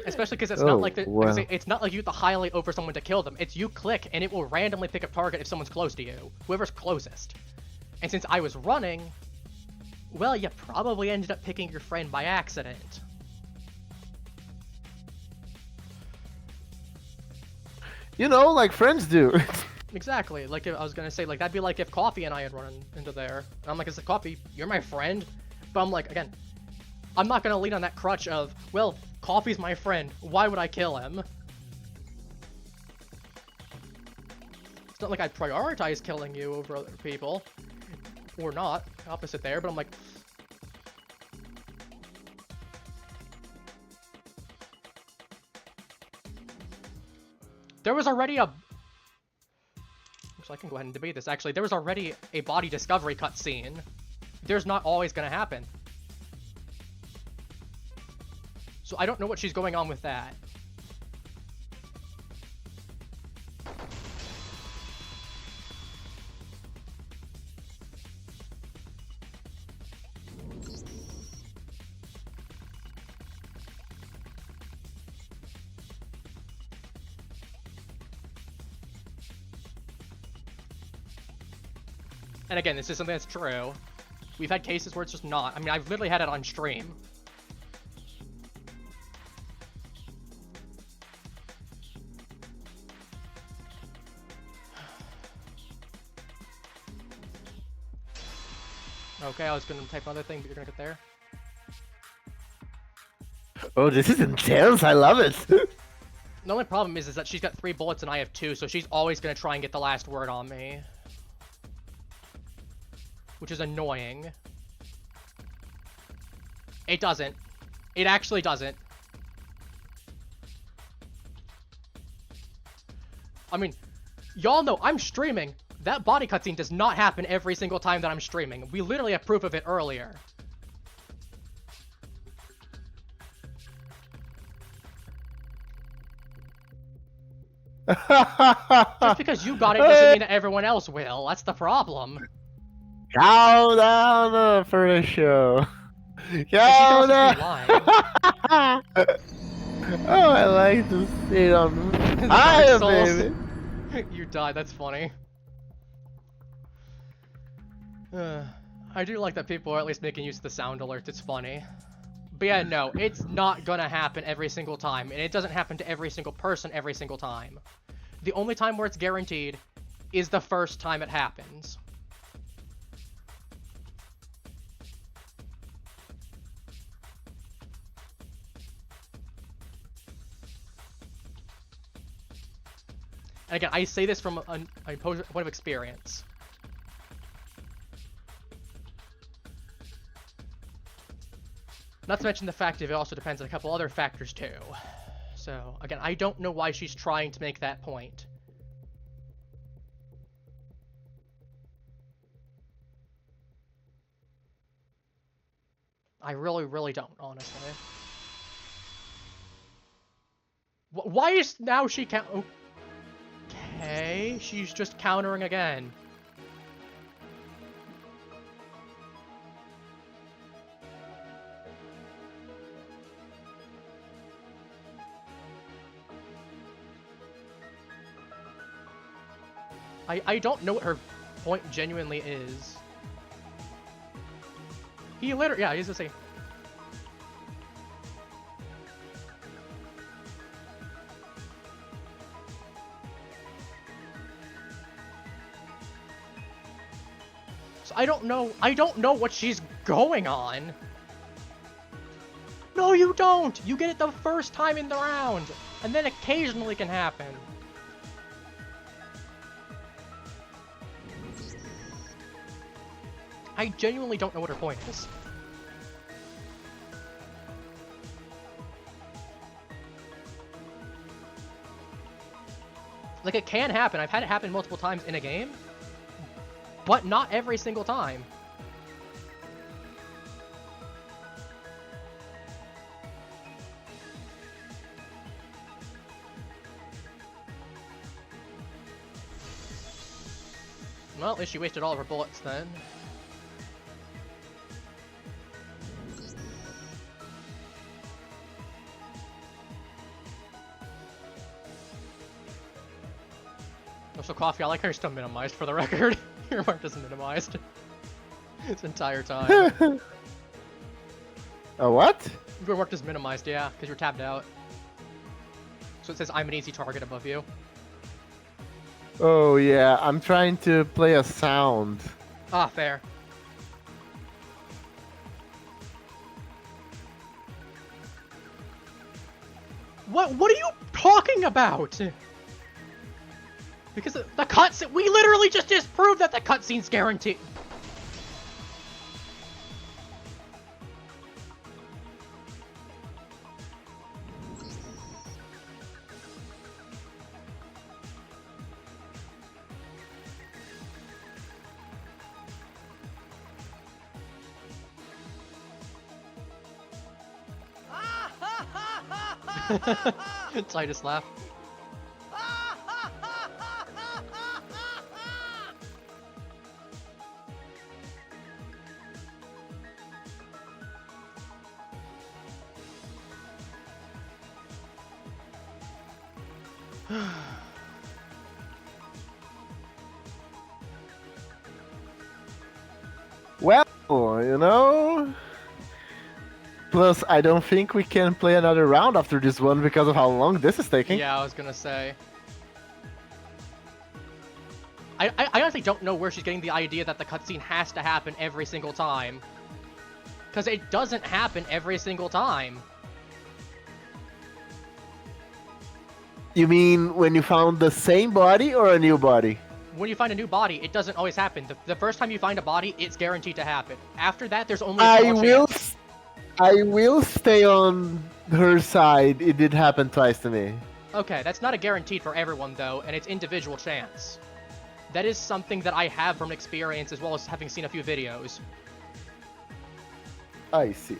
Especially because it's not like it's not like you have to highlight over someone to kill them. It's you click and it will randomly pick a target if someone's close to you. Whoever's closest. And since I was running, well, you probably ended up picking your friend by accident. You know, like friends do. Exactly. Like, I was gonna say, like, that'd be like if Coffee and I had run into there. And I'm like, it's like, Coffee, you're my friend. But I'm like, again, I'm not gonna lean on that crutch of, well, Coffee's my friend. Why would I kill him? It's not like I'd prioritize killing you over other people. Or not. Opposite there, but I'm like... There was already a... So I can go ahead and debate this. Actually, there was already a body discovery cutscene. There's not always going to happen. So I don't know what she's going on with that. And again, this is something that's true. We've had cases where it's just not. I mean, I've literally had it on stream. Okay, I was gonna type another thing, but you're gonna get there. Oh, this is intense. I love it. The only problem is that she's got 3 bullets and I have 2, so she's always gonna try and get the last word on me. Which is annoying. It doesn't. It actually doesn't. I mean, y'all know I'm streaming. That body cutscene does not happen every single time that I'm streaming. We literally have proof of it earlier. Just because you got it doesn't mean that everyone else will. That's the problem. Calm down, Apparitio. Calm down. Oh, I like to see it on fire, baby. You died. That's funny. I do like that people are at least making use of the sound alerts. It's funny. But yeah, no, it's not gonna happen every single time, and it doesn't happen to every single person every single time. The only time where it's guaranteed is the first time it happens. And again, I say this from a point of experience. Not to mention the fact that it also depends on a couple other factors too. So, again, I don't know why she's trying to make that point. I really, really don't, honestly. Why is now she Okay, she's just countering again. I don't know what her point genuinely is. He literally, yeah, he's the same. So I don't know what she's going on. No, you don't! You get it the first time in the round, and then occasionally can happen. I genuinely don't know what her point is. Like, it can happen. I've had it happen multiple times in a game, but not every single time. Well, at least she wasted all of her bullets then. Also, Coffee, I like how you're still minimized for the record. Your mark isn't minimized. This entire time. A what? Your mark is minimized, yeah, because you're tabbed out. So it says, I'm an easy target above you. Oh yeah, I'm trying to play a sound. Ah, fair. What are you talking about? Because the cutscene, we literally just disproved that the cutscene's guaranteed. Titus laugh. Well, you know. Plus, I don't think we can play another round after this one because of how long this is taking. Yeah, I was gonna say. I honestly don't know where she's getting the idea that the cutscene has to happen every single time. Because it doesn't happen every single time. You mean when you found the same body or a new body? When you find a new body, it doesn't always happen. The first time you find a body, it's guaranteed to happen. After that, there's only a small chance. I will stay on her side. It did happen twice to me. Okay, that's not a guaranteed for everyone, though, and it's individual chance. That is something that I have from experience as well as having seen a few videos. I see.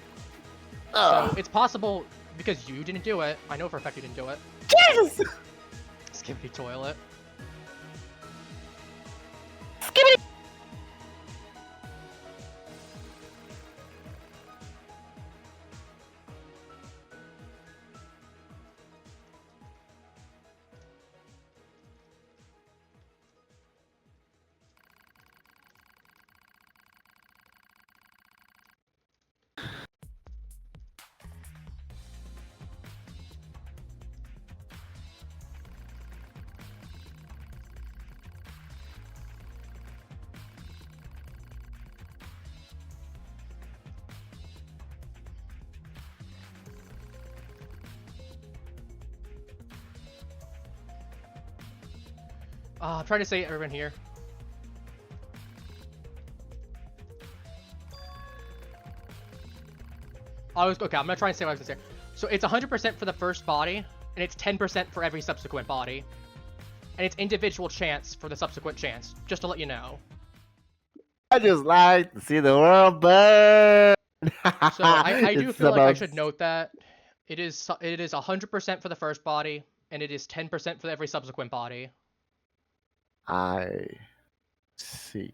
So it's possible because you didn't do it. I know for a fact you didn't do it. Jesus! Skippity toilet. Skippity! I'm trying to say everyone here. I'm gonna try and say what I was gonna say. So it's 100% for the first body, and it's 10% for every subsequent body. And it's individual chance for the subsequent chance, just to let you know. I just like to see the world burn. So I do feel like I should note that it is 100% for the first body, and it is 10% for every subsequent body. I see.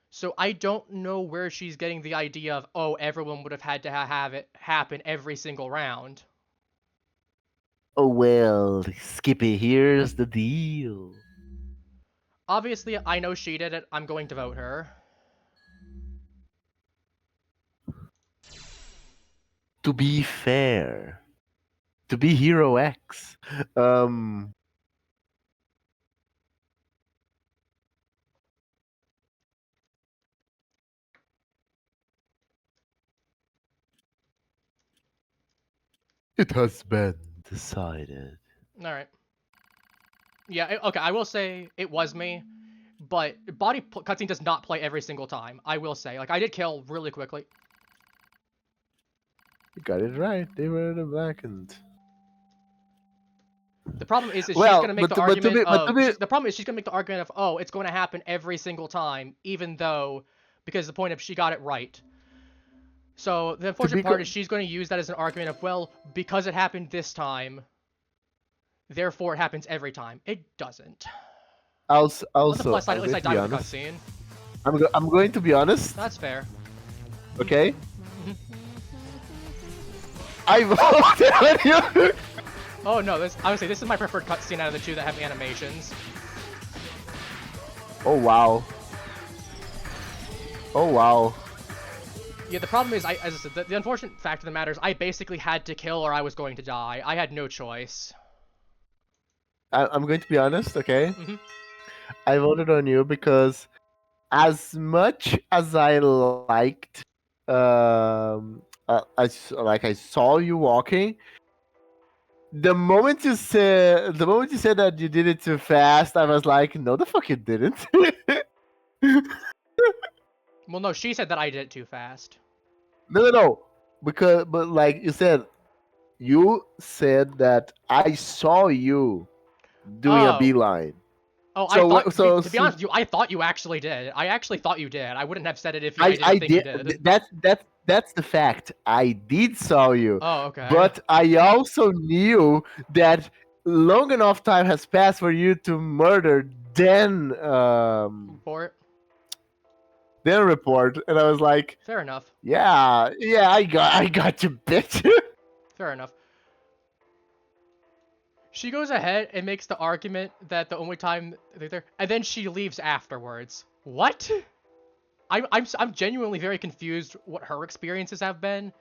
So I don't know where she's getting the idea of, oh, everyone would have had to have it happen every single round. Oh well, Skippy, here's the deal. Obviously, I know she did it. I'm going to vote her. To be fair, to be Hero X, it has been decided. All right. Yeah, okay, I will say it was me, but body cutscene does not play every single time. I will say. Like, I did kill really quickly. You got it right. They were the blackened. The problem is she's Well, gonna make but the to be- argument but to be- of the problem is she's gonna make the argument of, oh, it's going to happen every single time, even though because the point of she got it right. So the unfortunate part is she's going to use that as an argument of, well, because it happened this time, therefore it happens every time. It doesn't. Also, On the plus side, I'm at least I going to be died with a honest. cutscene. I'm going to be honest. That's fair. Okay. I voted on you. Oh no, honestly, this is my preferred cutscene out of the two that have animations. Oh wow. Oh wow. Yeah, the problem is, as I said, the unfortunate fact of the matter is I basically had to kill or I was going to die. I had no choice. I'm going to be honest, okay? Mm-hmm. I voted on you because as much as I liked I saw you walking, the moment you said that you did it too fast, I was like, no the fuck you didn't. Well, no, she said that I did it too fast. No. But like you said that I saw you doing a beeline. Oh, to be honest with you, I thought you actually did. I actually thought you did. I wouldn't have said it if I didn't think you did. That's the fact. I did saw you. Oh, okay. But I also knew that long enough time has passed for you to murder, then report. Then report, and I was like, fair enough. Yeah, I got you, bitch. Fair enough. She goes ahead and makes the argument that the only time they're there, and then she leaves afterwards. What? I'm genuinely very confused what her experiences have been,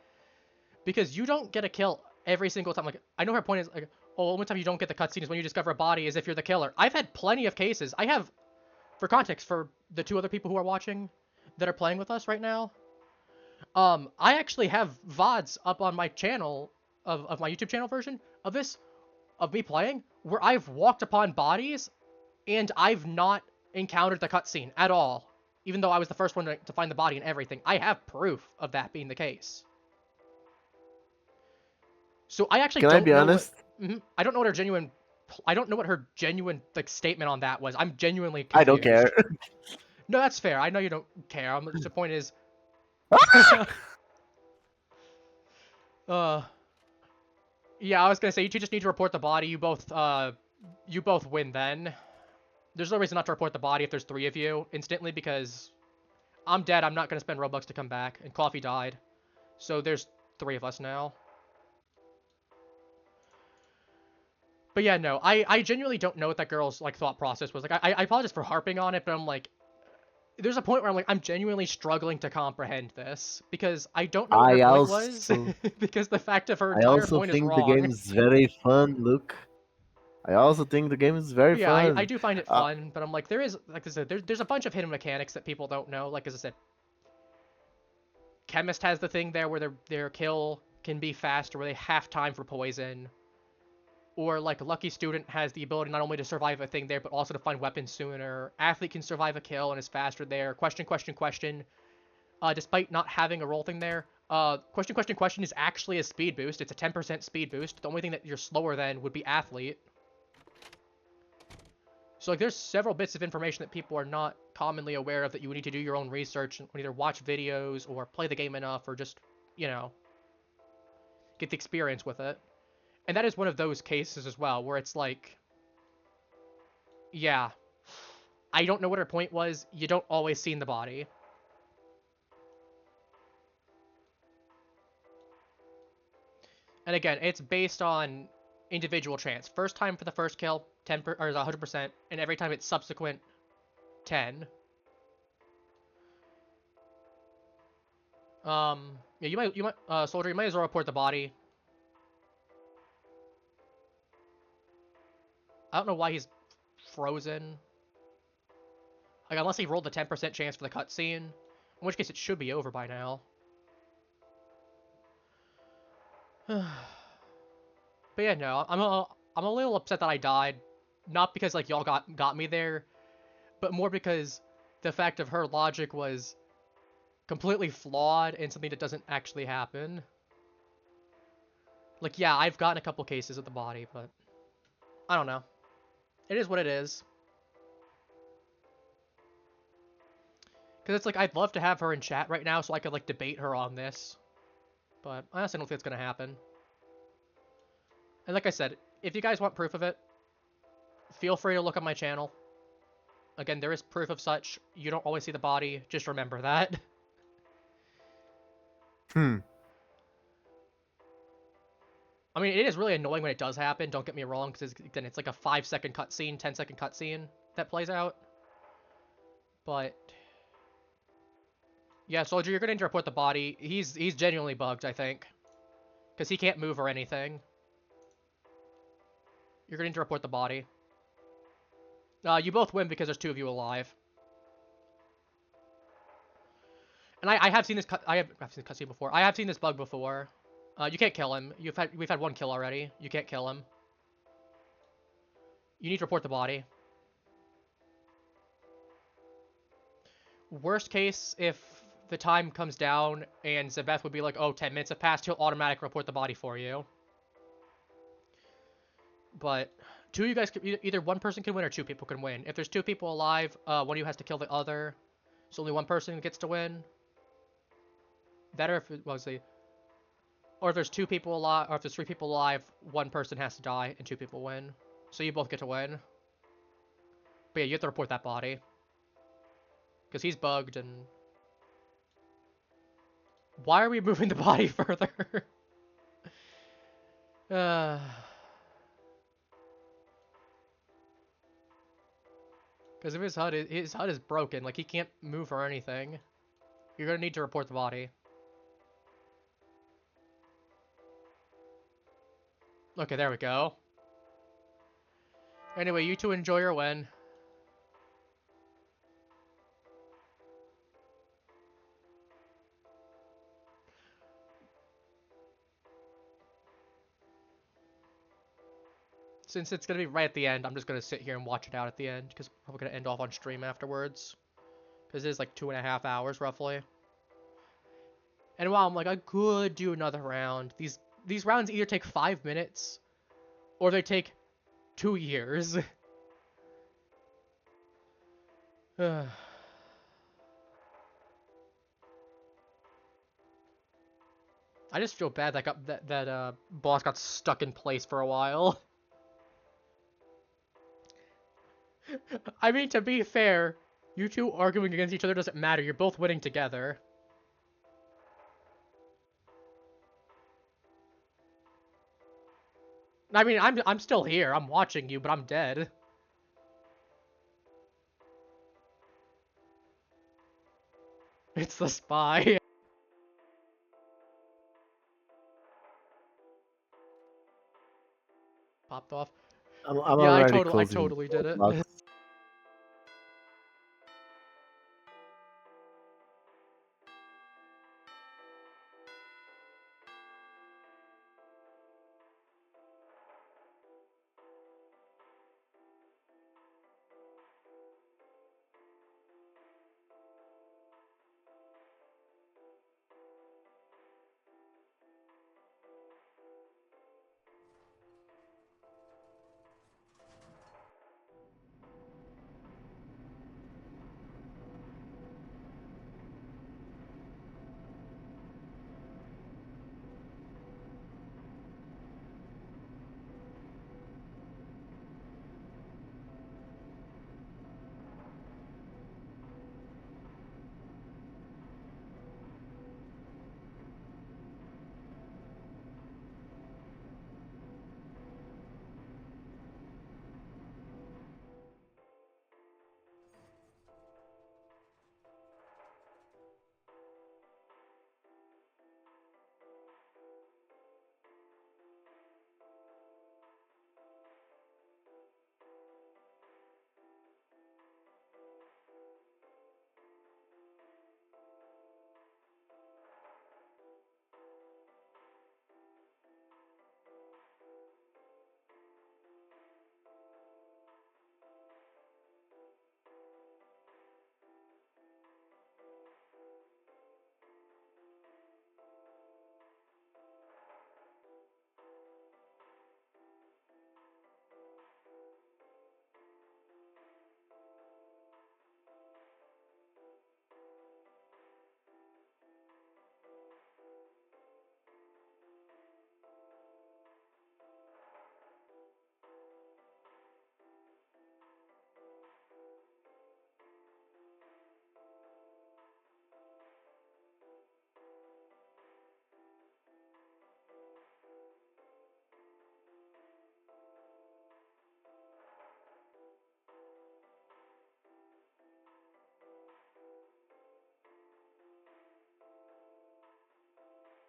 because you don't get a kill every single time. Like, I know her point is like, oh, the only time you don't get the cutscene is when you discover a body is if you're the killer. I've had plenty of cases. I have for context, for the 2 other people who are watching that are playing with us right now, I actually have VODs up on my channel, of my YouTube channel version of this, of me playing, where I've walked upon bodies, and I've not encountered the cutscene at all. Even though I was the first one to find the body and everything. I have proof of that being the case. So I actually Can I don't be know what... honest? I don't know what her genuine... I don't know what her genuine, like, statement on that was. I'm genuinely I don't care. confused. No, that's fair. I know you don't care. The point is... Yeah, I was gonna say, you two just need to report the body. You both win then. There's no reason not to report the body if there's 3 of you instantly, because I'm dead. I'm not gonna spend Robux to come back, and Coffee died. So there's 3 of us now. But yeah, no, I genuinely don't know what that girl's, like, thought process was. Like, I apologize for harping on it, but I'm like, there's a point where I'm like, I'm genuinely struggling to comprehend this, because I don't know what her I point was, also because the fact of her I entire also point is think the game wrong. is very fun. Look, I also think the game is very But yeah, I fun. do find it Uh, fun, but I'm like, there is, like I said, there's a bunch of hidden mechanics that people don't know. Like, as I said, Chemist has the thing there where their kill can be faster, where they have time for poison. Or, like, Lucky Student has the ability not only to survive a thing there, but also to find weapons sooner. Athlete can survive a kill and is faster there. Question. Despite not having a roll thing there, question is actually a speed boost. It's a 10% speed boost. The only thing that you're slower than would be Athlete. So, like, there's several bits of information that people are not commonly aware of that you would need to do your own research and either watch videos or play the game enough or just, you know, get the experience with it. And that is one of those cases as well, where it's like, yeah, I don't know what her point was. You don't always see in the body. And again, it's based on individual chance. First time for the first kill, 100%, and every time it's subsequent, 10. Yeah, Soldier, you might as well report the body. I don't know why he's frozen. Like, unless he rolled the 10% chance for the cutscene, in which case it should be over by now. But yeah, no, I'm a little upset that I died, not because, like, y'all got me there, but more because the fact of her logic was completely flawed and something that doesn't actually happen. Like, yeah, I've gotten a couple cases of the body, but I don't know. It is what it is. Because it's like, I'd love to have her in chat right now so I could, like, debate her on this. But I honestly don't think it's going to happen. And like I said, if you guys want proof of it, feel free to look on my channel. Again, there is proof of such. You don't always see the body. Just remember that. hmm. I mean, it is really annoying when it does happen, don't get me wrong, because again, it's like a 5-second cutscene, 10-second cutscene that plays out. But yeah, Soldier, you're gonna need to report the body. He's genuinely bugged, I think. Because he can't move or anything. You're gonna need to report the body. You both win because there's 2 of you alive. And I have seen this I've seen this cutscene before. I have seen this bug before. You can't kill him. We've had 1 kill already. You can't kill him. You need to report the body. Worst case, if the time comes down and Zabeth would be like, oh, 10 minutes have passed, he'll automatically report the body for you. But 2 of you guys, either 1 person can win or 2 people can win. If there's 2 people alive, 1 of you has to kill the other. So only 1 person gets to win. That or if it was or if there's 2 people alive, or if there's 3 people alive, 1 person has to die and 2 people win. So you both get to win. But yeah, you have to report that body. Because he's bugged and... Why are we moving the body further? Because if his HUD is broken, like he can't move or anything. You're gonna need to report the body. Okay, there we go. Anyway, you two enjoy your win. since it's gonna be right at the end, I'm just gonna sit here and watch it out at the end, because we're probably gonna end off on stream afterwards. Because it is like 2.5 hours, roughly. And while I'm like, I could do another round, these rounds either take 5 minutes, or they take 2 years. I just feel bad that boss got stuck in place for a while. I mean, to be fair, you two arguing against each other doesn't matter. You're both winning together. I mean, I'm still here. I'm watching you, but I'm dead. It's the spy. Popped off. I'm Yeah, I already I closing totally did it. Roblox.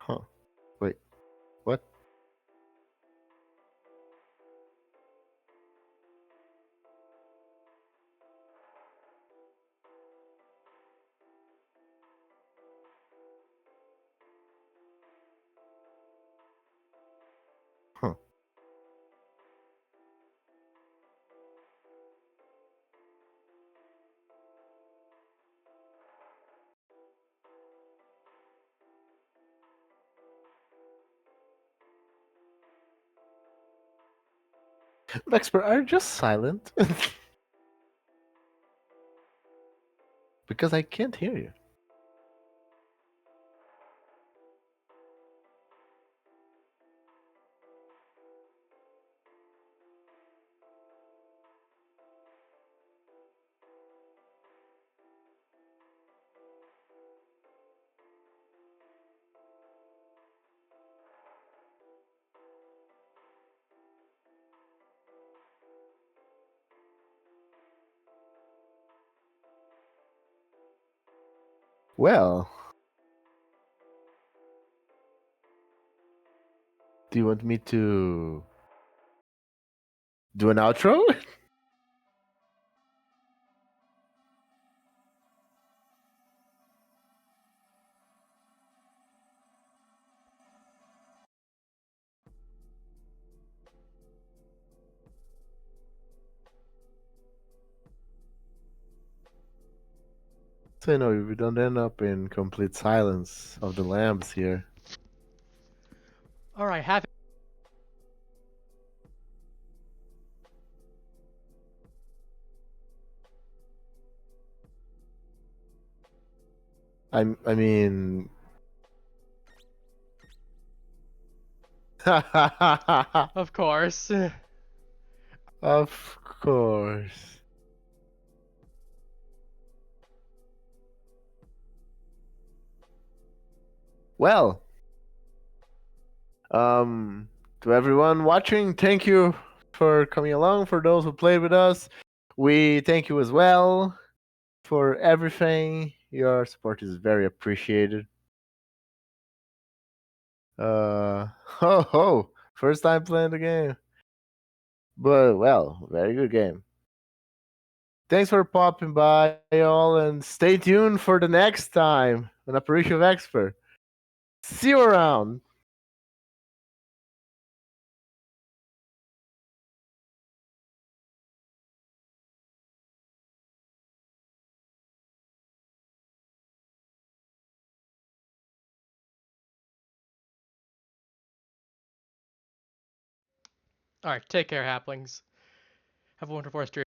Huh. Wait. What? Huh. Vexper, are you just silent? Because I can't hear you. Well, do you want me to do an outro? So you know we don't end up in complete silence of the lamps here. Alright, have I mean, of course. of course. Well, to everyone watching, thank you for coming along. For those who played with us, we thank you as well for everything. Your support is very appreciated. Ho ho! First time playing the game, but well, very good game. Thanks for popping by, y'all, and stay tuned for the next time on Apparitio Vexper. See you around. Alright, take care, Haplings. Have a wonderful rest of your